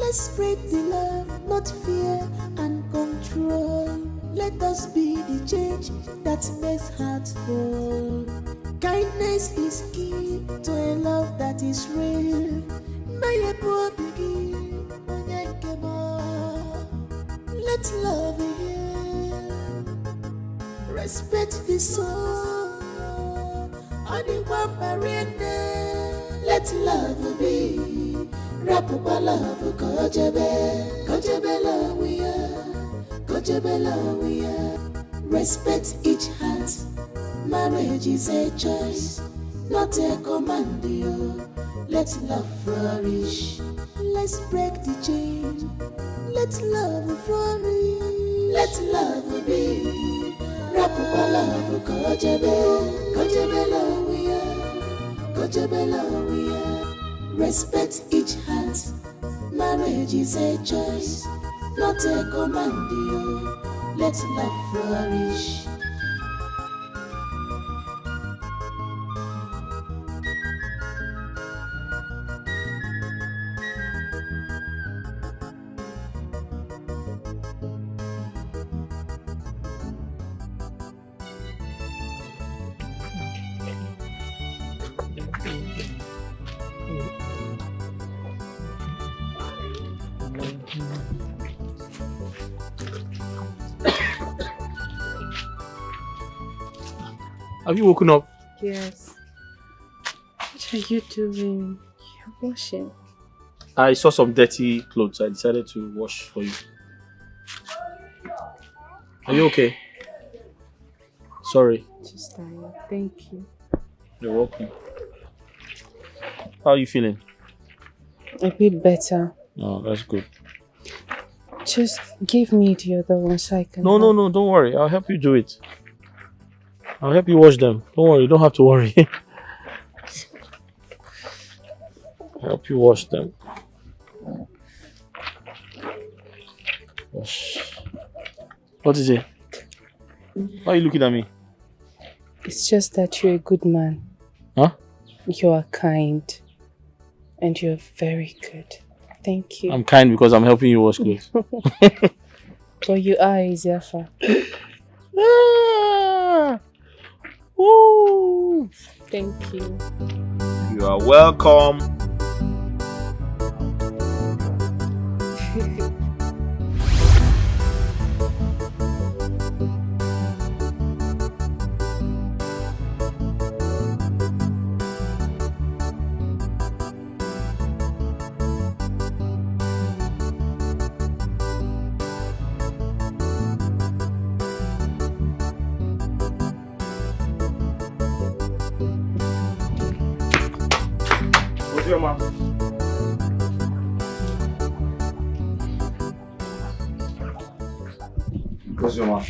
Let's spread the love, not fear and control. Let us be the change that makes hearts whole. Kindness is key to a love that is real. May a poor begin. Let love heal. Respect the soul. Let love be. Rapapa love, kojebe love we are. Respect each heart. Marriage is a choice, not a command. Let love flourish. Let's break the chain. Let love flourish. Let love be. Rapapa love, kojebe love we are. Respect each heart. Marriage is a choice, not a command. Let love flourish. Have you woken up? Yes. What are you doing? You're washing. I saw some dirty clothes. I decided to wash for you. Are you okay? Sorry. Just tired. Thank you. You're welcome. How are you feeling? A bit better. Oh, that's good. Just give me the other one so I can... No, don't worry. I'll help you do it. I'll help you wash them. Don't worry, you don't have to worry. I'll help you wash them. Wash. What is it? Why are you looking at me? It's just that you're a good man. Huh? You are kind. And you're very good. Thank you. I'm kind because I'm helping you wash clothes. But you are Ezefa. Woo! Thank you. You are welcome. What's your mom? Because your mom.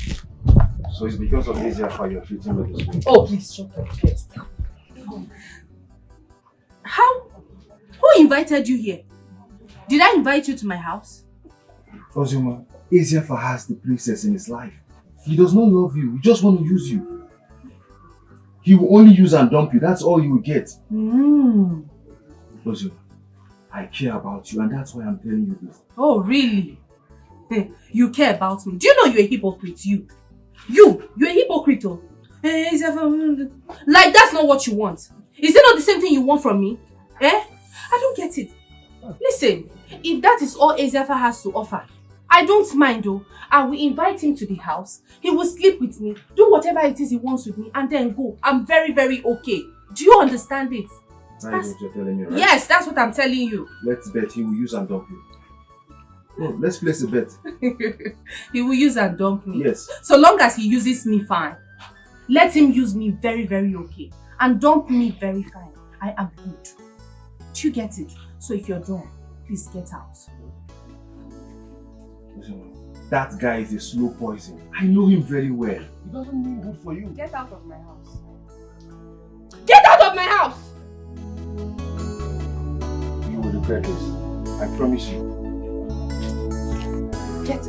So it's because of this how you're treating me this way. Oh, please shut up first. How? Who invited you here? Did I invite you to my house? Ozuma, Ezefa has the princess in his life. He does not love you. He just want to use you. He will only use and dump you. That's all you will get. Ozuma, I care about you and that's why I'm telling you this. Oh, really? You care about me. Do you know you're a hypocrite? You're a hypocrite. Oh. Like that's not what you want. Is it not the same thing you want from me? Eh? I don't get it. Listen, if that is all Ezefa has to offer, I don't mind though. I will invite him to the house. He will sleep with me, do whatever it is he wants with me, and then go. I'm very, very okay. Do you understand it? That's what you're telling me, right? Yes, that's what I'm telling you. Let's bet he will use and dump you. No, let's place a bet. He will use and dump me. Yes. So long as he uses me fine. Let him use me very, very okay. And dump me very fine. I am good. Do you get it? So if you're done, please get out. That guy is a slow poison. I know him very well. He doesn't mean good for you. Get out of my house. Get out of my house! You will regret this. I promise you. Get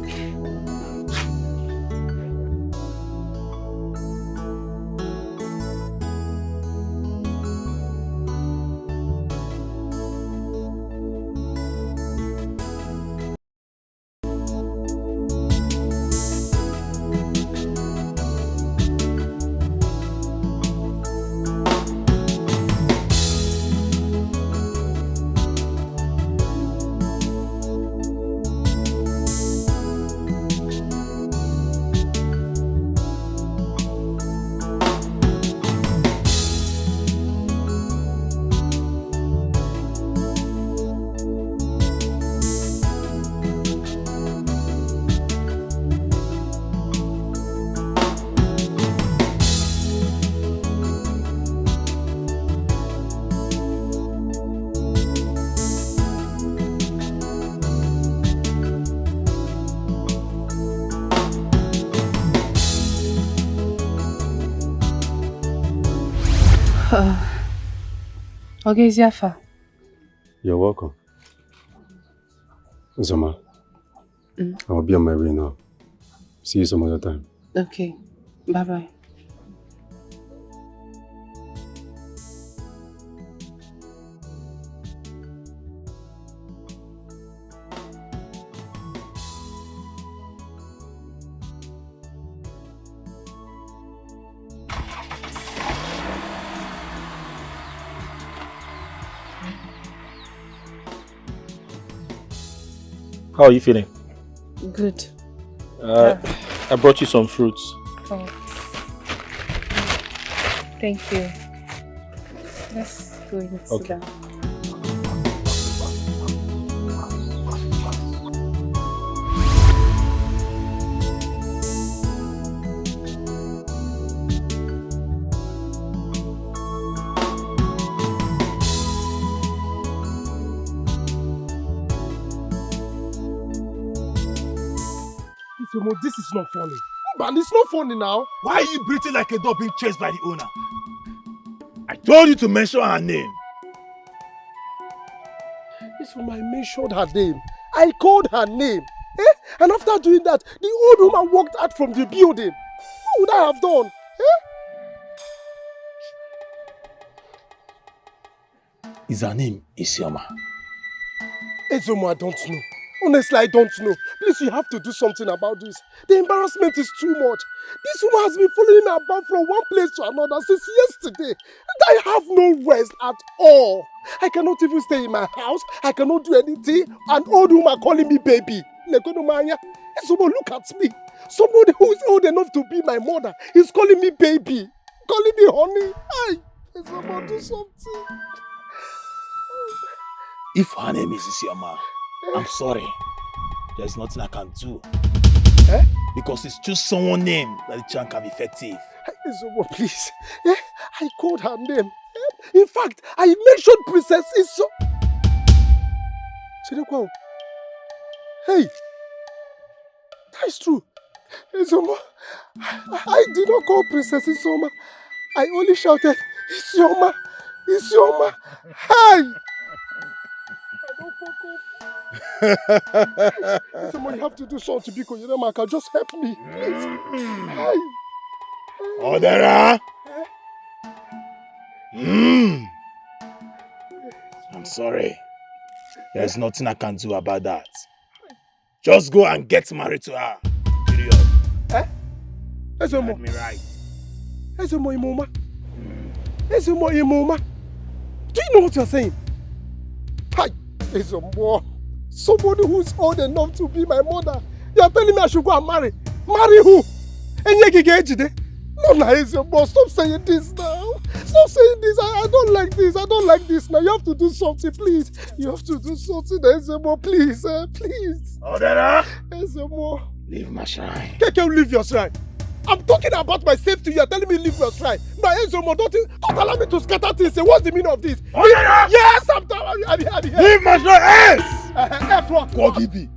Okay, Ziafa. You're welcome. Zoma, I'll be on my way now. See you some other time. Okay. Bye-bye. How are you feeling? Good. I brought you some fruits. Oh. Thank you. Let's go and sit down. This is not funny. Man, it's not funny now. Why are you breathing like a dog being chased by the owner? I told you to mention her name. This woman, I mentioned her name. I called her name. Eh? And after doing that, the old woman walked out from the building. What would I have done? Is her name Isioma? Ezomo, I don't know. Honestly, I don't know. Please, you have to do something about this. The embarrassment is too much. This woman has been following me about from one place to another since yesterday. And I have no rest at all. I cannot even stay in my house. I cannot do anything. An old woman calling me baby. Ezomo, look at me. Somebody who is old enough to be my mother is calling me baby. Calling me honey. Hey, Ezomo, do something. If her name is Isioma, I'm sorry. There's nothing I can do. Because it's just someone's name that the chant can be effective. Ezomo, please. I called her name. In fact, I mentioned Princess Iso. Hey, that's true. Ezomo, I did not call Princess Isoma. I only shouted, Isioma, Isioma, hey! Someone have to do something because Maka, just help me. Hey. Odera! I'm sorry. There's nothing I can do about that. Just go and get married to her. Period. Ezomo. Let me right. Ezomo Imoma. Ezomo Imoma. Do you know what you're saying? Hi, Ezomo. Somebody who's old enough to be my mother. You're telling me I should go and marry. Marry who? No, Ezomo, stop saying this now. Stop saying this. I don't like this. I don't like this now. You have to do something, please. You have to do something, Ezomo, please. Please. Odera! Ezomo. Leave my shrine. Keke, leave your shrine. I'm talking about my safety. You are telling me leave your shrine. Now, Ezomo, don't allow me to scatter things. What's the meaning of this? Odera! Yes, I'm telling you. Leave my shrine! F what? Kogibi.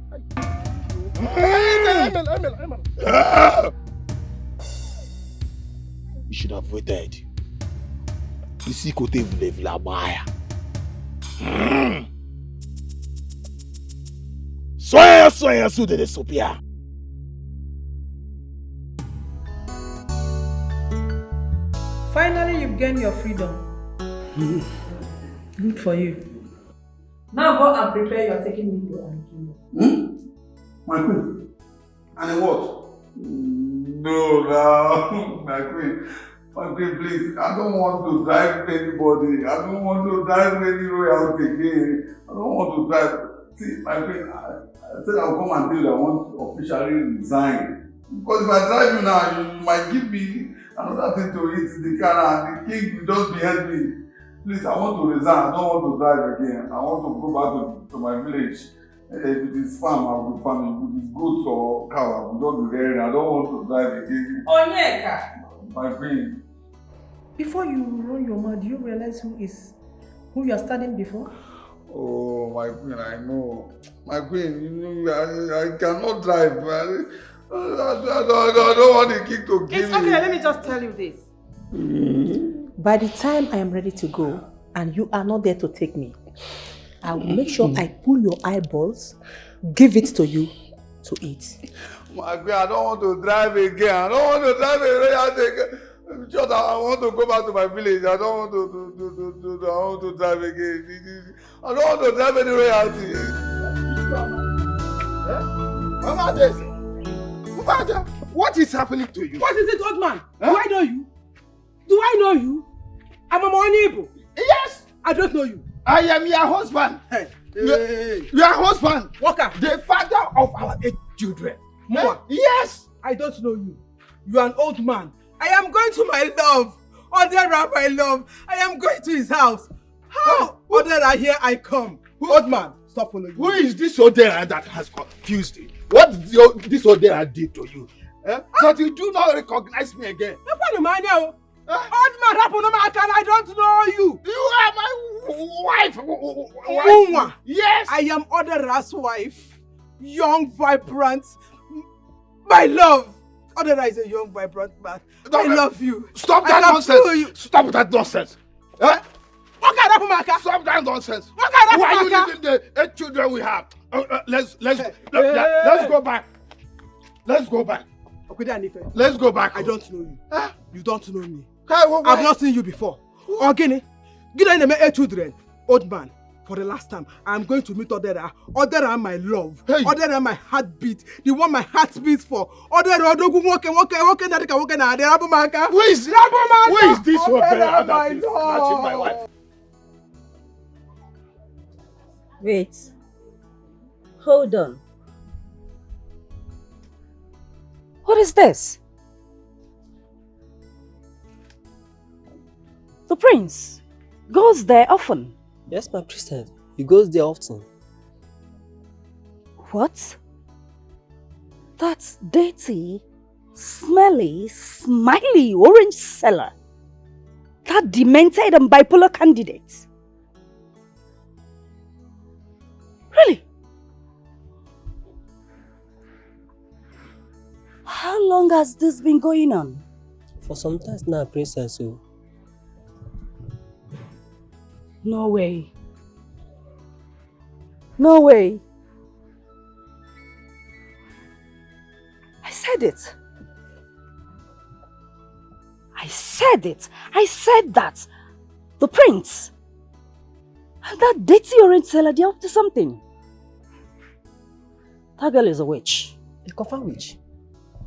You should have waited. Ici côté vous lève la baia. Soya sous de sopia. Finally, you've gained your freedom. Good for you. Now go and prepare your taking me to Anikino. My queen? And what? No, my queen. My queen, please. I don't want to drive anybody. I don't want to drive any royalty again. I don't want to drive. See, my queen, I said I'll come and tell you I want to officially resign. Because if I drive you now, you might give me another thing to eat in the car and the king will just behind me. Please, I want to resign. I don't want to drive again. I want to go back to my village. If it is farm, I will be farming. If it is goats or cow, I will just be rearing. I don't want to drive again. Onyeka! My queen. Before you run your mouth, do you realize who you are standing before? Oh, my queen, I know. My queen, you know, I cannot drive. I don't want the king to kill me. It's okay, let me just tell you this. By the time I am ready to go and you are not there to take me, I will make sure I pull your eyeballs, give it to you to eat. My girl, I don't want to drive again. I don't want to drive again. Just I want to go back to my village. I don't want to I want to drive again. I don't want to drive any royalty. Mama, what is happening to you? What is it, old man? Huh? Do I know you? Do I know you? I'm a Igbo. Yes. I don't know you. I am your husband. Hey. Your husband. Walker. The father of our 8 children. Mama. Yes. I don't know you. You are an old man. I am going to my love. Odera, my love. I am going to his house. How? Odera, here I come. Old man, stop following me. Who is this Odera that has confused you? What did this Odera did to you? That you do not recognize me again? Old man, I don't know you. You are my wife. Yes. I am Odera's wife. Young, vibrant. My love. Odera is a young, vibrant man. I love you. Stop that nonsense. Stop that nonsense. Stop that nonsense. Why are you leaving the 8 children we have? Let's go back. Let's go back. Let's go back. I don't know you. You don't know me. I've not seen you before. Ogene, get in the 8 children. Old man, for the last time, I'm going to meet Odera. Odera, my love. Hey. Odera, my heartbeat. The one my heart beats for. Odera, Who is this Odera that is snatching my wife? Wait. Hold on. What is this? The prince goes there often. Yes, my princess. He goes there often. What? That dirty, smelly, smiley orange seller. That demented and bipolar candidate. Really? How long has this been going on? For some time now, princess. So. No way. No way. I said it. I said it. I said that. The prince and that dirty orange seller, they're up to something. That girl is a witch. A confirmed witch?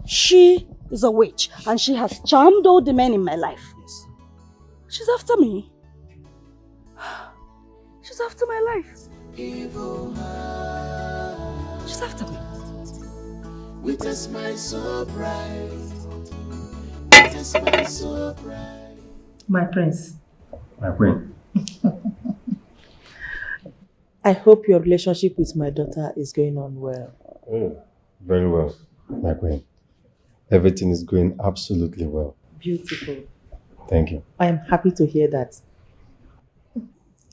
She is a witch and she has charmed all the men in my life. Yes. She's after me. She's after my life. She's after me. With a smile so bright. With a smile so bright. My prince. My queen. I hope your relationship with my daughter is going on well. Oh, very well, my queen. Everything is going absolutely well. Beautiful. Thank you. I am happy to hear that.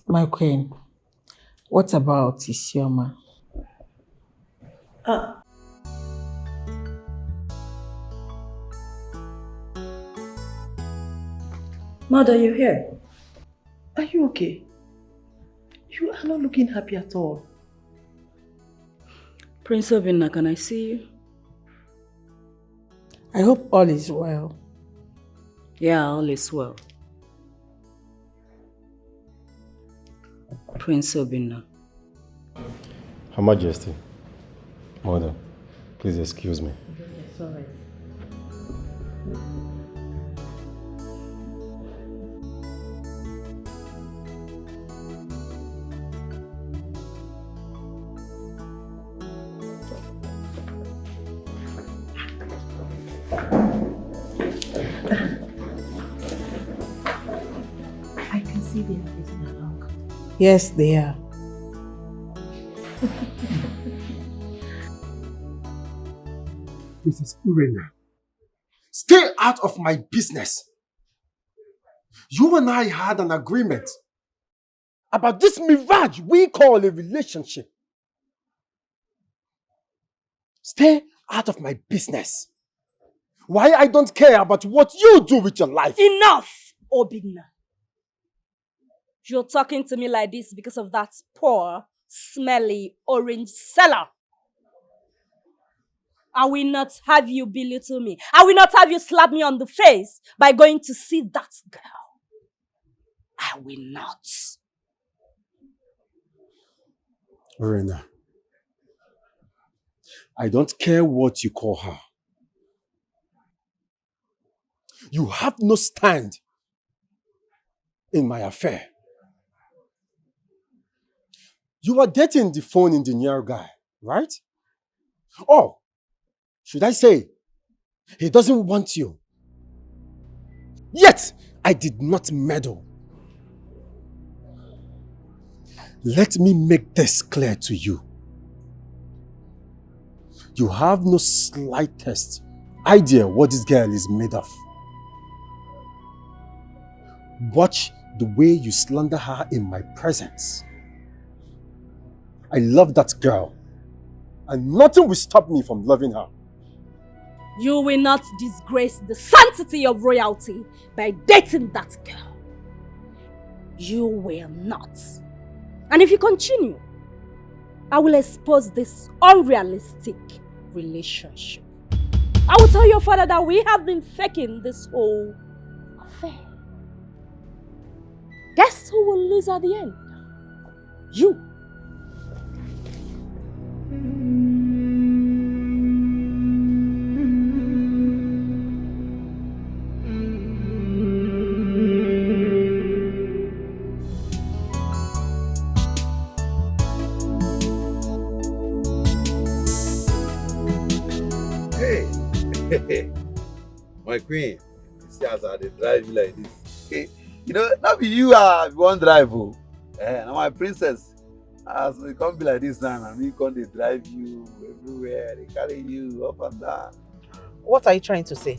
My queen, what about Isioma? Mother, you here? Are you okay? You are not looking happy at all. Prince Obinna, can I see you? I hope all is well. Yeah, all is well. Prince Obinna. Her Majesty, Mother, please excuse me. It's all right. I can see they are getting along. Yes, they are. Mrs. Urena, stay out of my business. You and I had an agreement about this mirage we call a relationship. Stay out of my business. Why I don't care about what you do with your life. Enough, Obinna. You're talking to me like this because of that poor, smelly orange seller. I will not have you belittle me. I will not have you slap me on the face by going to see that girl. I will not. Verena, I don't care what you call her. You have no stand in my affair. You are dating the phone engineer guy, right? Oh, should I say, he doesn't want you. Yet, I did not meddle. Let me make this clear to you. You have no slightest idea what this girl is made of. Watch the way you slander her in my presence. I love that girl, and nothing will stop me from loving her. You will not disgrace the sanctity of royalty by dating that girl. You will not. And if you continue, I will expose this unrealistic relationship. I will tell your father that we have been faking this whole affair. Guess who will lose at the end? You. My queen, you see as I dey drive you like this. Hey, you know, not be you one drive, oh. Now my princess, as we come be like this now, and me come dey drive you everywhere, they carry you up and down. What are you trying to say?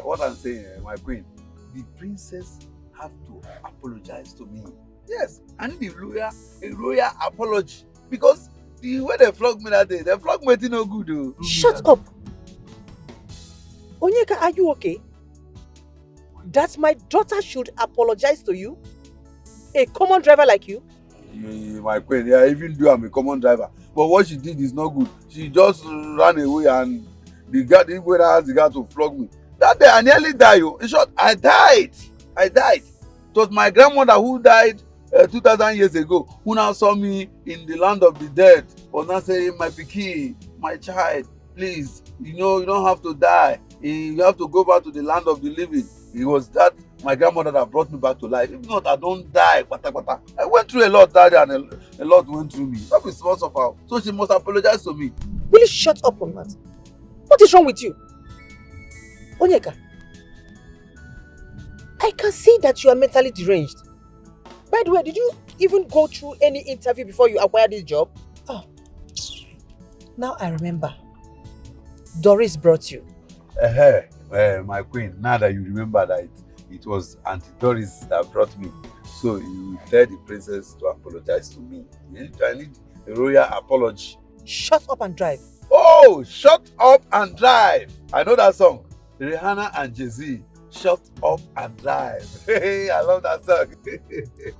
What I'm saying, my queen, the princess have to apologize to me. Yes, I need a royal apology, because the way they flog me that day, they flog me no good, oh. Shut up! Onyeka, are you okay? That my daughter should apologize to you? A common driver like you? My queen, yeah, even though I'm a common driver, but what she did is not good. She just ran away, and the guy didn't go and ask the guy to flog me. That day I nearly died. In short, I died. It was my grandmother who died 2,000 years ago, who now saw me in the land of the dead, but now saying, my pikin, my child, please, you don't have to die. You have to go back to the land of the living. It was that my grandmother that brought me back to life. If not, I don't die. I went through a lot that day, and a lot went through me. That is small of her. So she must apologize to me. Will you shut up on that? What is wrong with you? Onyeka, I can see that you are mentally deranged. By the way, did you even go through any interview before you acquired this job? Oh, now I remember. Doris brought you. My queen, now that you remember that it was Auntie Doris that brought me, so you tell the princess to apologize to me. I need a royal apology. Shut up and drive. Oh, shut up and drive. I know that song. Rihanna and Jay-Z. Shut up and drive. I love that song.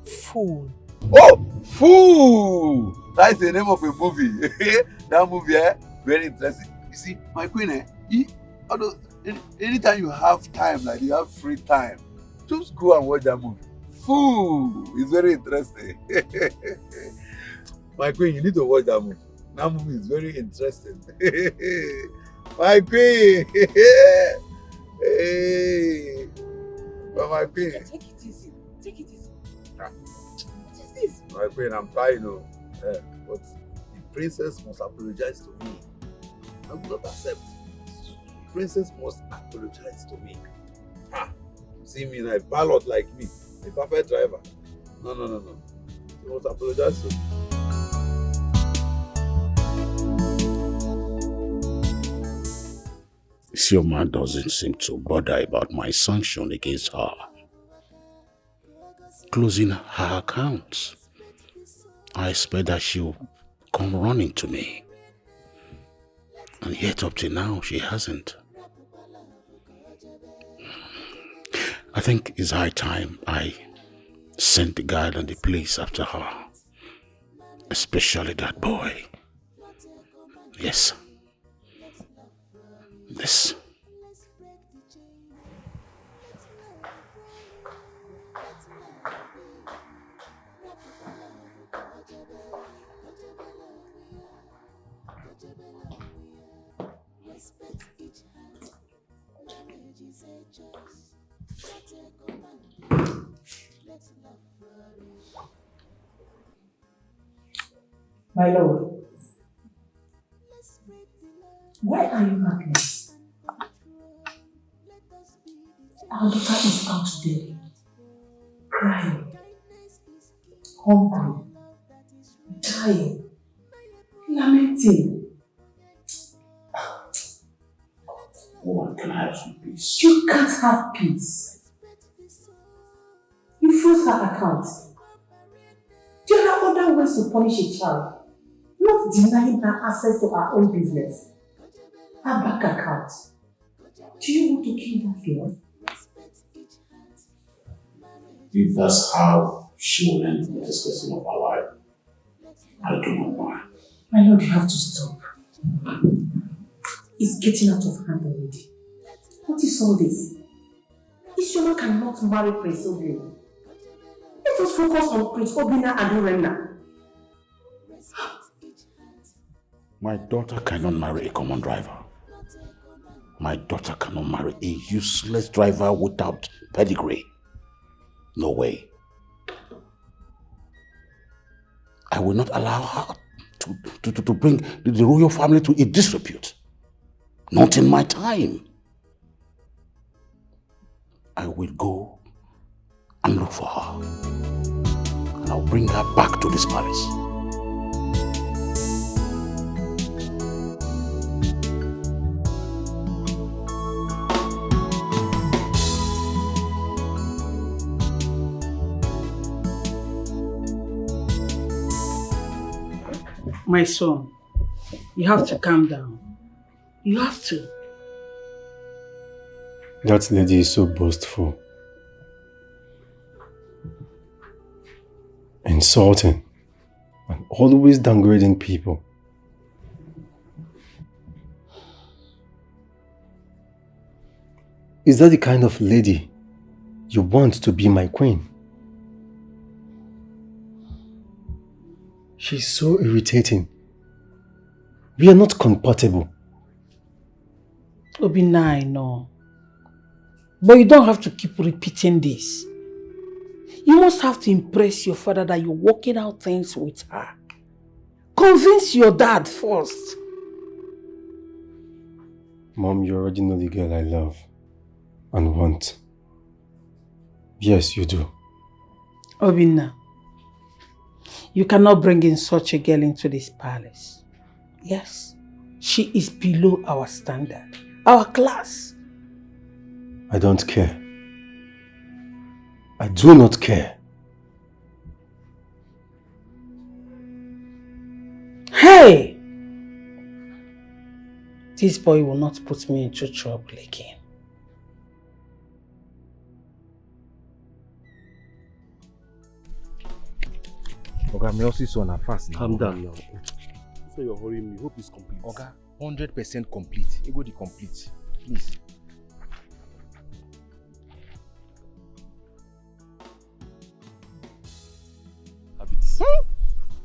Fool. Oh, fool. That's the name of a movie. That movie, very interesting. You see, my queen, anytime you have time, like you have free time, just go and watch that movie. Fool. It's very interesting. My queen, you need to watch that movie. That movie is very interesting. My queen. Hey. But my queen. Take it easy. Take it easy. What is this? My queen, I'm trying to. But the princess must apologize to me. I will not accept. The princess must apologize to me. See me now, a ballot like me, a perfect driver. No. She must apologize to me. Isioma doesn't seem to bother about my sanction against her. Closing her accounts. I expect that she'll come running to me. And yet up till now, she hasn't. I think it's high time I sent the guy and the police after her. Especially that boy. Yes. This. My lord, why are you helpless? Our daughter is out there, crying, hungry, dying, lamenting. What can I have some peace? You can't have peace. You froze her account. There are other ways to punish a child, not denying her access to her own business, her bank account. Do you want to kill that girl? If that's how she will end the discussing of her life, I do not mind. My lord, you have to stop. It's getting out of hand already. What is all this? Isioma cannot marry Prince Obina. Let us focus on Prince Obina and Urena. My daughter cannot marry a common driver. My daughter cannot marry a useless driver without pedigree. No way. I will not allow her to bring the royal family to a disrepute. Not in my time. I will go and look for her. And I'll bring her back to this palace. My son, you have to calm down. You have to. That lady is so boastful. Insulting. And always downgrading people. Is that the kind of lady you want to be my queen? She's so irritating. We are not compatible. Obina, I know. But you don't have to keep repeating this. You must have to impress your father that you're working out things with her. Convince your dad first. Mom, you already know the girl I love and want. Yes, you do. Obina, you cannot bring in such a girl into this palace. Yes, she is below our standard, our class. I don't care. I do not care. Hey! This boy will not put me into trouble again. Oga, may also so fast now. Calm down now. So you're hurrying me. Hope it's complete. Oga, 100% complete. You go the complete. Please. Habits.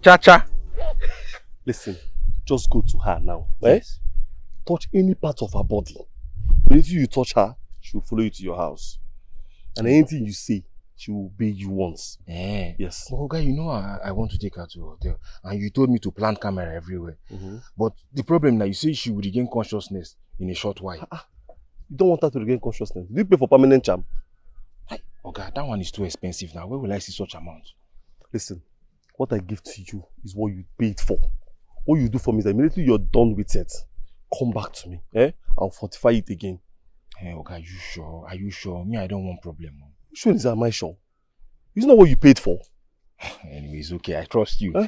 Cha-cha. Listen, just go to her now. Yes. Touch any part of her body. But if you touch her, she will follow you to your house. And anything you say, she will obey you once. Yes. But Oga, you know I want to take her to a hotel. And you told me to plant camera everywhere. But the problem now, you say she will regain consciousness in a short while. You don't want her to regain consciousness. Do you pay for permanent charm? Oga, that one is too expensive now. Where will I see such amount? Listen, what I give to you is what you paid for. What you do for me is that immediately you're done with it, come back to me. I'll fortify it again. Hey, Oga, are you sure? Are you sure? Me, I don't want problem. Which one is that? Am I sure? It's not what you paid for. Anyways, okay, I trust you. I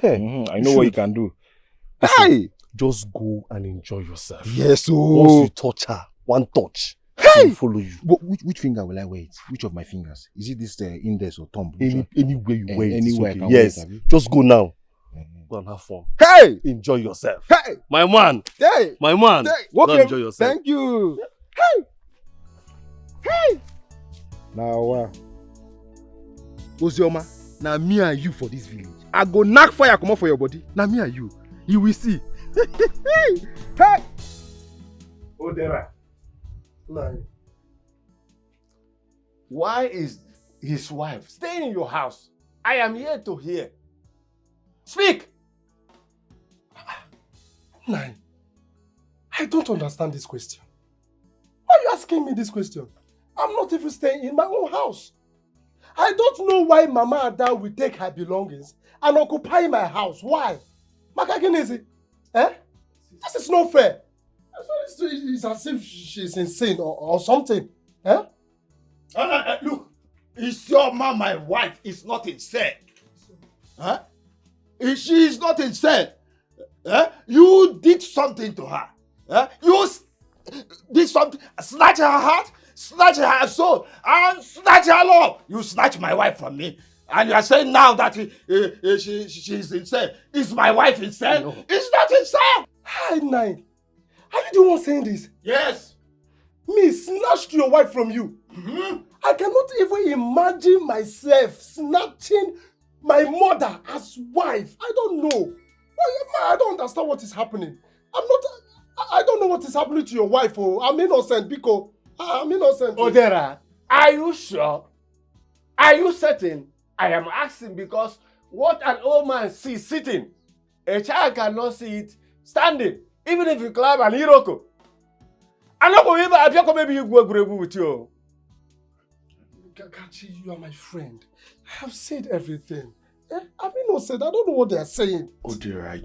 I know what you can do. Hey! Just go and enjoy yourself. Yes, oh. Once you touch her, one touch, Hey! Follow you. But which finger will I wear it? Which of my fingers? Is it this index or thumb? Anywhere you wear it. Anywhere Okay. I can Yes. wear it. Just go now. Go and have fun. Hey! Enjoy yourself. Hey! My man. Hey! My man. Hey! Go Okay. enjoy yourself. Thank you. Hey! Hey! Now, Ozioma, now me and you for this village. I go knock fire come out for your body. Now me and you. You will see. Hey! Odera. Why is his wife staying in your house? I am here to hear. Speak! Nine. I don't understand this question. Why are you asking me this question? I'm not even staying in my own house. I don't know why Mama Ada will take her belongings and occupy my house. Why? Makaginezi? Eh? This is not fair. It's as if she's insane or something. Eh? Look, Isioma, my wife, is not insane. Huh? She is not insane. You did something to her. You did something, snatch her heart, snatch her soul, and snatch her love. You snatch my wife from me. And you are saying now that she is insane. Is my wife insane? No. It's not insane. Hi, Nine. Are you the one saying this? Yes. Me snatched your wife from you. Mm-hmm. I cannot even imagine myself snatching my mother as wife. I don't know. I don't understand what is happening. I don't know what is happening to your wife. Oh, I'm innocent, Biko. I'm innocent. Odera, are you sure? Are you certain? I am asking because what an old man sees sitting, a child cannot see it standing, even if you climb an iroko. I'm not going to appear maybe you go with you. Gagachi, you are my friend. I have said everything. I'm innocent. I don't know what they are saying. Oh dear, I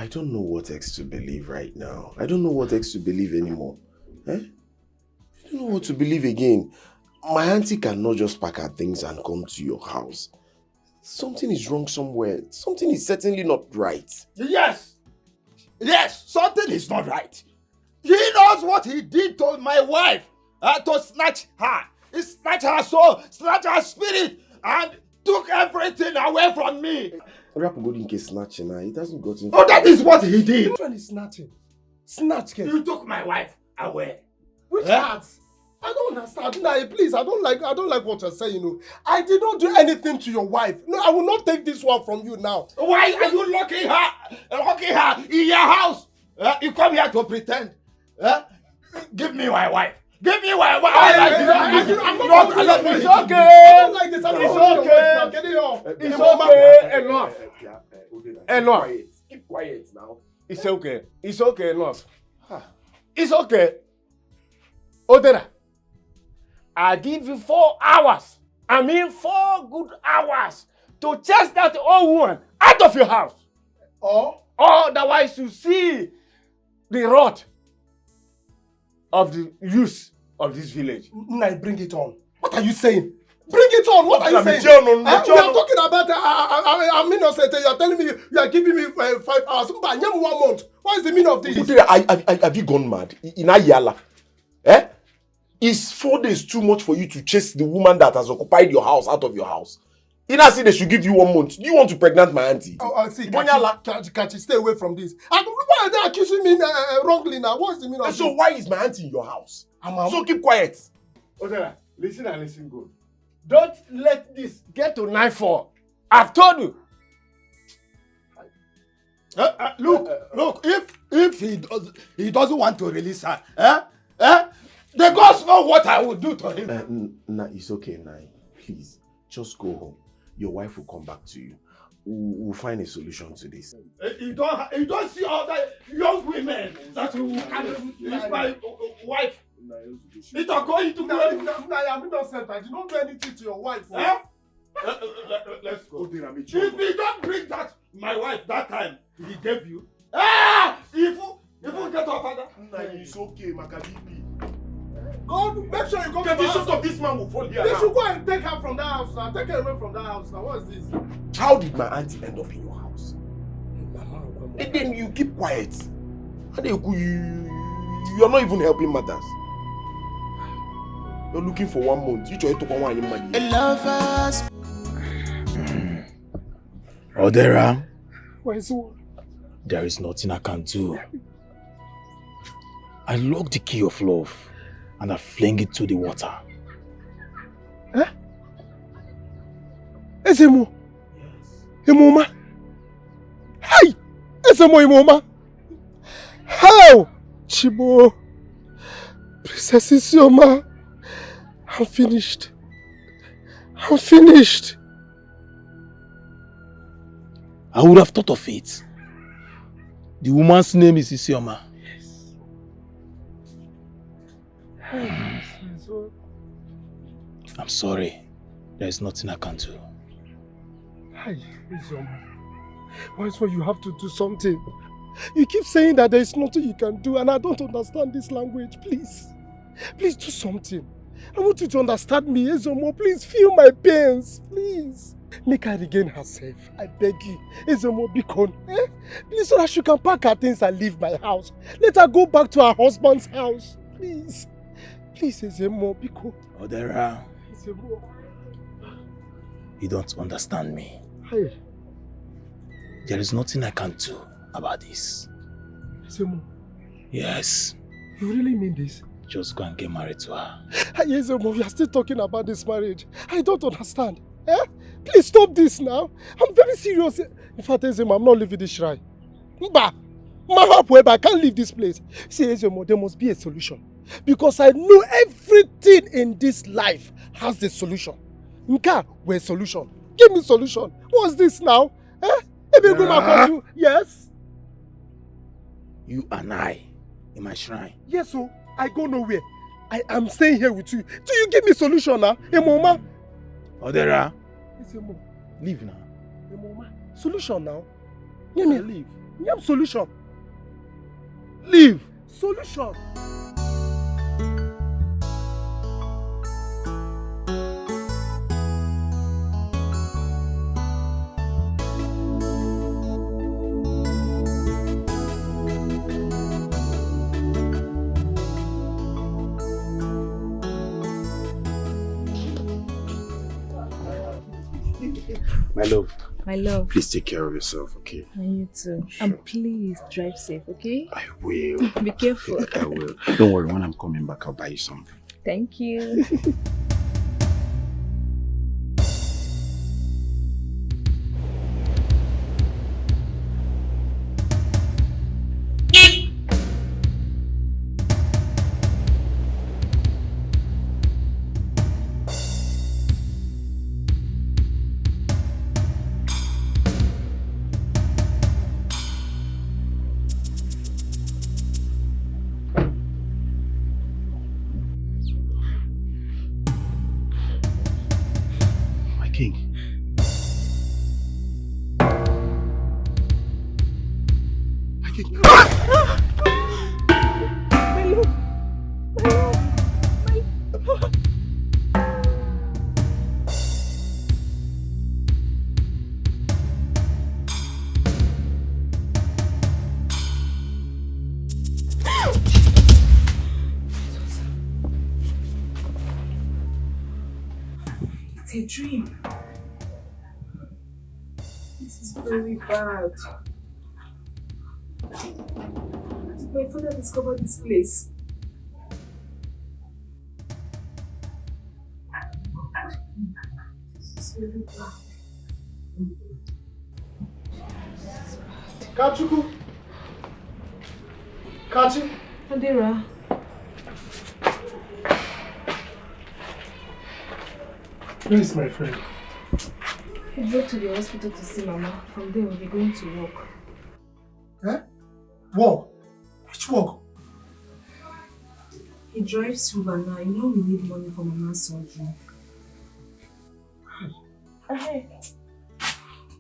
don't know what else to believe right now. I don't know what else to believe anymore. I don't know what to believe again. My auntie cannot just pack her things and come to your house. Something is wrong somewhere. Something is certainly not right. Yes! Yes, something is not right. He knows what he did to my wife. To snatch her. He snatched her soul, snatched her spirit, and took everything away from me. Rapugodinke snatching her. He hasn't gotten... Oh, that is what he did. Which one is snatching? Snatch, kid. You took my wife away. Which part? I don't understand. Nah, please, I don't like what you're saying. You know. I did not do anything to your wife. No, I will not take this one from you now. Why are you locking her in your house? You come here to pretend. Give me my wife. Give me my wife. It's okay. I don't like this. It's okay. Enough. Enough. Keep quiet now. It's okay. It's okay. Enough. It's okay. Odera, I give you 4 hours. I mean 4 good hours to chase that old woman out of your house. Or otherwise you see the rot of the use of this village. Nah, bring it on. What are you saying? Bring it on. What are you saying? We are talking about I'm innocent. You are telling me you are giving me 5 hours. 1 month. What is the meaning of this? Have you gone mad? In Ayala? Is 4 days too much for you to chase the woman that has occupied your house out of your house? In I say they should give you 1 month. Do you want to pregnant my auntie? See, Kachi, stay away from this. Why are they accusing me wrongly now? What is the meaning of this? So why is my auntie in your house? So keep quiet. Odera, listen and listen good. Don't let this get to nightfall. I've told you. Look, if he doesn't want to release her, the gods know what I will do to him. Nah, it's okay, Nai. Please, just go home. Your wife will come back to you. We'll find a solution to this. You don't see all the young women that will come. It's my wife. It's not going to go. I'm innocent. I did not do anything to your wife. Let's go. If you don't bring that, my wife, that time he gave you. If you get off father. It's okay, Makabibi. God, make sure you go. The vision of this man will fall here. They should go and take her from that house now. Take her away from that house now. What is this? How did my auntie end up in your house? And then you keep quiet. And then you're not even helping matters. You're looking for 1 month. You try to come on money. Lovers. Odera, Why so? there is nothing I can do. I lock the key of love and I fling it to the water. Eh? Ezemo? Yes. Imoma? Hi! Ezemo Imoma? How? Chibo. Princess Isioma. I'm finished. I'm finished. I would have thought of it. The woman's name is Isioma. I'm sorry. There is nothing I can do. Hi, Isioma. Why so you have to do something? You keep saying that there is nothing you can do and I don't understand this language. Please. Please do something. I want you to understand me, Ezomo. Please feel my pains. Please. Make her regain herself. I beg you. Ezomo, Bikon. Please, so that she can pack her things and leave my house. Let her go back to her husband's house. Please. Please, Ezomo, Bikon. Odera, Ezomo. you don't understand me. Hey. There is nothing I can do about this. Ezomo. Yes. You really mean this? Just go and get married to her. Yes, we are still talking about this marriage. I don't understand. Please stop this now. I'm very serious. In fact, Ezemo, I'm not leaving this shrine. Mba! I can't leave this place. See, Ezemo, there must be a solution. Because I know everything in this life has a solution. Nka, where's solution? Give me solution. What's this now? Yes? You and I in my shrine. Yes, so I go nowhere. I am staying here with you. Do you give me solution now? Emoma? Odera. Ezemo. Leave now. Emoma. Solution now? Leave. Solution. Leave. Solution. My love. My love. Please take care of yourself, okay? And you too. Sure. And please drive safe, okay? I will. Be careful. I will. Don't worry, when I'm coming back, I'll buy you something. Thank you. It's a dream. This is very bad. My father discovered this place. This is very bad. Kachuku. Kachi. Adira. Where is my friend? He drove to the hospital to see Mama. From there, we'll be going to work. Work? Which work? He drives Uber now. You know we need money for Mama's surgery. Hey,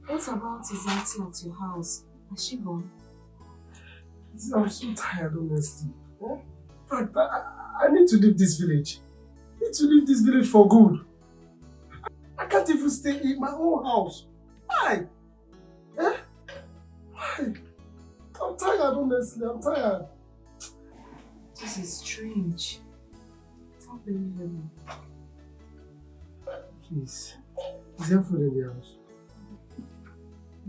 what about his auntie at your house? Has she gone? I'm so tired, honestly. In fact, I need to leave this village. I need to leave this village for good. I can't even stay in my own house. Why? Why? I'm tired, honestly. I'm tired. This is strange. Please. Is there food in the house?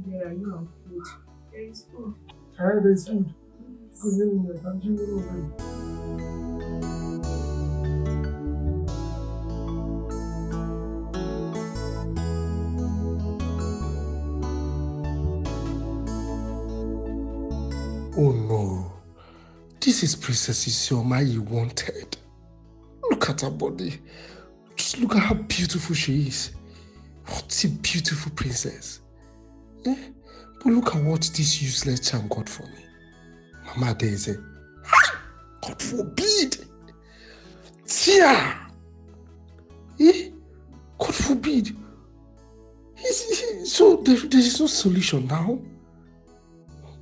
There are no food. There is food. There is food. Thank you. Oh no. This is Princess Isioma you wanted. Look at her body. Just look at how beautiful she is. What a beautiful princess. Eh? But look at what this useless charm got for me. Mama Daisy. God forbid! Tia! Eh? God forbid! So there is no solution now?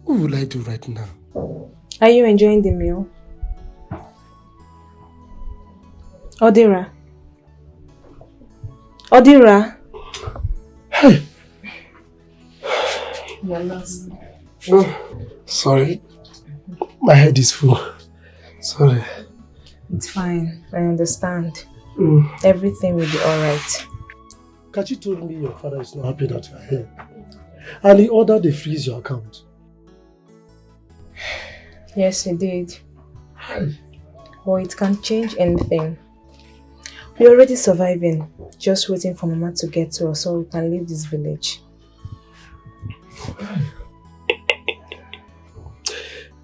What will I do right now? Are you enjoying the meal? Odira? Odira? Hey! You're lost. Oh, sorry. My head is full. Sorry. It's fine. I understand. Mm. Everything will be alright. Kachi told me your father is not happy that you are here. And he ordered to freeze your account. Yes, he did. But it can't change anything. We're already surviving. Just waiting for Mama to get to us so we can leave this village.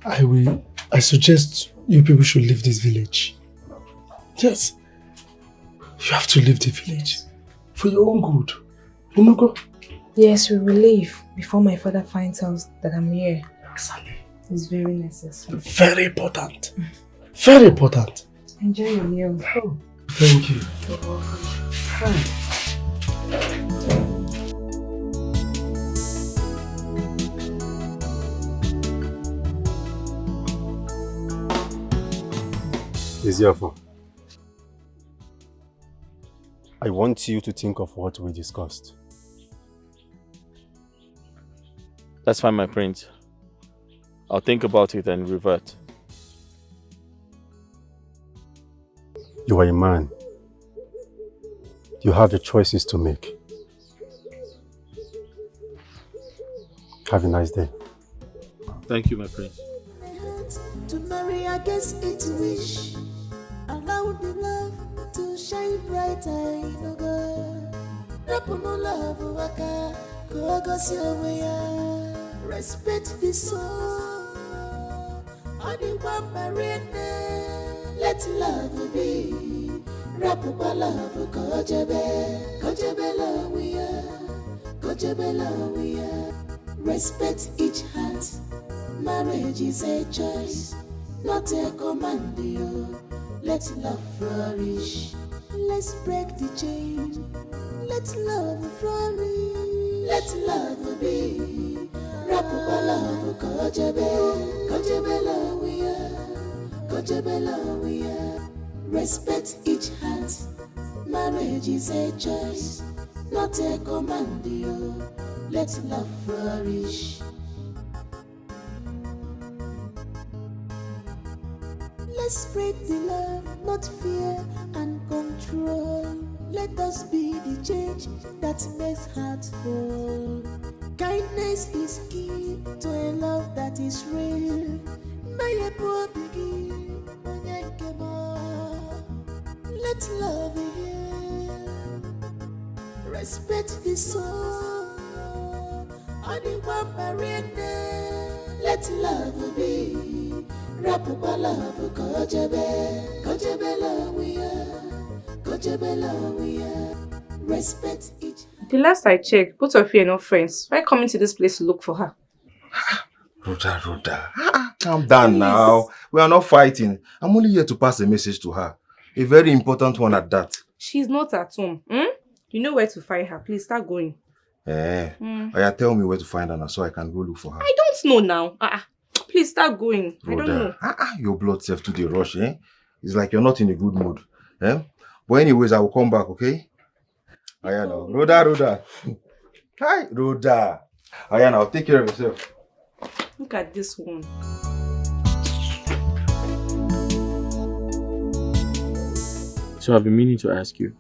I suggest you people should leave this village. Yes. You have to leave the village. For your own good. You know, go? Yes, we will leave before my father finds out that I'm here. Exactly. It's very necessary. Very important. Very important. Enjoy your meal. Oh, thank you. You're welcome. Eziafo, I want you to think of what we discussed. That's fine, my prince. I'll think about it and revert. You are a man. You have the choices to make. Have a nice day. Thank you, my prince. To marry, I guess it's a wish. Allow the love to shine brighter in a girl. Rapuno love waka, go go respect the soul. Oniwa marine, let love be. Rapuba love, kojebe love we are. Respect each heart. Marriage is a choice, not a command. You let love flourish. Let's break the chain. Let love flourish. Let love be. Rapuba love, kojebe love we are. Respect each heart. Marriage is a choice, not a command. You let love flourish. Let's spread the love, not fear and control. Let us be the change that makes hearts whole. Kindness is key to a love that is real. Let love heal. Respect the soul. Let love be. Rapuba love, kojebe love we are. Respect each. The last I checked, both of you are not friends. Why coming to this place to look for her? Rhoda. Calm down now. We are not fighting. I'm only here to pass a message to her. A very important one at that. She's not at home. You know where to find her. Please start going. Tell me where to find her now so I can go look for her. I don't know now. Please start going. Rhoda, I don't know. Your blood self to the rush, eh? It's like you're not in a good mood. But anyways, I will come back, okay? Ayana. Rhoda. Hi, Rhoda. Ayana, take care of yourself. Look at this one. So I've been meaning to ask you,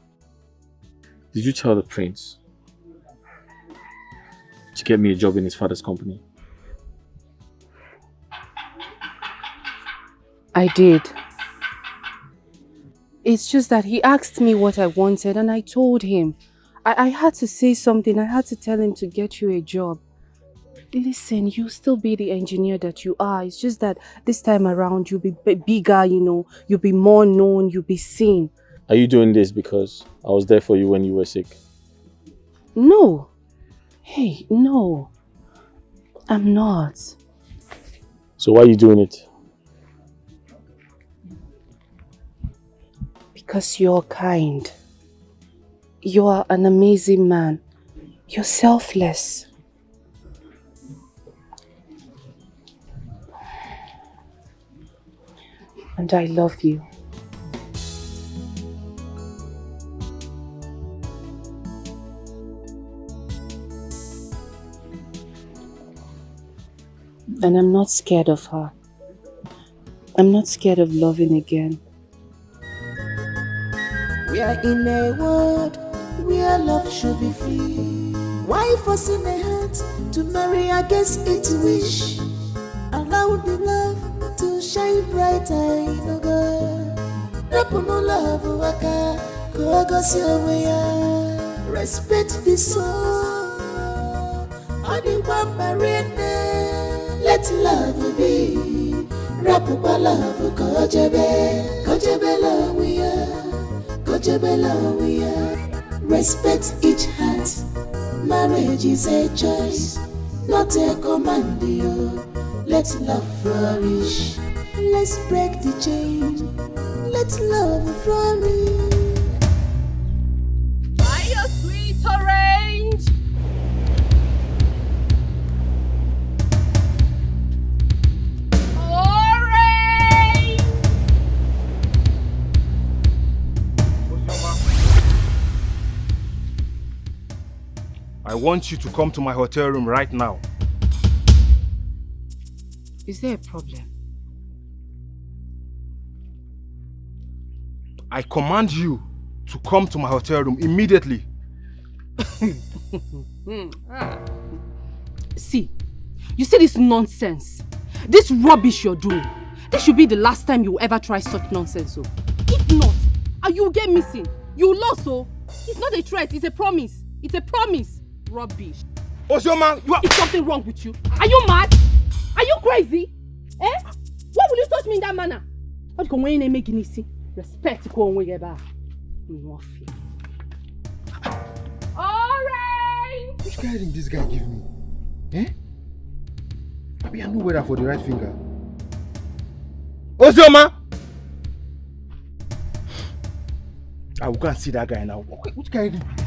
did you tell the prince to get me a job in his father's company? I did. It's just that he asked me what I wanted and I told him. I had to say something. I had to tell him to get you a job. Listen, you'll still be the engineer that you are. It's just that this time around you'll be bigger, you know. You'll be more known. You'll be seen. Are you doing this because I was there for you when you were sick? No. Hey, no. I'm not. So why are you doing it? Because you're kind. You are an amazing man. You're selfless. And I love you. And I'm not scared of her. I'm not scared of loving again. We are in a world where love should be free. Why forcing a heart to marry against its wish? Allow the love to shine brighter in a girl. Rapuno love waka, kogosi oweya. Respect the soul, oniwa marine. Let love be. Rapuba love kojebe, kojebe love we are. Respect each heart. Marriage is a choice, not a command. Let love flourish. Let's break the chain. Let love flourish. Buy a sweet orange. I want you to come to my hotel room right now. Is there a problem? I command you to come to my hotel room immediately. See, you see this nonsense? This rubbish you're doing. This should be the last time you will ever try such nonsense. So, if not, you will get missing. You will lose. So, it's not a threat, it's a promise. It's a promise. Rubbish. Osioma, Is something wrong with you? Are you mad? Are you crazy? Eh? Why will you touch me in that manner? What can we make you see? Respect go on way back. Alright. Which guy did this guy give me? Eh? Maybe I know whether for the right finger. Osioma! I will go and see that guy now. Which guy did this?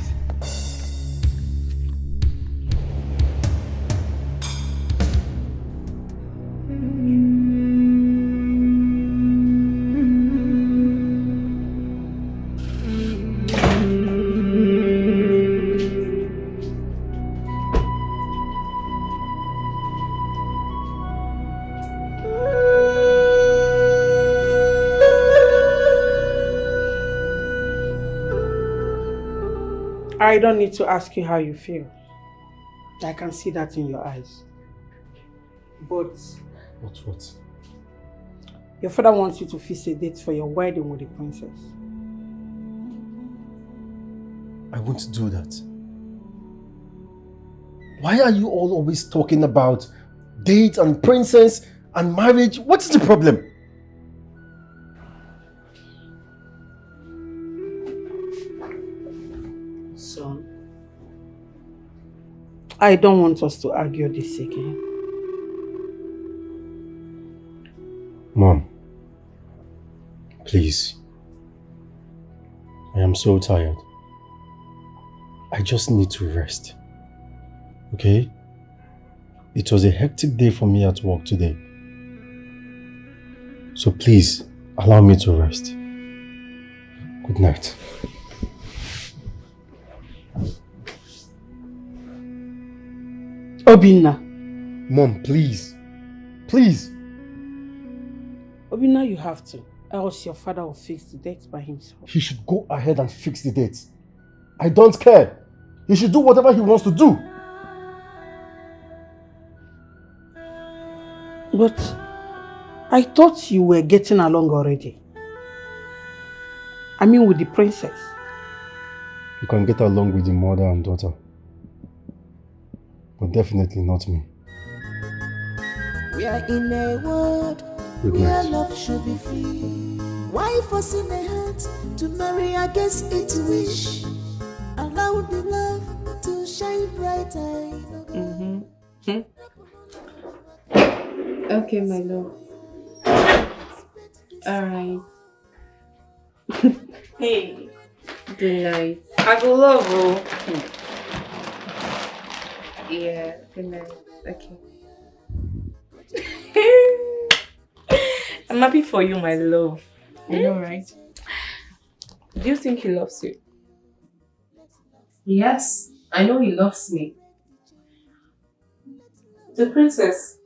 I don't need to ask you how you feel. I can see that in your eyes. But What? your father wants you to fix a date for your wedding with the princess. I won't do that. Why are you all always talking about dates and princess and marriage? What is the problem? Son, I don't want us to argue this again. Mom, please. I am so tired. I just need to rest. Okay? It was a hectic day for me at work today. So please, allow me to rest. Good night. Obinna. Mom, please. Please. Obinna, you have to. Else your father will fix the date by himself. He should go ahead and fix the date. I don't care. He should do whatever he wants to do. But I thought you were getting along already. I mean with the princess. You can get along with the mother and daughter. But definitely not me. We are in a world Good where night. love should be free. Why forcing a heart to marry against its wish? Allow the love to shine brighter. Okay, my love. Alright. Hey. Good night. I go love you. Yeah, good night. Okay. I'm happy for you, my love. You know, right? Do you think he loves you? Yes, I know he loves me. The princess.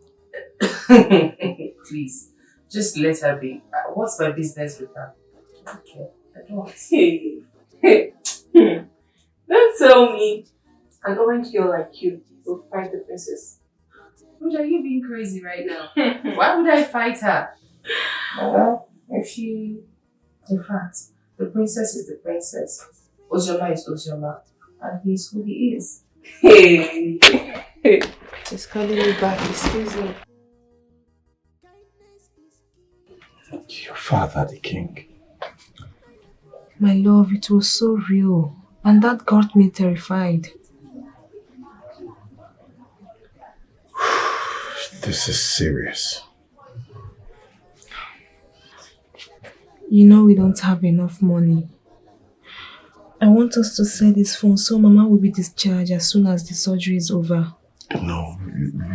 Please, just let her be. What's my business with her? Okay, I don't. Don't tell me an orange girl like you will fight the princess. What are you being crazy right now? Why would I fight her? If she... In fact, the princess is the princess. Ozioma is Ozioma. And he is who he is. Hey! He's calling me back. Excuse me. Your father, the king. My love, it was so real. And that got me terrified. This is serious. You know we don't have enough money. I want us to sell this phone so Mama will be discharged as soon as the surgery is over. No,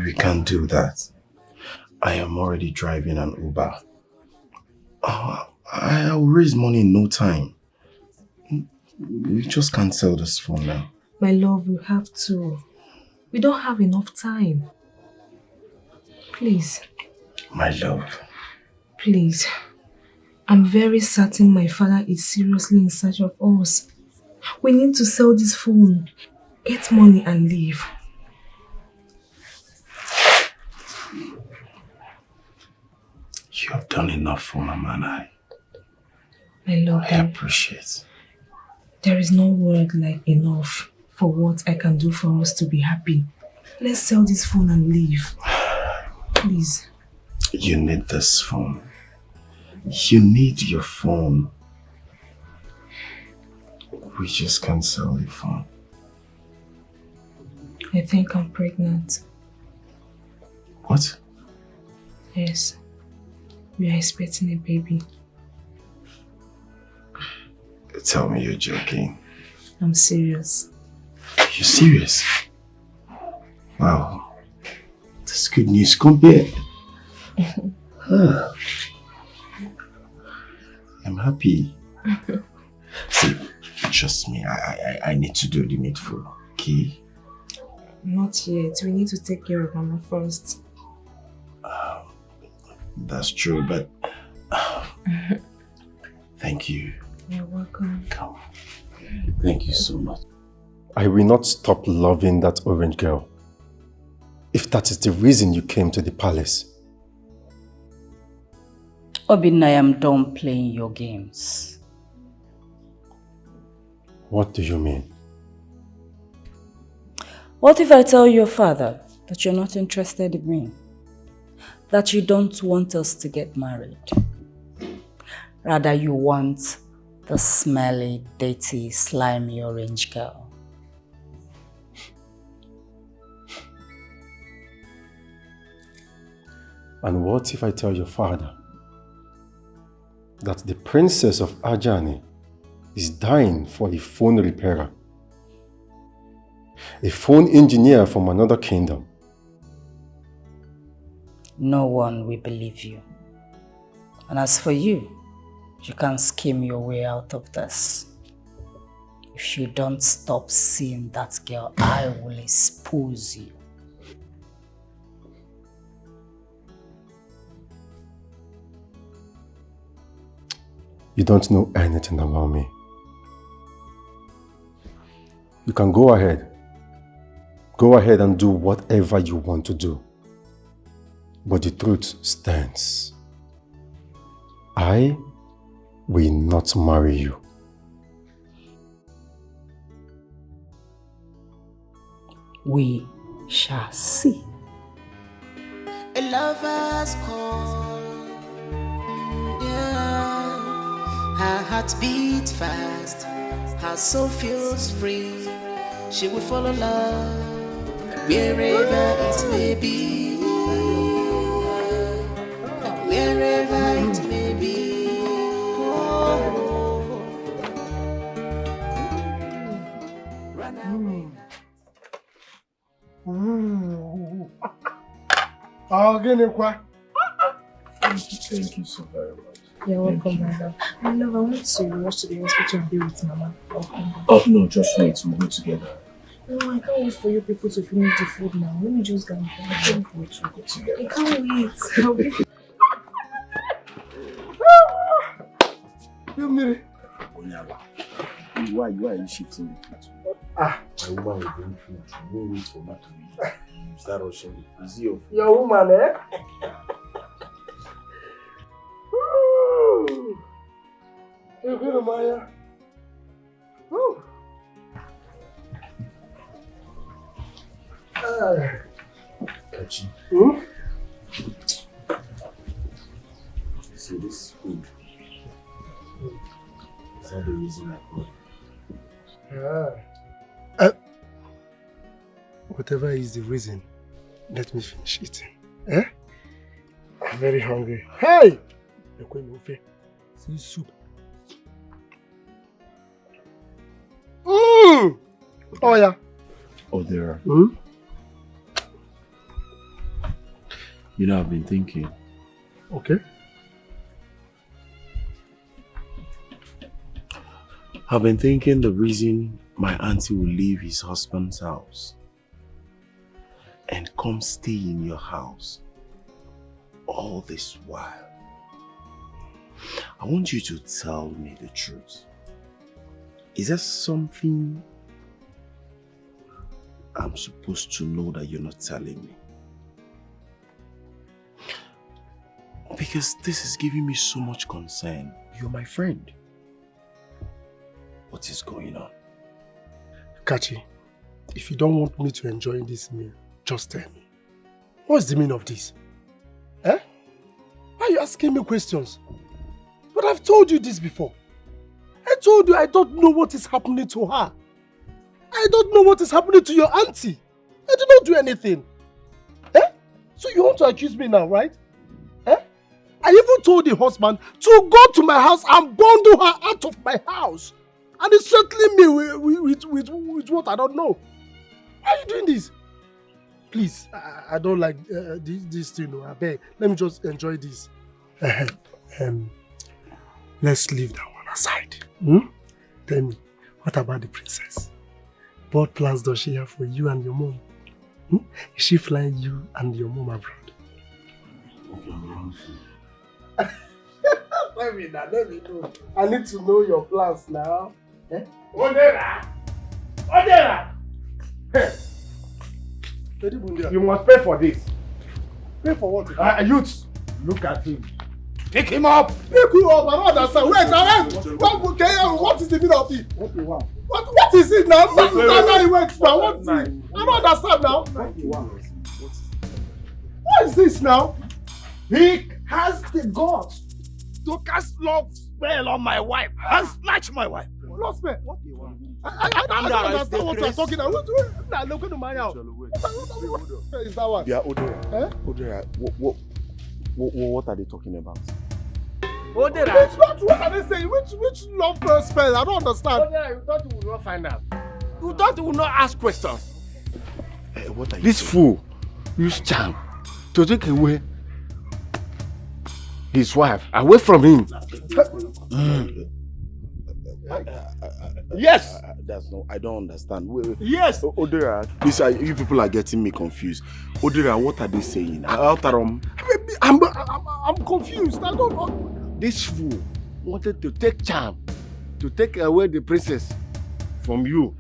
we can't do that. I am already driving an Uber. I'll raise money in no time. We just can't sell this phone now. My love, we have to. We don't have enough time. Please. My love. Please. I'm very certain my father is seriously in search of us. We need to sell this phone, get money and leave. You have done enough for Mama and I. My love, I appreciate. There is no word like enough for what I can do for us to be happy. Let's sell this phone and leave. Please. You need this phone. You need your phone. We just can't sell the phone. I think I'm pregnant. What? Yes. We are expecting a baby. Tell me you're joking. I'm serious. You're serious? Wow. That's good news. Compare. I'm happy. See, trust me, I need to do the needful, okay? Not yet. We need to take care of Mama first. That's true, but thank you. You're welcome. Come. Thank you so much. I will not stop loving that orange girl. If that is the reason you came to the palace. Obin, I am done playing your games. What do you mean? What if I tell your father that you're not interested in me? That you don't want us to get married? Rather, you want the smelly, dirty, slimy orange girl. And what if I tell your father that the princess of Ajani is dying for a phone repairer? A phone engineer from another kingdom. No one will believe you. And as for you, you can scheme your way out of this. If you don't stop seeing that girl, I will expose you. You don't know anything about me. You can go ahead. Go ahead and do whatever you want to do. But the truth stands. I will not marry you. We shall see. A lover's call. Yeah. Her heart beats fast. Her soul feels free. She will follow love wherever it may be. Wherever it may be. Oh. Run away. Thank you so very much. You're welcome, my love. My love, I want to rush to the hospital and be with Mama. Oh, no, just wait. We'll go together. No, I can't wait for you people to finish the food now. Let me just go and I can't wait to go together. I can't wait. Why are you shifting the food? My woman will bring food. You won't wait for me to eat. You start rushing it. Is it your food? Your woman, eh? You're good, Maya. Kachi. See this food. Is that the reason I called you? Whatever is the reason, let me finish eating. Eh? I'm very hungry. Hey! See soup. Oh yeah. Oh, there are. You know, I've been thinking. Okay. I've been thinking the reason my auntie will leave his husband's house and come stay in your house all this while. I want you to tell me the truth. Is there something I'm supposed to know that you're not telling me? Because this is giving me so much concern. You're my friend. What is going on? Kachi, if you don't want me to enjoy this meal, just tell me. What's the meaning of this? Eh? Why are you asking me questions? But I've told you this before. I told you I don't know what is happening to her. I don't know what is happening to your auntie. I did not do anything. Eh? So you want to accuse me now, right? Eh? I even told the husband to go to my house and bundle her out of my house. And he's threatening me with what I don't know. Why are you doing this? Please, I don't like this thing. I beg. Let me just enjoy this. Let's leave that one aside. Tell me, what about the princess? What plans does she have for you and your mom? Is she flying you and your mom abroad? Let me know. I need to know your plans now. Eh? Odera! Hey! You must pay for this. Pay for what? Youths, look at him. Pick him up! Pick you up! I don't understand. Wait. What is the meaning of it? What is it now? What is it? I don't understand now. What is this now? He has the guts to cast love spell on my wife and snatch my wife. Love spell? What do you want? I don't understand what you're talking about. Look at my house. What is that one? Yeah, Odera. What are they talking about? Odera. What are they saying? Which love spell? I don't understand. Odera, you thought you would not find out. You thought you would not ask questions. What are you This saying? fool used charm to take away his wife away from him. Yes. I don't understand. Wait. Yes. Odera, you people are getting me confused. Odera, what are they saying? I'm confused. I don't know. This fool wanted to take charm, to take away the princess from you.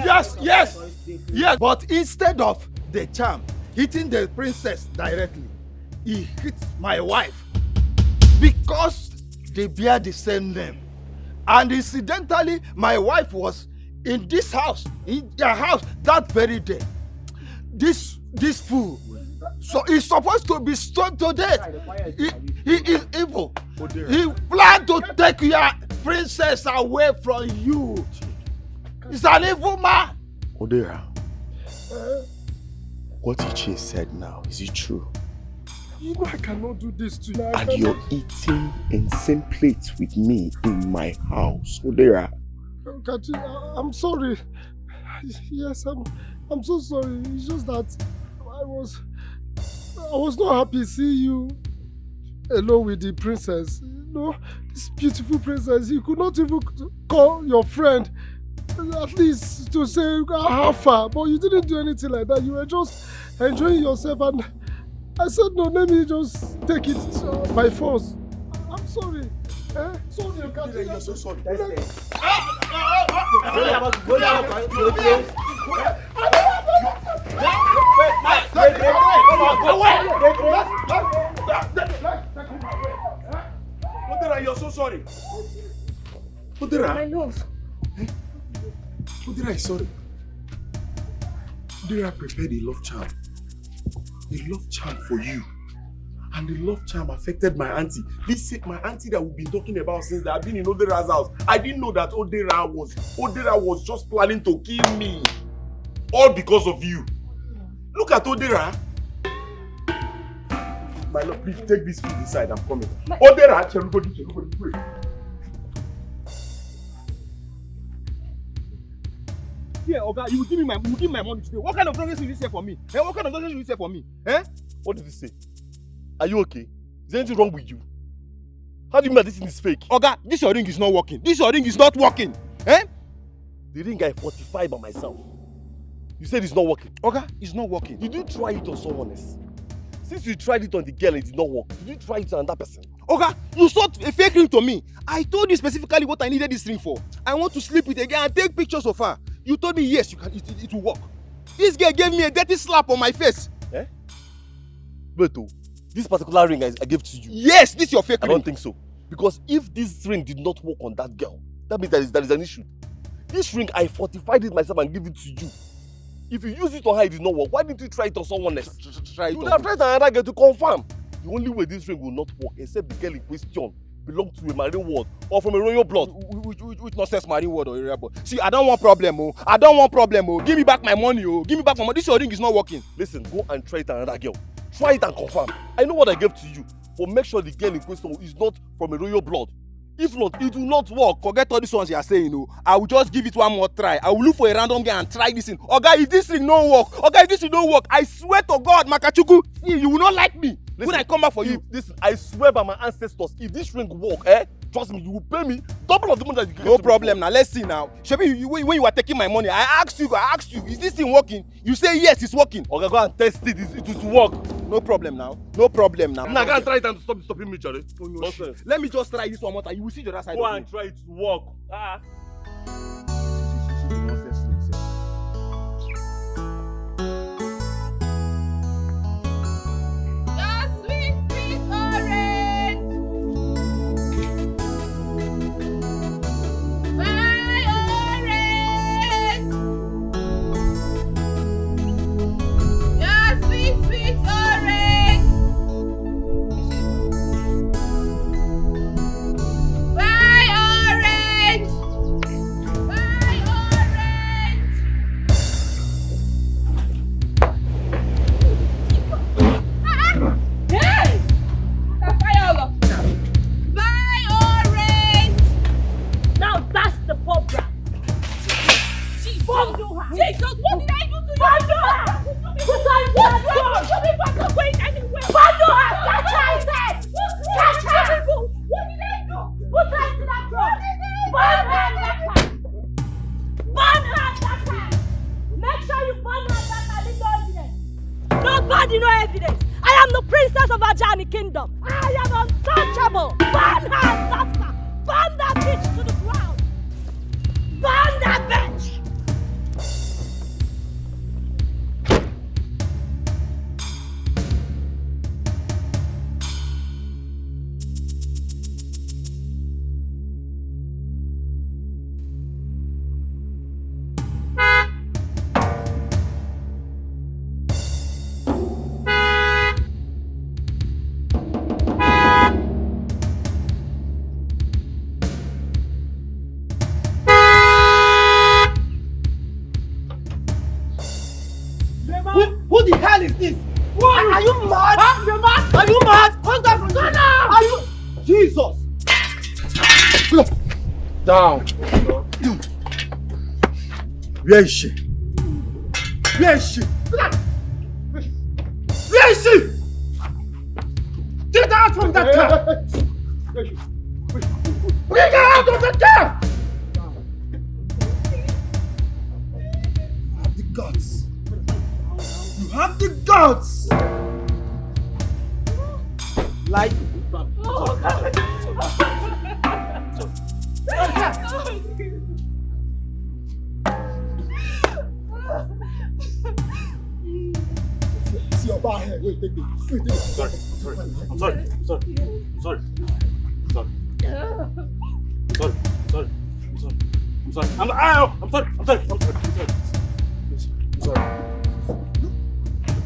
Yes, but instead of the charm hitting the princess directly, he hit my wife because they bear the same name. And incidentally, my wife was in this house, in their house that very day. This fool, so he's supposed to be stoned to death. He is evil. He planned to take your princess away from you. He's an evil man. Odera, what Ichie said now, is it true? You know I cannot do this to you. And you're eating in same plate with me in my house, Odera. Kachi, I'm sorry. Yes, I'm so sorry. It's just that I was not happy seeing you alone with the princess. You know, this beautiful princess. You could not even call your friend at least to say how far, but you didn't do anything like that. You were just enjoying yourself, and I said no, let me just take it by force. I'm sorry. Sorry, Kachi. You're so sorry. Odera, you're so sorry. Odera. My love. Odera is sorry. Odera prepared a love charm. A love charm for you. And the love charm affected my auntie. My auntie that we've been talking about since I've been in Odera's house. I didn't know that Odera was just planning to kill me. All because of you. Look at Odera. My love, please take this food inside. I'm coming. Odera, everybody, wait. Yeah, Oga, you give me my money today. What kind of nonsense will you say for me? What kind of nonsense will you say for me? What did he say? Are you okay? Is there anything wrong with you? How do you mean that this thing is fake? Oga, this your ring is not working. This your ring is not working. The ring I fortified by myself. You said it's not working. Oga, it's not working. Did you try it on someone else? Since you tried it on the girl and it did not work, did you try it on another person? Oga, you sold a fake ring to me. I told you specifically what I needed this ring for. I want to sleep with a girl and take pictures of her. You told me yes, it will work. This girl gave me a dirty slap on my face. Beto, this particular ring I gave to you. Yes, this is your fake ring. I don't think so. Because if this ring did not work on that girl, that means there is an issue. This ring, I fortified it myself and gave it to you. If you use it on her, it did not work. Why didn't you try it on someone else? You would have tried another girl to confirm. The only way this ring will not work, except the girl in question belongs to a marine ward or from a royal blood. Which nonsense marine ward or area blood? See, I don't want problem, oh. I don't want problem, oh. Give me back my money, oh. Give me back my money. This your ring is not working. Listen, go and try it on another girl. Try it and confirm. I know what I gave to you, but make sure the girl in question is not from a royal blood. If not, it will not work. Forget all these ones you are saying, oh. I will just give it one more try. I will look for a random girl and try this thing. Oga, if this thing don't work, Oga, if this thing don't work, I swear to God, Makachuku, see, you will not like me. Listen, when I come back for you. Listen, I swear by my ancestors, if this ring work, trust me, you will pay me double of the money that you give. No problem now. Let's see now. Shebi, when you were taking my money, I asked you, is this thing working? You say yes, it's working. Okay, go and test it. It will work. No problem now. No problem now. Now, go and try it and stop stopping me, Charlie. Let me just try this one more time. You will see the other side. Go and try it to work. Nobody, no evidence. I I am the princess of Ajani Kingdom. I am untouchable. Burn her, Zafka. Burn that bitch to the ground. Burn that bitch. Who the hell is this? Are you mad? Huh? You're mad? Are you mad? Come down from there. Are you? Jesus! Down. Where is she? Where is she? Where is she? Get out from that car! Bring her out of the car! You have the guts. You have the guts! Like... Oh, God. See your bar here. Wait, take it. Wait, take it. I'm sorry.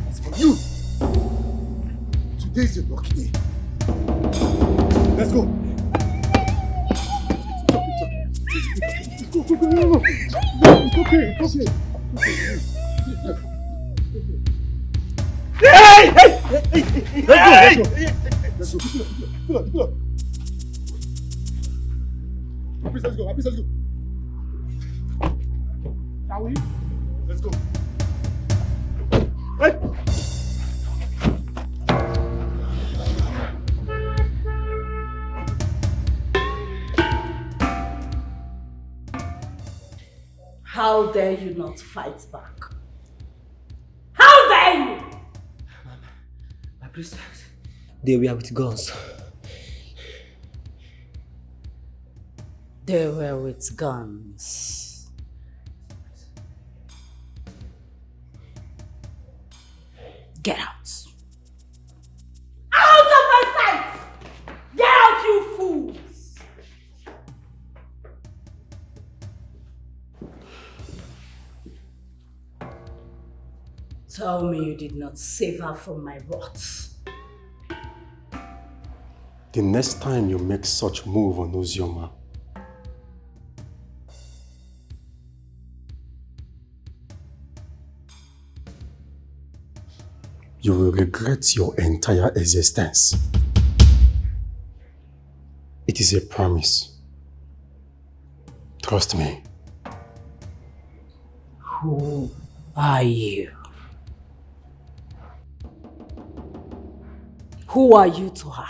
As for you, today's your lucky day. Let's go. Go. It's okay. Hey! Let's go. Pull up. Let's go. Shall we? Let's go. Hey! How dare you not fight back? How dare you? My priestess, they were with guns. They were with guns. Get out. Out of my sight! Get out, you fools! Tell me you did not save her from my wrath. The next time you make such move on Ozioma, you will regret your entire existence. It is a promise. Trust me. Who are you? Who are you to her?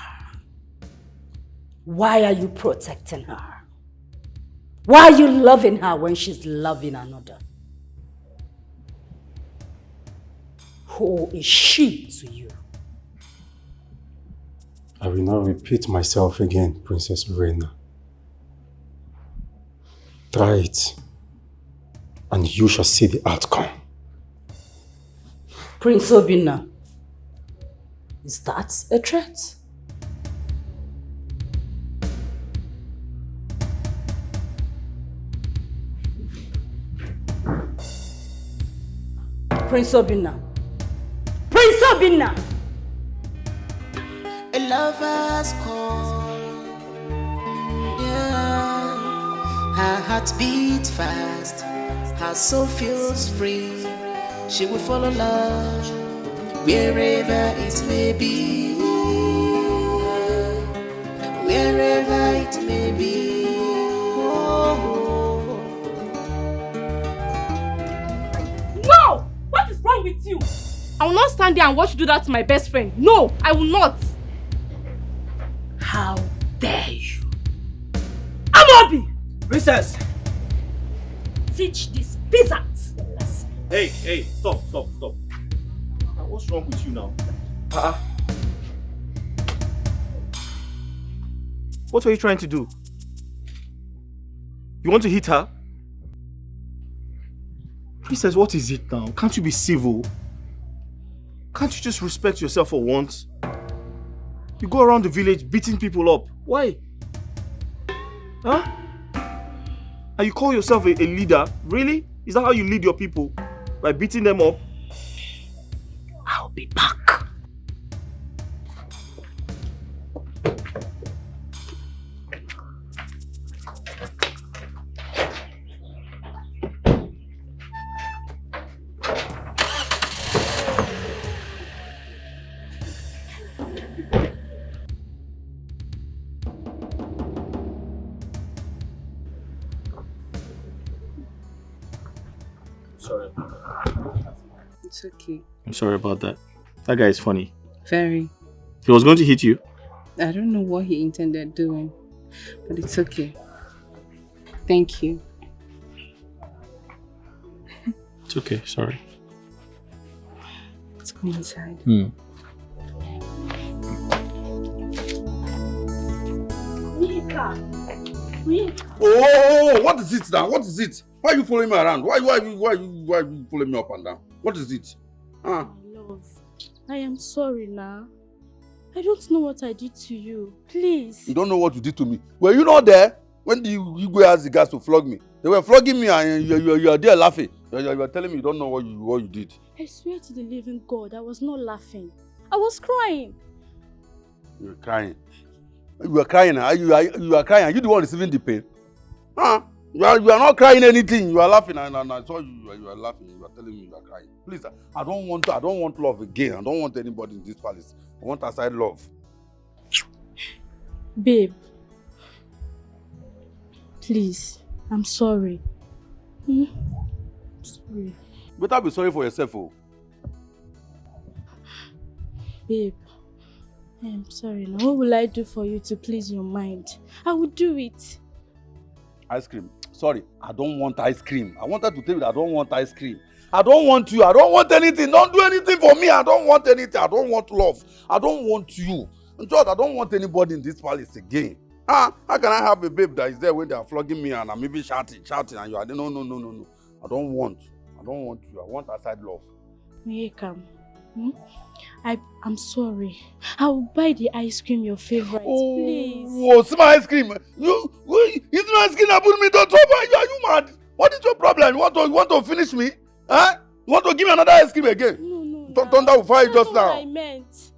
Why are you protecting her? Why are you loving her when she's loving another? Who is she to you? I will not repeat myself again, Princess Verena. Try it, and you shall see the outcome. Prince Obinna, is that a threat? Prince Obinna. Prince Obinna! A lover's call. Yeah. Her heart beats fast. Her soul feels free. She will follow love wherever it may be. Wherever it may be. Oh. No! What is wrong with you? I will not stand there and watch you do that to my best friend. No, I will not. How dare you? Amobi! Princess! Teach this peasant a lesson. Hey, stop. What's wrong with you now? What were you trying to do? You want to hit her? Princess, what is it now? Can't you be civil? Can't you just respect yourself for once? You go around the village beating people up. Why? Huh? And you call yourself a leader? Really? Is that how you lead your people? By beating them up? I'll be back. Sorry. It's okay. I'm sorry about that. That guy is funny. Very. He was going to hit you. I don't know what he intended doing, but it's okay. Thank you. It's okay, sorry. Let's go inside. Oh, what is it now? What is it? Why are you following me around? Why are you following me up and down? What is it? My love, I am sorry now. I don't know what I did to you. Please. You don't know what you did to me. Were you not there when you go ask the guys to flog me? They were flogging me and you are there laughing. You are telling me you don't know what you did. I swear to the living God, I was not laughing. I was crying. You were crying. You were crying. You are crying. Are you the one receiving the pain? Huh? You are not crying anything. You are laughing, and I saw you are laughing. You are telling me you are crying. Please, I don't want love again. I don't want anybody in this palace. I want outside love. Babe, please, I'm sorry. Sorry. Better be sorry for yourself, oh. Babe, I am sorry. Now, what will I do for you to please your mind? I will do it. Ice cream. Sorry, I don't want ice cream. I wanted to tell you that I don't want ice cream. I don't want you. I don't want anything. Don't do anything for me. I don't want anything. I don't want love. I don't want you. In short, I don't want anybody in this palace again. How can I have a babe that is there when they are flogging me and I'm even shouting and you are there? No. I don't want you. I want outside love. Mayekam, I'm sorry. I will buy the ice cream your favorite, please. Oh, see my ice cream. It's my ice cream that put me to trouble. Are you mad? What is your problem? You want to finish me? Huh? You want to give me another ice cream again? No. Thunder will fire just now. That's what I meant.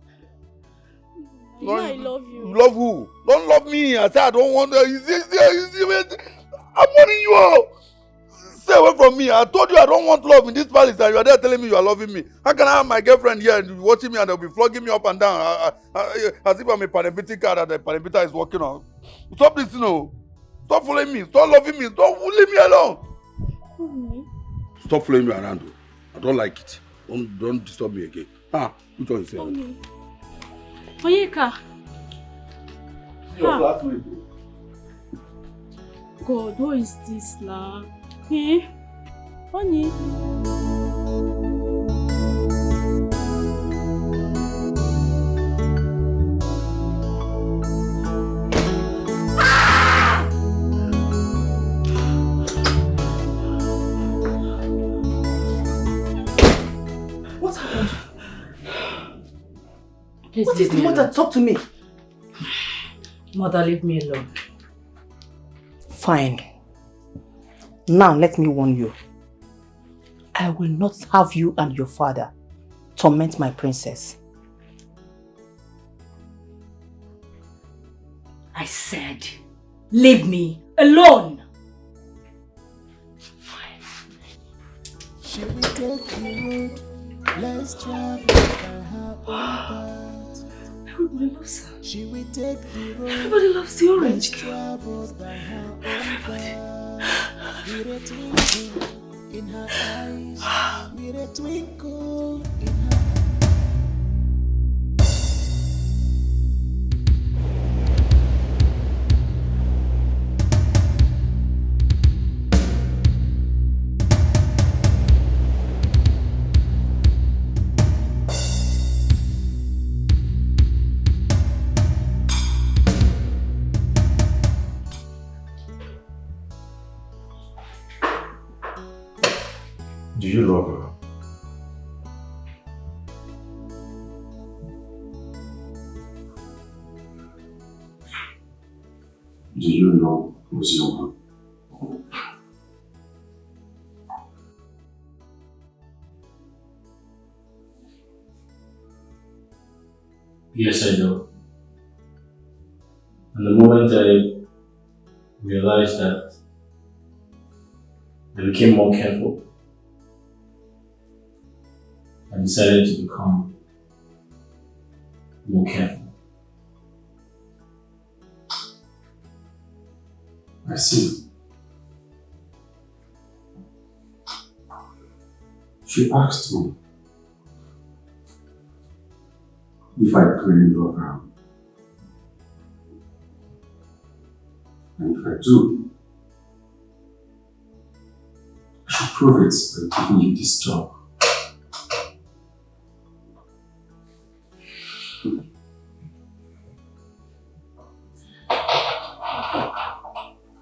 You know I love you. Love who? Don't love me. I said I don't want to. I'm warning you all. Stay away from me. I told you I don't want love in this palace and you are there telling me you are loving me. How can I have my girlfriend here and watching me and they'll be flogging me up and down as if I'm a panebiti car that the panebita is working on? Stop this, Stop following me. Stop loving me. Stop leave me alone. Stop following me around. I don't like it. Don't disturb me again. Which one is it? Onyeka. Your classmate. God, what is this now? Honey. What happened? Please what is the matter? Talk to me. Mother, leave me alone. Fine. Now let me warn you. I will not have you and your father torment my princess. I said, leave me alone. Fine. Should we take the road? Let's travel by her own path. Everybody loves her. Should we take the road? Everybody loves the orange girl. Travel by her own path. With a twinkle in her eyes, with a twinkle in her Do you know who's your mom? Yes, I know. And the moment I realized that, I became more careful. I decided to become more careful. I see. She asked me if I truly love her. And if I do, I should prove it by giving you this job.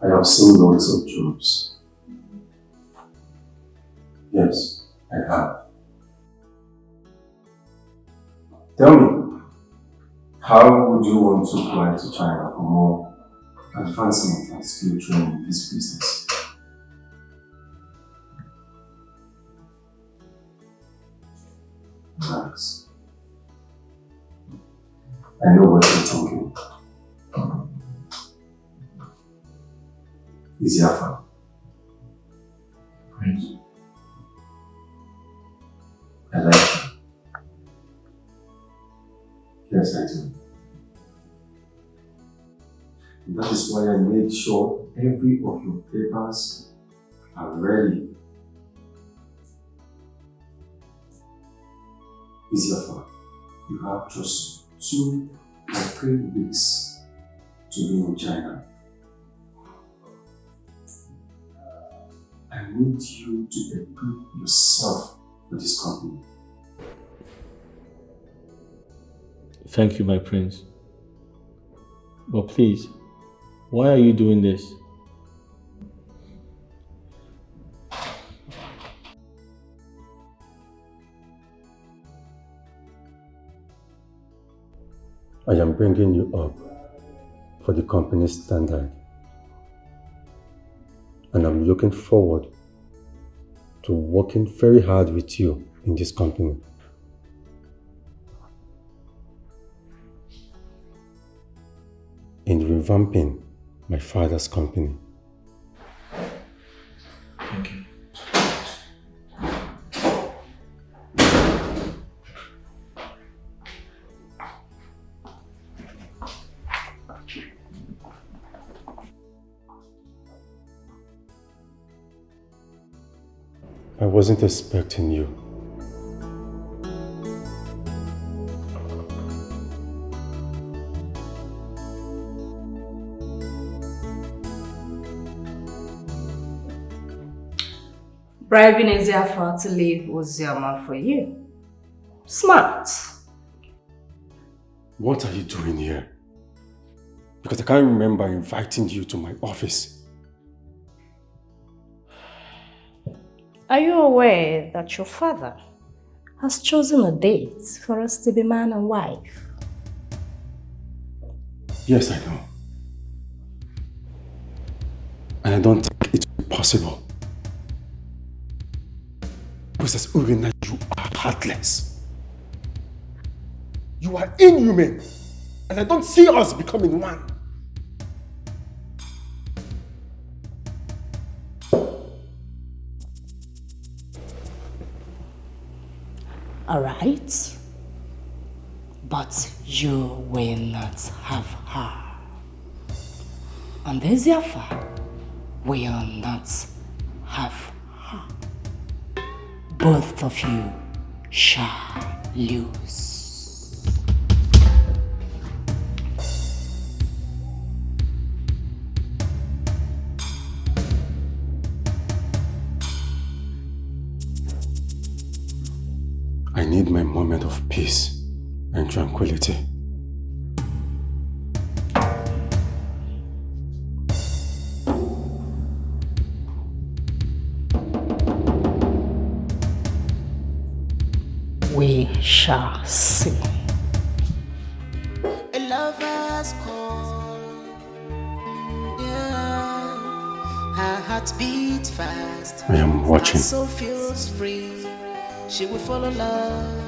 I have seen lots of jobs. Yes, I have. Tell me, how would you want to fly to China for more advancement and skill training in this business? Relax. I know what you're thinking. Is Yafa? Right. I like her. Yes, I do. And that is why I made sure every of your papers are ready. Is Yafa? You have just 2 or 3 weeks to be in China. I need you to equip yourself for this company. Thank you, my prince. But please, why are you doing this? I am bringing you up for the company's standard. And I'm looking forward to working very hard with you in this company. In revamping my father's company. Thank you. I wasn't expecting you. Bribing Eziafa to leave Ozioma for you. Smart. What are you doing here? Because I can't remember inviting you to my office. Are you aware that your father has chosen a date for us to be man and wife? Yes, I know. And I don't think it will be possible. Princess Urina, you are heartless. You are inhuman. And I don't see us becoming one. Alright. But you will not have her. And Eziafa will not have her. Both of you shall lose. I need my moment of peace and tranquility. We shall see. A lover's call. Her heart beats fast. I am watching. Her soul feels free. She will follow love.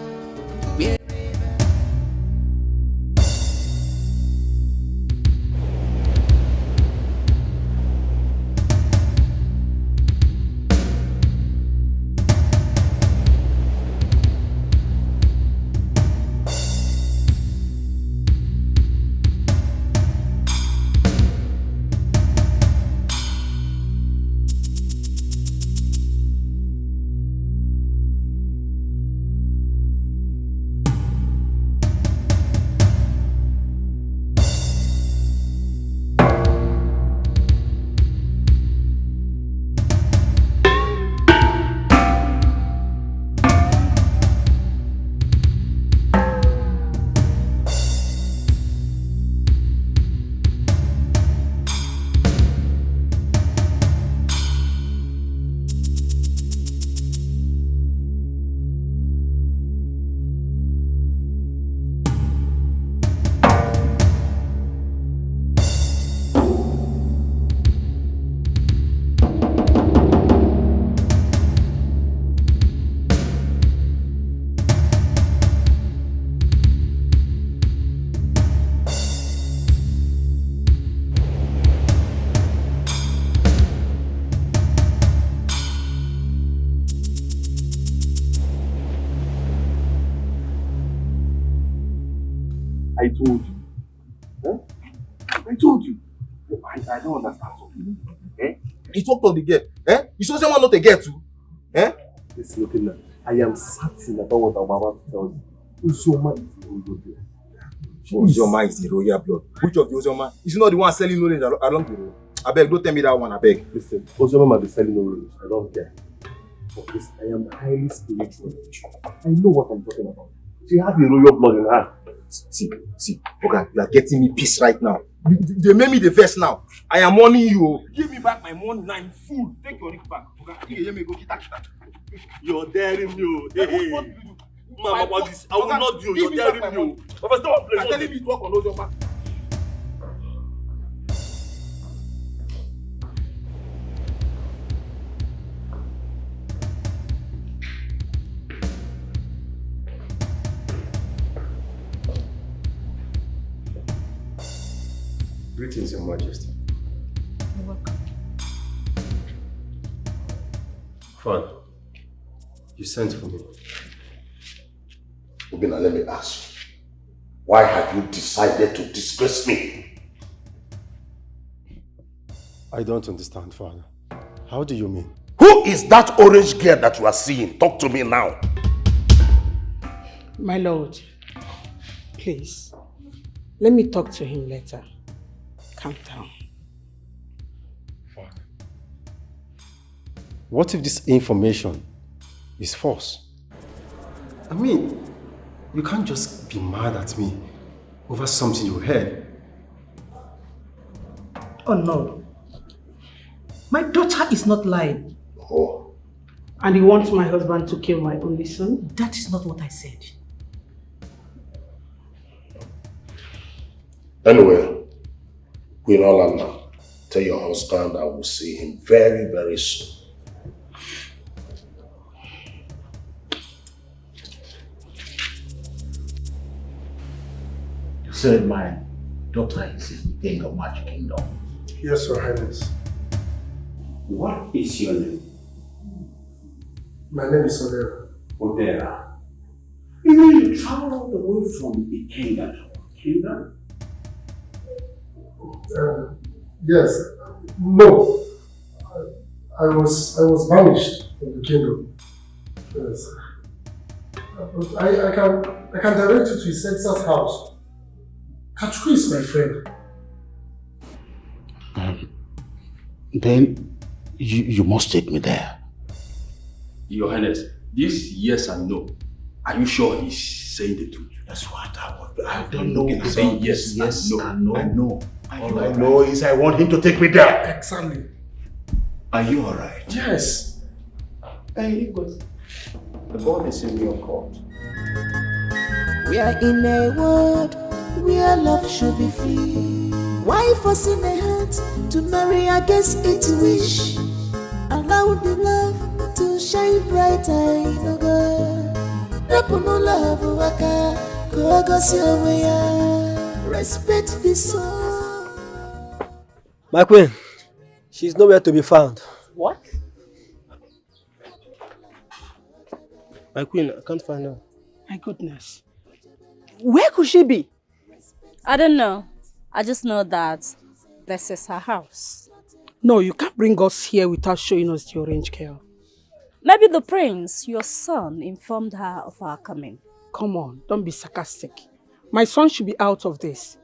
I told you. Huh? I told you. I don't understand something. Eh? You talked on the girl. Eh? You saw someone not a girl too. Eh? Listen, okay, now. I am certain about what I'm about to tell you. Uzoma is the royal blood. Uzoma is the royal blood. Which of the Uzoma? Is he not the one selling orange along the road? I beg, don't tell me that one, I beg. Listen, Uzoma might be selling orange. I don't care. But this, I am highly spiritual. I know what I'm talking about. She has the royal blood in her. See, okay, you are getting me peace right now. They made me the first now. I am warning you. Give me back my money now in full. Take your ring back. Okay, let me go. You're daring me. Hey. Mama, about this, I will not do. You're daring me. But stop playing. I'm telling you to work on those young man. Greetings, Your Majesty. You're welcome. Father, you sent for me. Obina, let me ask you. Why have you decided to disgrace me? I don't understand, Father. How do you mean? Who is that orange girl that you are seeing? Talk to me now. My lord, please, let me talk to him later. Calm down. Father, what if this information is false? I mean, you can't just be mad at me over something you heard. Oh no. My daughter is not lying. Oh. And you want my husband to kill my only son? That is not what I said. Anyway, Queen Olana, tell your husband I will see him very, very soon. You said my daughter is in the king of Magic Kingdom. Yes, Your Highness. What is your name? My name is Odera. Odera. You mean you traveled away from the kingdom to our kingdom? Yes. No. I was banished from the kingdom. Yes. But I can direct you to his Excel's house. Kachuku is my friend. Then you must take me there. Your Highness, this yes and no. Are you sure he's saying the truth? That's what I don't know. He's saying yes and no. I know. All I know is I want him to take me there. Exactly. Are you alright? Yes. Hey, good. The ball is in your court. We are in a world where love should be free. Why forcing a hand heart to marry against its wish. Allow the love to shine brighter in a girl. Rapuno love waka, respect the soul. My queen, she's nowhere to be found. What? My queen, I can't find her. My goodness. Where could she be? I don't know. I just know that this is her house. No, you can't bring us here without showing us the orange girl. Maybe the prince, your son, informed her of our coming. Come on, don't be sarcastic. My son should be out of this.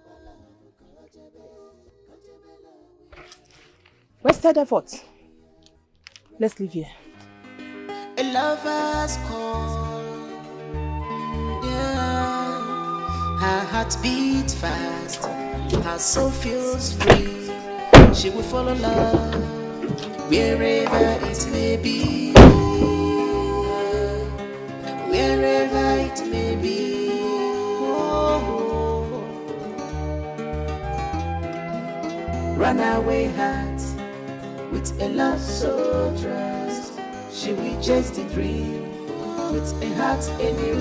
Wasted effort. Let's leave here. A lover's call. Yeah. Her heart beats fast. Her soul feels free. She will follow love wherever it may be. Wherever it may be. Oh. Runaway heart with a love so trust. She will chase the dream with a heart in you.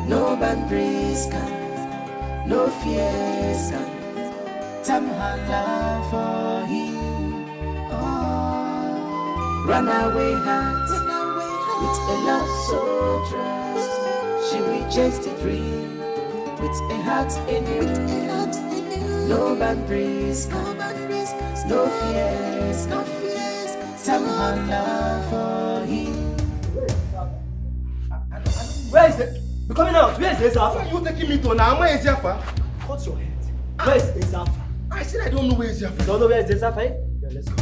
No boundaries can, no fears can tame her love for him. Oh. Runaway heart with a love so trust. She will chase the dream with a heart in you. No boundaries can, no fears, tame her love for him. Where is it? Be coming out. Where is Ezafa? Where are you taking me to now? Where is Ezafa? Cut your head. Where is Ezafa? I said I don't know where is Ezafa. You don't know where is Ezafa? Yeah, let's go.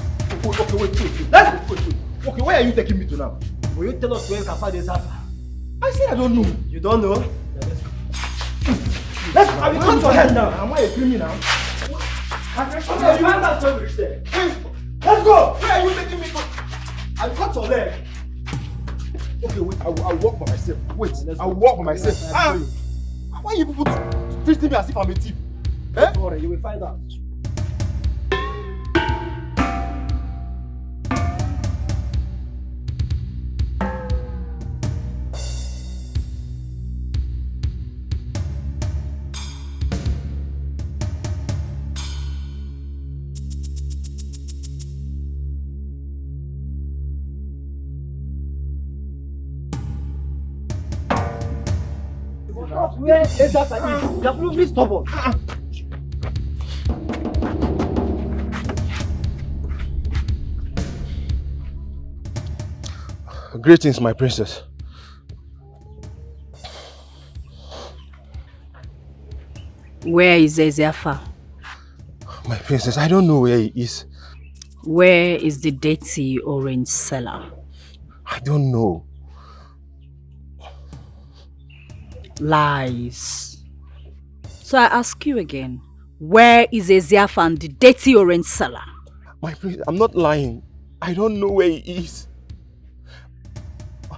Okay, wait. Let's go. Wait. Okay, where are you taking me to now? Will you tell us where you can find Ezafa? I said I don't know. You don't know? Yeah, let's go. Let's go. I will cut your head now. Am I a criminal? Let's go. Where are you taking me to? I'll cut your leg. Okay, wait. I'll walk by myself. Wait, I'll walk by myself. Why are you people treating me as if I'm a thief? Don't worry, you will find out. Where is Ezafa? You are proving stubborn. Greetings, my princess. Where is Ezafa? My princess, I don't know where he is. Where is the dirty orange seller? I don't know. Lies. So I ask you again, where is Ezafa and the dirty orange seller? My princess, I'm not lying. I don't know where he is.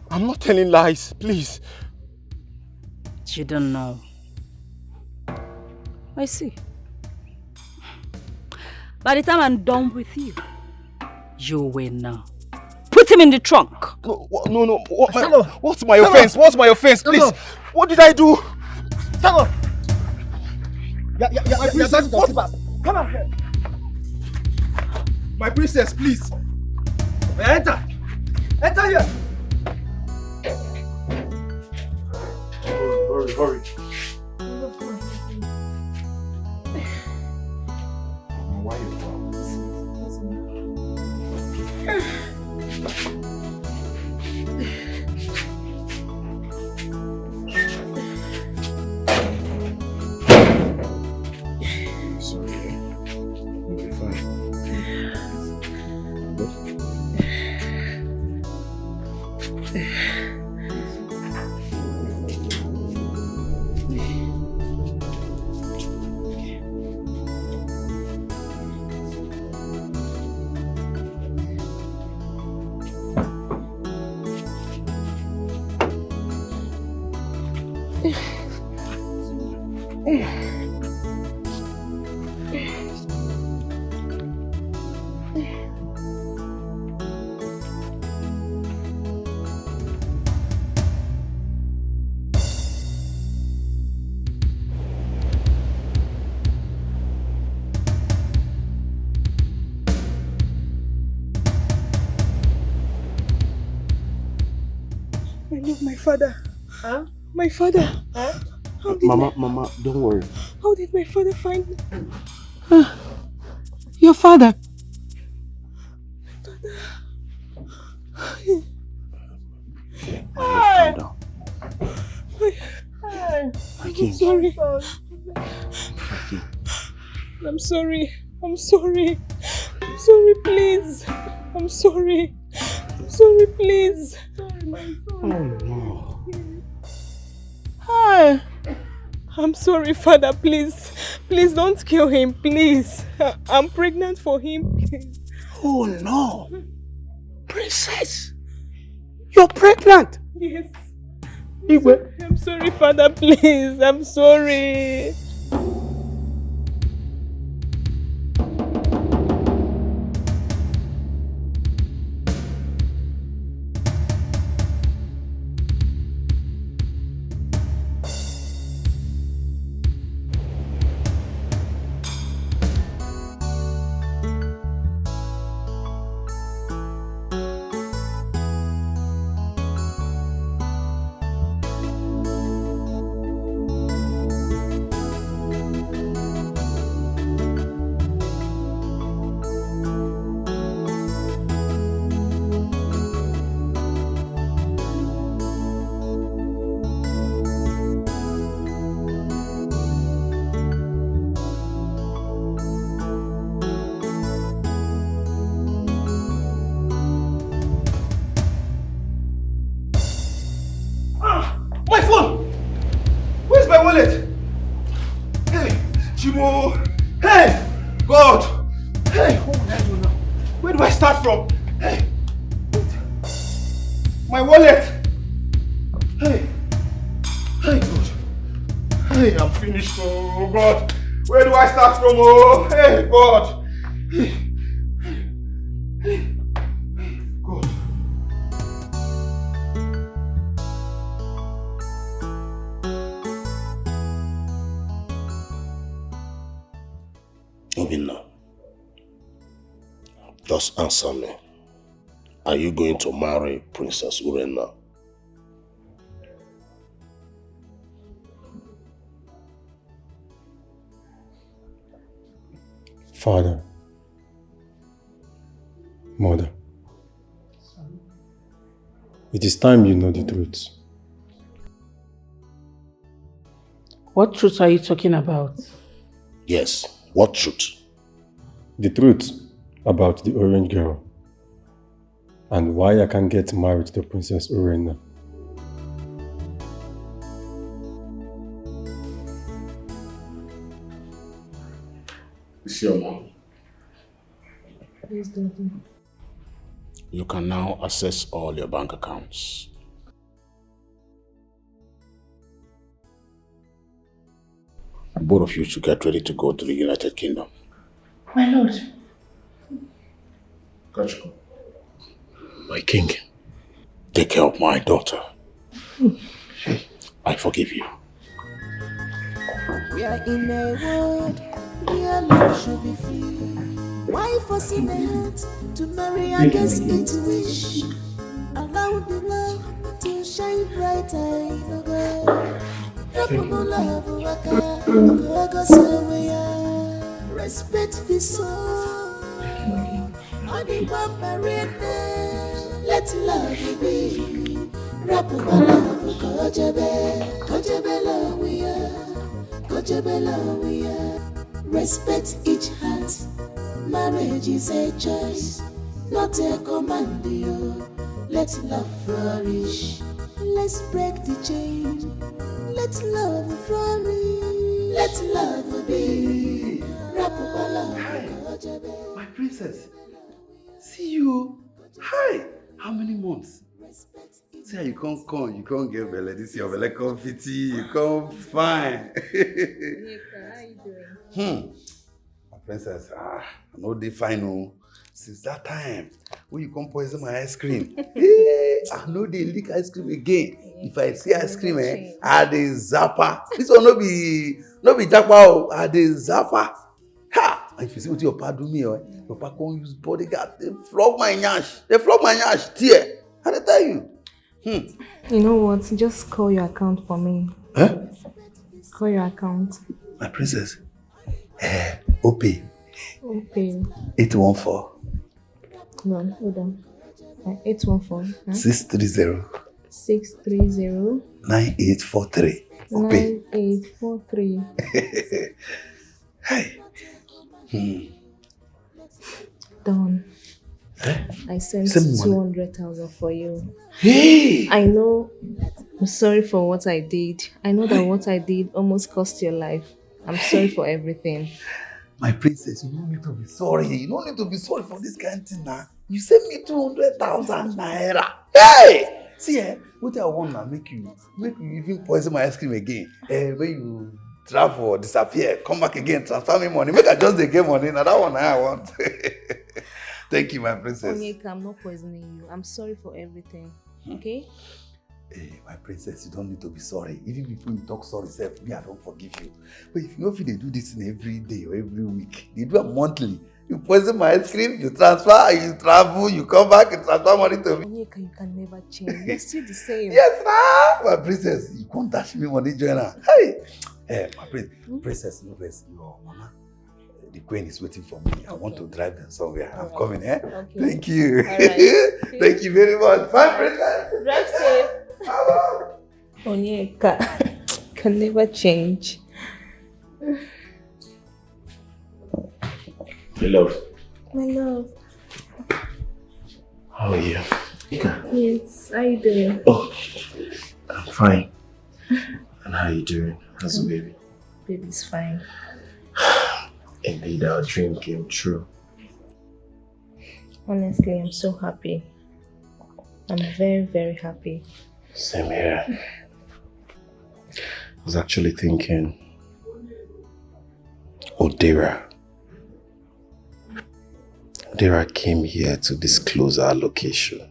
I'm not telling lies, please. You don't know. I see. By the time I'm done with you, you will know. Put him in the trunk. No. What's my offense? What's my offense, please? What did I do? Stand up. My princess, come on here. My princess, please. Enter. Enter here. Hurry. Why are you I love my father. Huh? My father. Huh? Mama, don't worry. How did my father find me? Your father? Calm down. I'm sorry. I'm sorry. I'm sorry. I'm sorry, please. I'm sorry. I'm sorry, please. Oh no. Hi. I'm sorry, Father, please. Please don't kill him, please. I'm pregnant for him, please. Oh no. Princess. You're pregnant. Yes. I'm sorry, Father, please. I'm sorry. My phone! Where's my wallet? Hey, Chimo! Hey! God! Hey, what will I do now? Where do I start from? Hey! My wallet! Hey! Hey, God! Hey, I'm finished, oh God! Where do I start from, oh? Hey, God! Hey! Hey! God! Obinna, just answer me. Are you going to marry Princess Urena? Father, Mother, it is time you know the truth. What truth are you talking about? Yes, what truth? The truth about the orange girl and why I can't get married to Princess Urena. Isioma, Yes, Daddy. you can now access all your bank accounts. Both of you should get ready to go to the United Kingdom. My lord. Kachiko. My king, take care of my daughter. I forgive you. We are in a world where love should be free. Why force in a heart to marry against its wish? Allow the love to shine brighter in the girl. Respect the soul. Let love be. Respect each heart. Marriage is a choice, not a command. Let love flourish. Let's break the chain. Let love flourish. Let love be. My princess, see you. Hi. How many months? See how you can't get belly. This your belly come fitty, you come fine. How you doing? My princess, I know they fine oh. Since that time, when you come poison my ice cream, I know they lick ice cream again. If I see ice cream, I dey zapper. This one no be jackpot, I dey zapper. Ha! And if you see what your papa do me, your papa can't use bodyguard. They flog my nyash. Tear. How they tell you? You know what? Just call your account for me. Huh? Call your account. My princess. OP. Okay. 814 No, hold on. 814. 630 630 9843. OP. 9843. Hey. Don. I sent Send money. 200,000 for you. Hey! I know. I'm sorry for what I did. I know that what I did almost cost your life. I'm sorry for everything. My princess, you don't need to be sorry. You don't need to be sorry for this kind of thing now. You sent me 200,000 naira. Hey! See, what I want now, make you even poison my ice cream again. When you travel, disappear, come back again, transfer me money. Make I just get money. Now that one I want. Thank you, my princess. Onyeka, I'm not poisoning you. I'm sorry for everything. Okay? Hey, my princess, you don't need to be sorry. Even before you talk sorry, self, me, I don't forgive you. But if you know if they do this thing every day or every week, they do it monthly. You poison my ice cream, you transfer, you travel, you come back, you transfer money to me. Onyeka, you can never change. You're still the same. Yes, my princess, you can't dash me money, Joanna. Hey, my princess, no rest. Your mama, the queen is waiting for me. I want to drive them somewhere. I'm coming, Okay. Thank you. Right. Thank you very much. Bye, princess. Drive safe. Onyeka can never change. My love. My love. How are you? Yes, how you doing? Oh, I'm fine. And how are you doing? How's the baby? Baby's fine. Indeed, our dream came true. Honestly, I'm so happy. I'm very, very happy. Same here. I was actually thinking, Odera came here to disclose our location.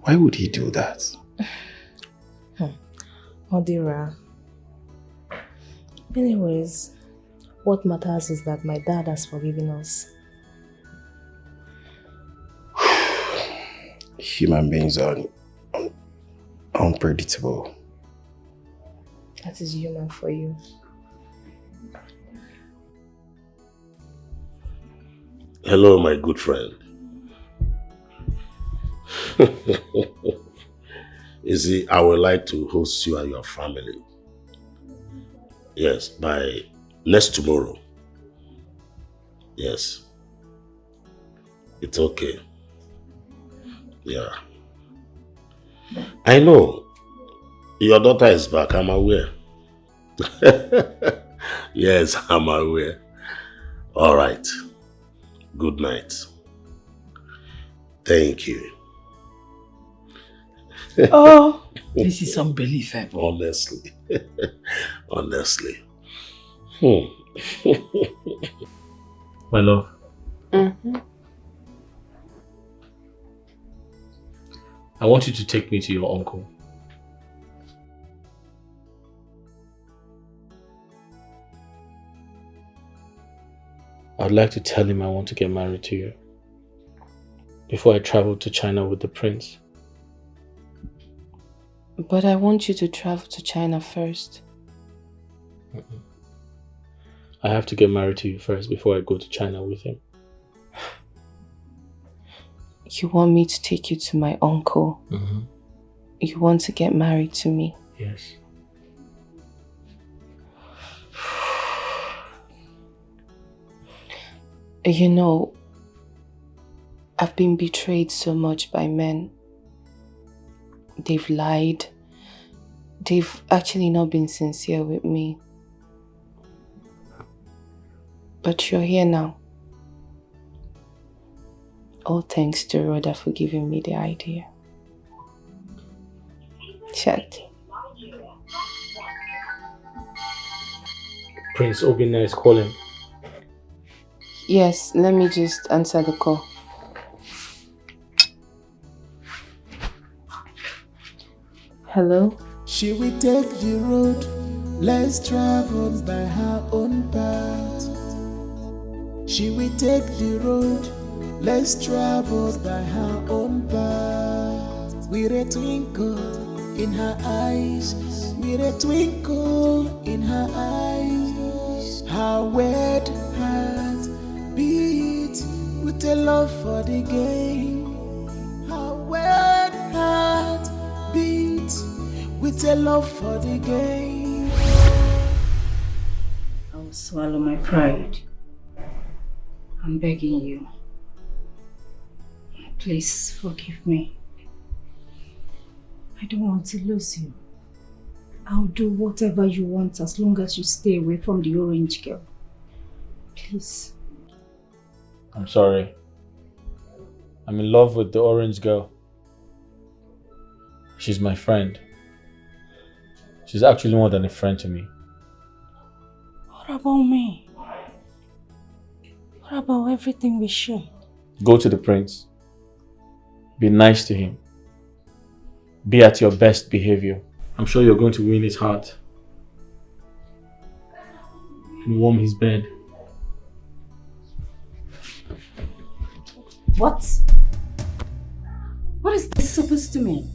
Why would he do that? Odera. Anyways, what matters is that my dad has forgiven us. Human beings are unpredictable. That is human for you. Hello, my good friend. You see, I would like to host you and your family. Yes, by next tomorrow. Yes. It's okay. Yeah. I know. Your daughter is back, I'm aware. Yes, I'm aware. All right. Good night. Thank you. Oh, this is unbelievable. Honestly. Honestly. My love. I want you to take me to your uncle. I'd like to tell him I want to get married to you before I travel to China with the prince. But I want you to travel to China first. I have to get married to you first before I go to China with him. You want me to take you to my uncle? You want to get married to me? Yes. You know, I've been betrayed so much by men. They've lied. They've actually not been sincere with me. But you're here now. All thanks to Rhoda for giving me the idea. Chat. Prince Obinna is calling. Yes, let me just answer the call. Hello? She will take the road less traveled by her own path. She will take the road less traveled by her own path. with a twinkle in her eyes, with a twinkle in her eyes. Her wet heart beat with a love for the game. Her wet heart beat with a love for the game. I will swallow my pride. I'm begging you. Please forgive me. I don't want to lose you. I'll do whatever you want as long as you stay away from the orange girl. Please. I'm sorry. I'm in love with the orange girl. She's my friend. She's actually more than a friend to me. What about me? What about everything we share? Go to the prince. Be nice to him. Be at your best behavior. I'm sure you're going to win his heart. And warm his bed. What? What is this supposed to mean?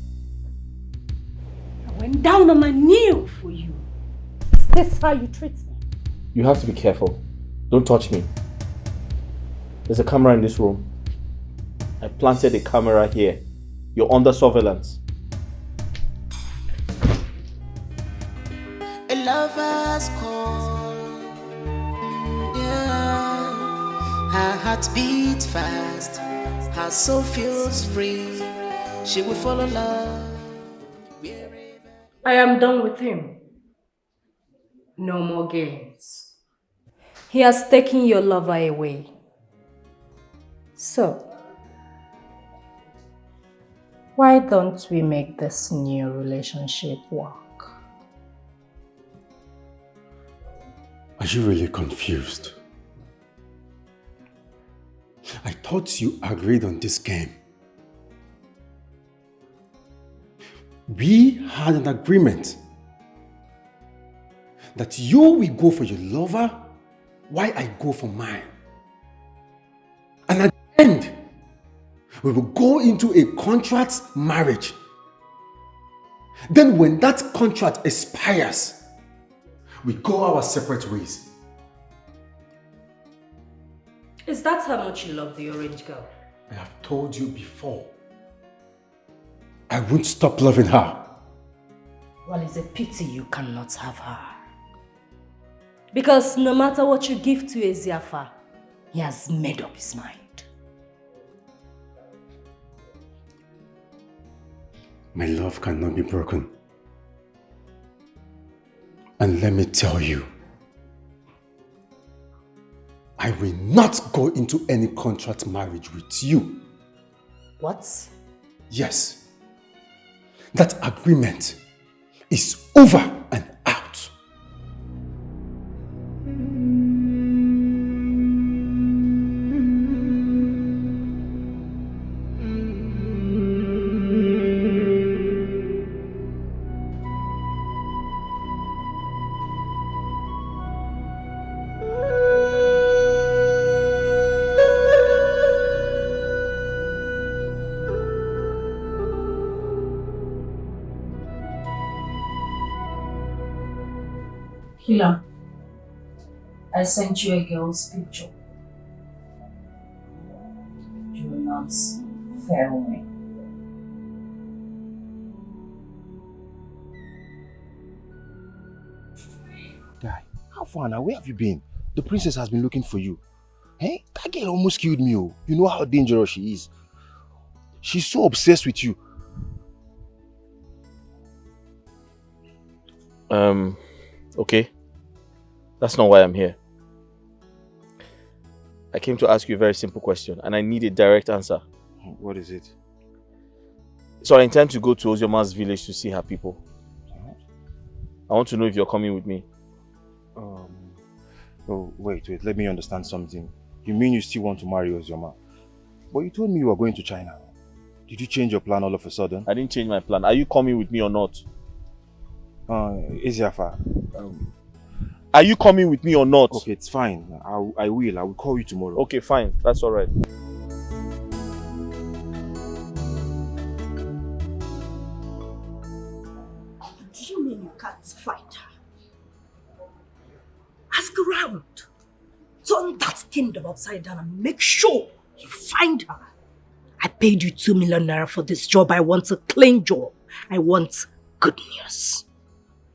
I went down on my knee for you. Is this how you treat me? You have to be careful. Don't touch me. There's a camera in this room. I planted a camera here. You're under surveillance. A lover's call, yeah. Her heart beats fast, her soul feels free. She will fall in love. I am done with him. No more games. He has taken your lover away. So, why don't we make this new relationship work? Are you really confused? I thought you agreed on this game. We had an agreement that you will go for your lover while I go for mine. And at the end, we will go into a contract marriage. Then when that contract expires, we go our separate ways. Is that how much you love the orange girl? I have told you before. I won't stop loving her. Well, it's a pity you cannot have her. Because no matter what you give to Eziafa, he has made up his mind. My love cannot be broken. And let me tell you, I will not go into any contract marriage with you. What? Yes. That agreement is over and out. Hila, I sent you a girl's picture. Do not fail me. Guy, how far now? Where have you been? The princess has been looking for you. Hey, that girl almost killed me. Oh. You know how dangerous she is. She's so obsessed with you. Okay. That's not why I'm here. I came to ask you a very simple question and I need a direct answer. What is it? So I intend to go to Ozioma's village to see her people. I want to know if you're coming with me. Oh, wait. Let me understand something. You mean you still want to marry Ozioma? But you told me you were going to China. Did you change your plan all of a sudden? I didn't change my plan. Are you coming with me or not? Eziafa. Are you coming with me or not? Okay, it's fine. I will. I will call you tomorrow. Okay, fine. That's all right. Do you mean you can't find her? Ask around. Turn that kingdom upside down and make sure you find her. I paid you 2 million naira for this job. I want a clean job. I want good news.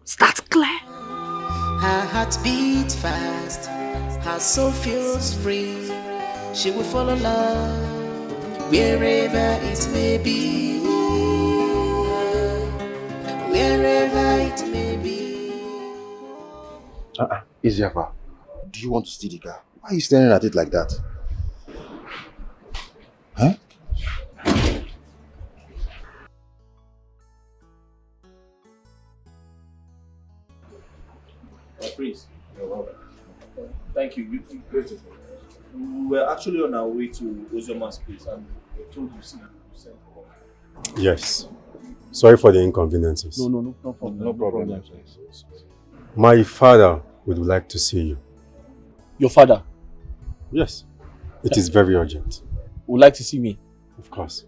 Is that clear? Her heart beats fast, her soul feels free. She will follow love wherever it may be. Wherever it may be. Isiafa, do you want to see the car? Why are you staring at it like that? Huh? Please. You're welcome. Thank you. You we were actually on our way to Ozioma's place and we were told you sent for. Yes. Sorry for the inconveniences. No problem. No problem. My father would like to see you. Your father? Yes. It is very urgent. Would like to see me? Of course.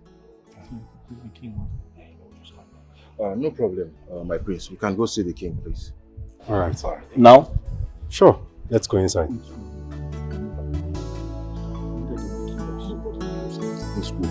No problem, my prince. We can go see the king, please. All right. Now? Sure. Let's go inside. Let's go.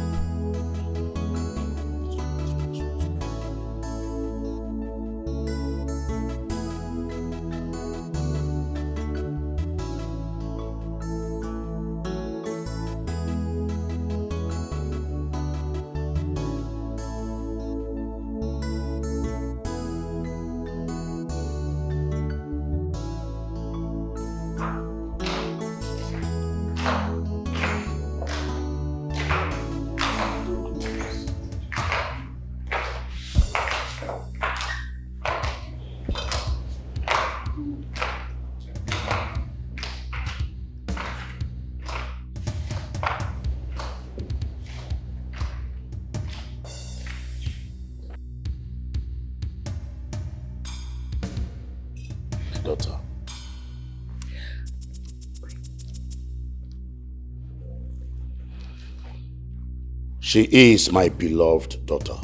Daughter. She is my beloved daughter.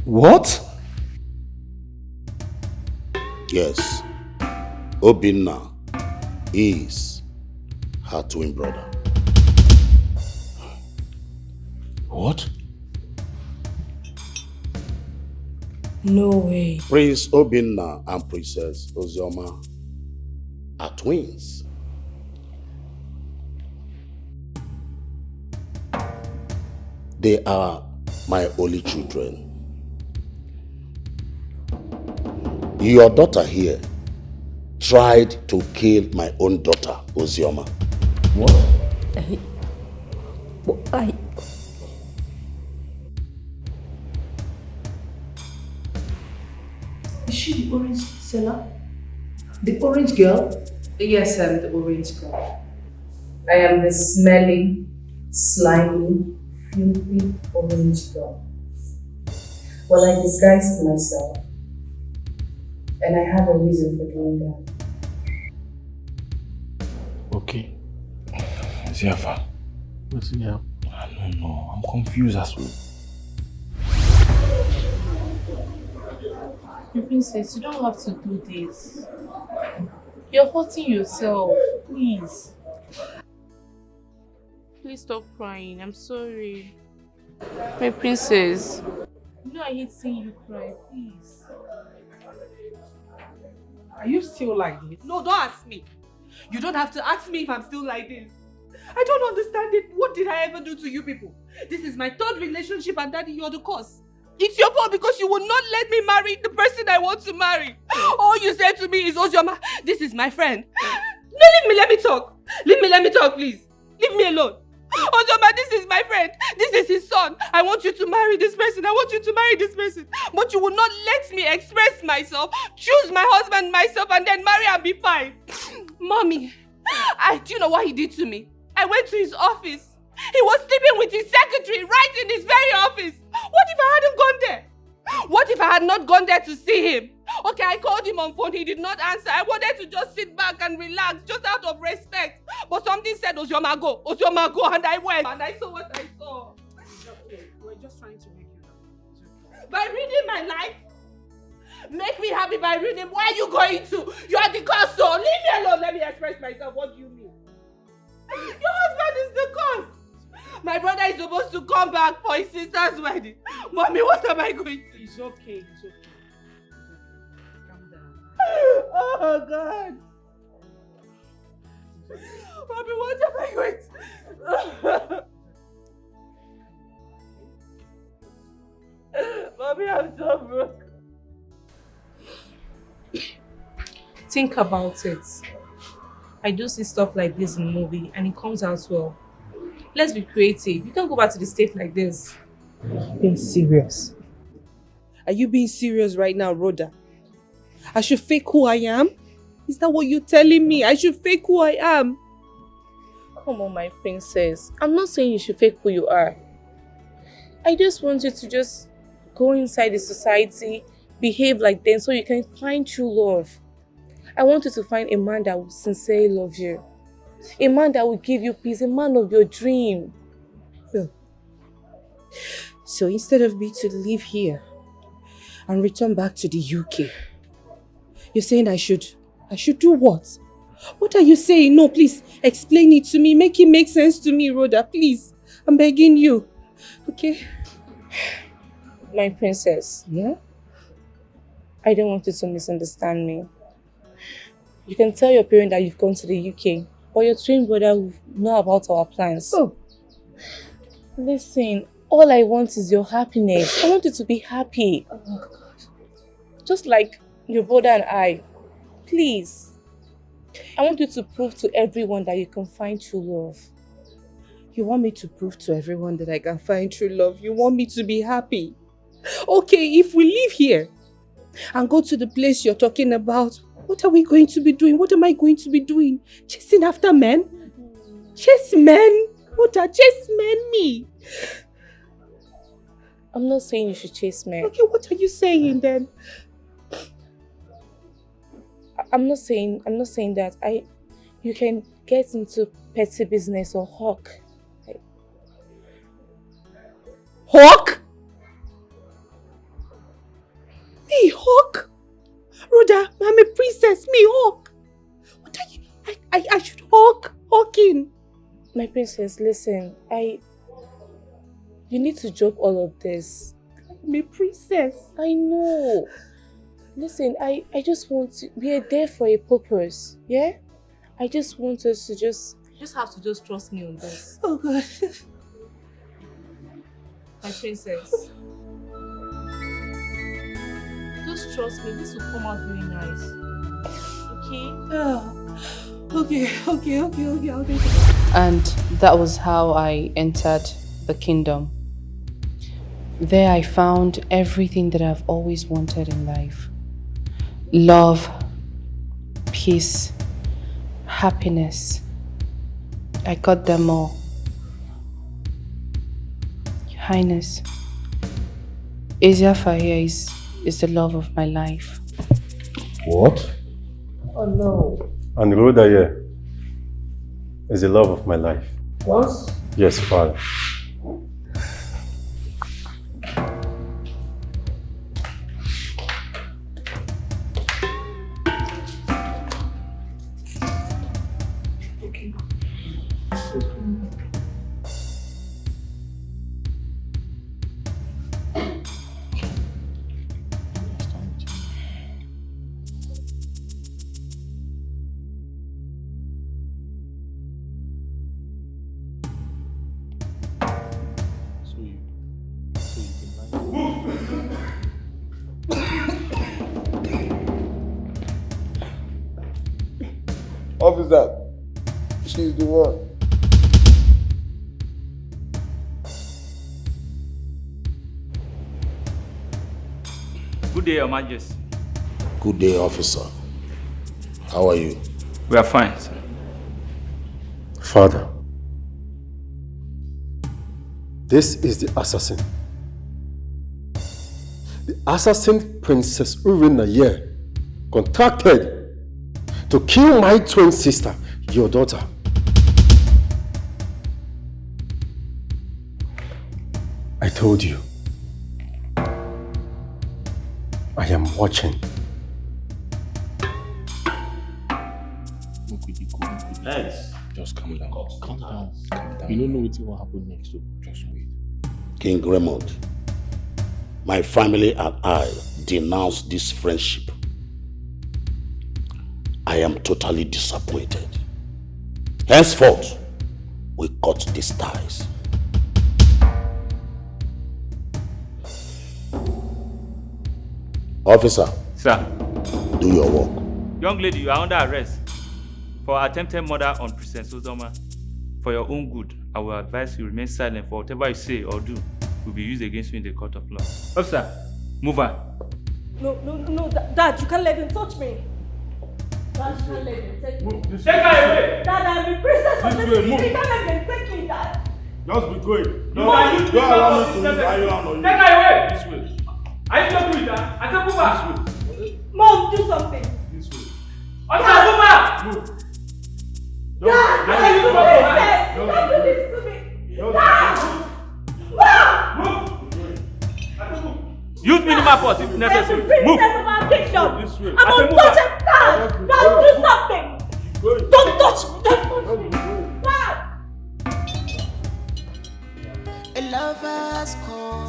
What? Yes. Obinna is her twin brother. What? No way. Prince Obinna and Princess Ozioma are twins. They are my only children. Your daughter here tried to kill my own daughter, Ozioma. What? Is she the orange seller? The orange girl? Yes, I'm the orange girl. I am the smelly, slimy, filthy orange girl. Well, I disguised myself. And I have a reason for doing that. Okay. Ziafa. What's in here? I don't know. I'm confused as well. Princess, you don't have to do this. You're hurting yourself. Please. Please stop crying. I'm sorry. My princess. You know I hate seeing you cry. Please. Are you still like this? No, don't ask me. You don't have to ask me if I'm still like this. I don't understand it. What did I ever do to you people? This is my third relationship and daddy, you're the cause. It's your fault because you will not let me marry the person I want to marry. All you said to me is, Ozioma, this is my friend. No, let me talk. Let me talk, please. Leave me alone. Ozioma, this is my friend. This is his son. I want you to marry this person. I want you to marry this person. But you will not let me express myself, choose my husband myself, and then marry and be fine. Mommy, do you know what he did to me? I went to his office. He was sleeping with his secretary right in his very office. What if I hadn't gone there? What if I had not gone there to see him? Okay, I called him on phone. He did not answer. I wanted to just sit back and relax, just out of respect. But something said, Ozioma, go, and I went. And I saw what I saw. just trying to make you happy. By reading my life? Make me happy by reading. Where are you going to? You are the cause, so leave me alone. Let me express myself. What do you mean? Your husband is the cause. My brother is supposed to come back for his sister's wedding. Mommy, what am I going to do? It's okay, it's okay. Calm down. Oh, God. Mommy, what am I going to do? Mommy, I'm so broke. Think about it. I do see stuff like this in movie and it comes out well. Let's be creative. You can't go back to the state like this. Being serious? Are you being serious right now, Rhoda? I should fake who I am? Is that what you're telling me? I should fake who I am? Come on, my princess. I'm not saying you should fake who you are. I just want you to just go inside the society, behave like them so you can find true love. I want you to find a man that will sincerely love you. A man that will give you peace, a man of your dream. So instead of me to live here and return back to the UK, you're saying I should do what? What are you saying? No, please, explain it to me. Make it make sense to me, Rhoda, please. I'm begging you. Okay? My princess. Yeah? I don't want you to misunderstand me. You can tell your parents that you've gone to the UK, but your twin brother will know about our plans. Oh. Listen, all I want is your happiness. I want you to be happy. Oh, God. Just like your brother and I. Please. I want you to prove to everyone that you can find true love. You want me to prove to everyone that I can find true love? You want me to be happy? Okay, if we live here and go to the place you're talking about, what are we going to be doing? What am I going to be doing? Chasing after men? Chase men? What are chase men me? I'm not saying you should chase men. Okay, what are you saying then? I'm not saying that. You can get into petty business or hawk. Hawk? Me hawk? Rhoda, I'm a princess. Me hawk? What are you? I should hawking. My princess, listen. You need to drop all of this. I'm a princess. I know. Listen, I just want to... We are there for a purpose, yeah? I just want us to just... You just have to just trust me on this. Oh, God. My princess. Just trust me. This will come out very nice. Okay? Okay. I'll take it. And that was how I entered the kingdom. There I found everything that I've always wanted in life. Love, peace, happiness. I got them all. Your Highness, Isiafa here is the love of my life. What? Oh no. And Rhoda here is the love of my life. What? Yes, Father. Officer, she's the one. Good day, Your Majesty. Good day, officer. How are you? We are fine, sir. Father, this is the assassin. The assassin Princess Urina here contracted to kill my twin sister, your daughter. I told you. I am watching. Yes. Just calm down. Calm down. You don't know what will happen next, so just wait. King Raymond, my family and I denounce this friendship. I am totally disappointed. Henceforth, we cut these ties. Officer. Sir. Do your work. Young lady, you are under arrest for attempted murder on Princess Uzoma. For your own good, I will advise you remain silent, for whatever you say or do will be used against you in the court of law. Officer, move on. No, Dad, you can't let him touch me. Dad, you can't let him take me. Take her away! Dad, I'm the princess of This the way, city. move. You can't let him take me, Dad. Just be going. Don't allow me to use Take her away! This way. Are you not doing that? I said move her. Mom, do something. This way. Officer, move her! Move. Dad, I'm the princess. Don't do this to me. Dad! Mom! Use minimal force if necessary. I'm the princess of our kingdom. I'm untouchable. Dad, do something. Don't touch me. Don't touch me. Dad! A lover's call.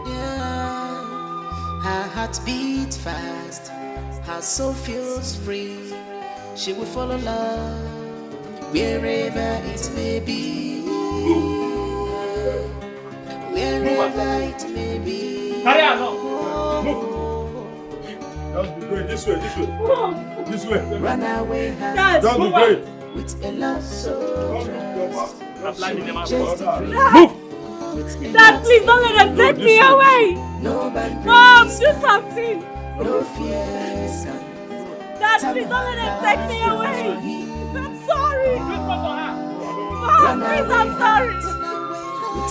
Yeah. Her heart beats fast. Her soul feels free. She will follow love wherever it may be. Wherever it may be. Carry her along. Move. Just be great. This way. This way. Run away, Dad, just be great. with a love so trust. Move. Dad, please don't let them take me away. Mom, do something. No fears. Dad, please don't let them take me away. I'm sorry. Mom, please, I'm sorry.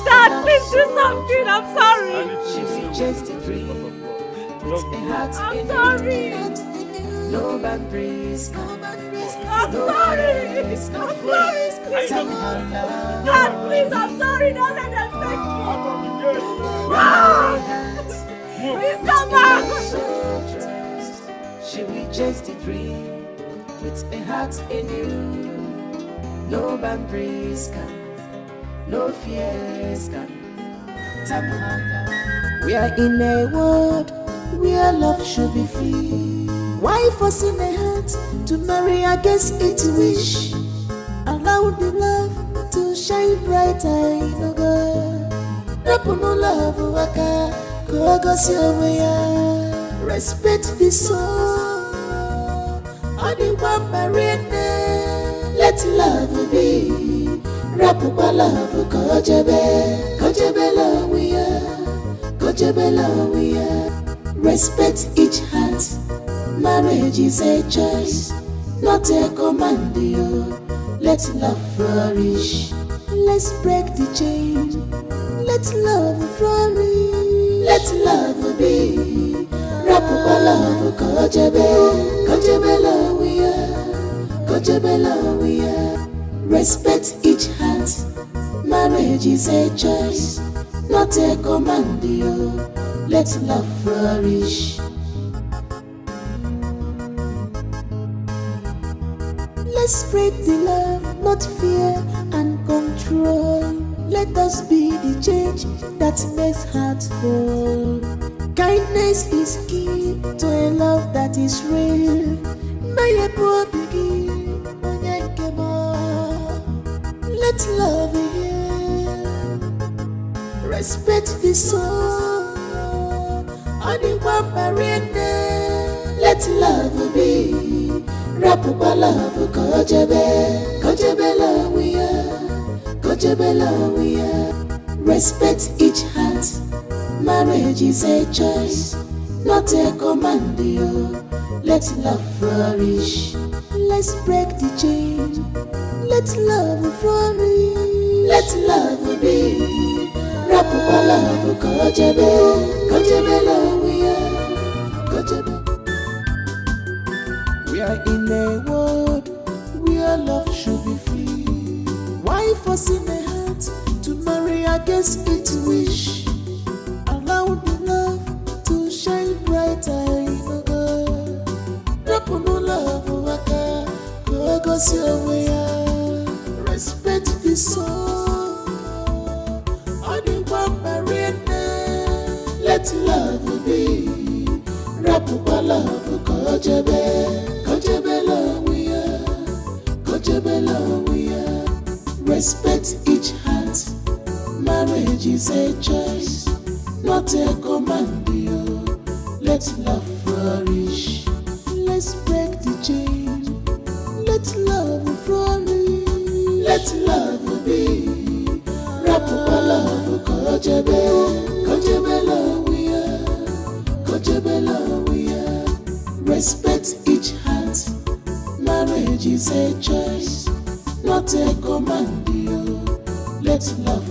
Dad, please do something. I'm sorry. I'm sorry. No boundaries. I'm sorry. Dad, please, I'm sorry. Don't let them take me. Please come back. She reaches the dream with a heart in you. No boundaries can, no fears can tap her down. We are in a world where love should be free. Why forcing a heart to marry against its wish? Allow the love to shine brighter in a girl. Rapuno love waka, kogosi oweya. Respect the soul, all the one marine. Let love be. Rapupa love, kojebe love we are. Respect each heart. Marriage is a choice, not a command. Let love flourish. Let's break the chain. Let love flourish. Let love be. Rapupa love, kojebe love we are. Respect each heart. Marriage is a choice, not a command. Let love flourish. Let's spread the love, not fear and control. Let us be the change that makes hearts whole. Kindness is key to a love that is real. Let love heal. Respect the soul. Only one marine. Let love be. Rapupa love, kojebe love we are. Respect each heart. Marriage is a choice, not a command. Let love flourish. Let's break the chain. Let love flourish. Let love be. Rapupa love, kojebe love we are. We are in a world where love should be free. Why forcing a heart to marry against its wish. Allow the love to shine brighter in the girl. Rapuno love waka, go see away. Respect the soul. On the one marina, let love be. Rapupa love, kojebe love we are, kojebe love we are. Respect each heart. Marriage is a choice, not a command. Let love flourish. Let's break the chain. Let love flourish. Let love be. Rapupa love, kojebe love we are, kojebe love we are. Respect each heart. Marriage is a choice, not a command. Let love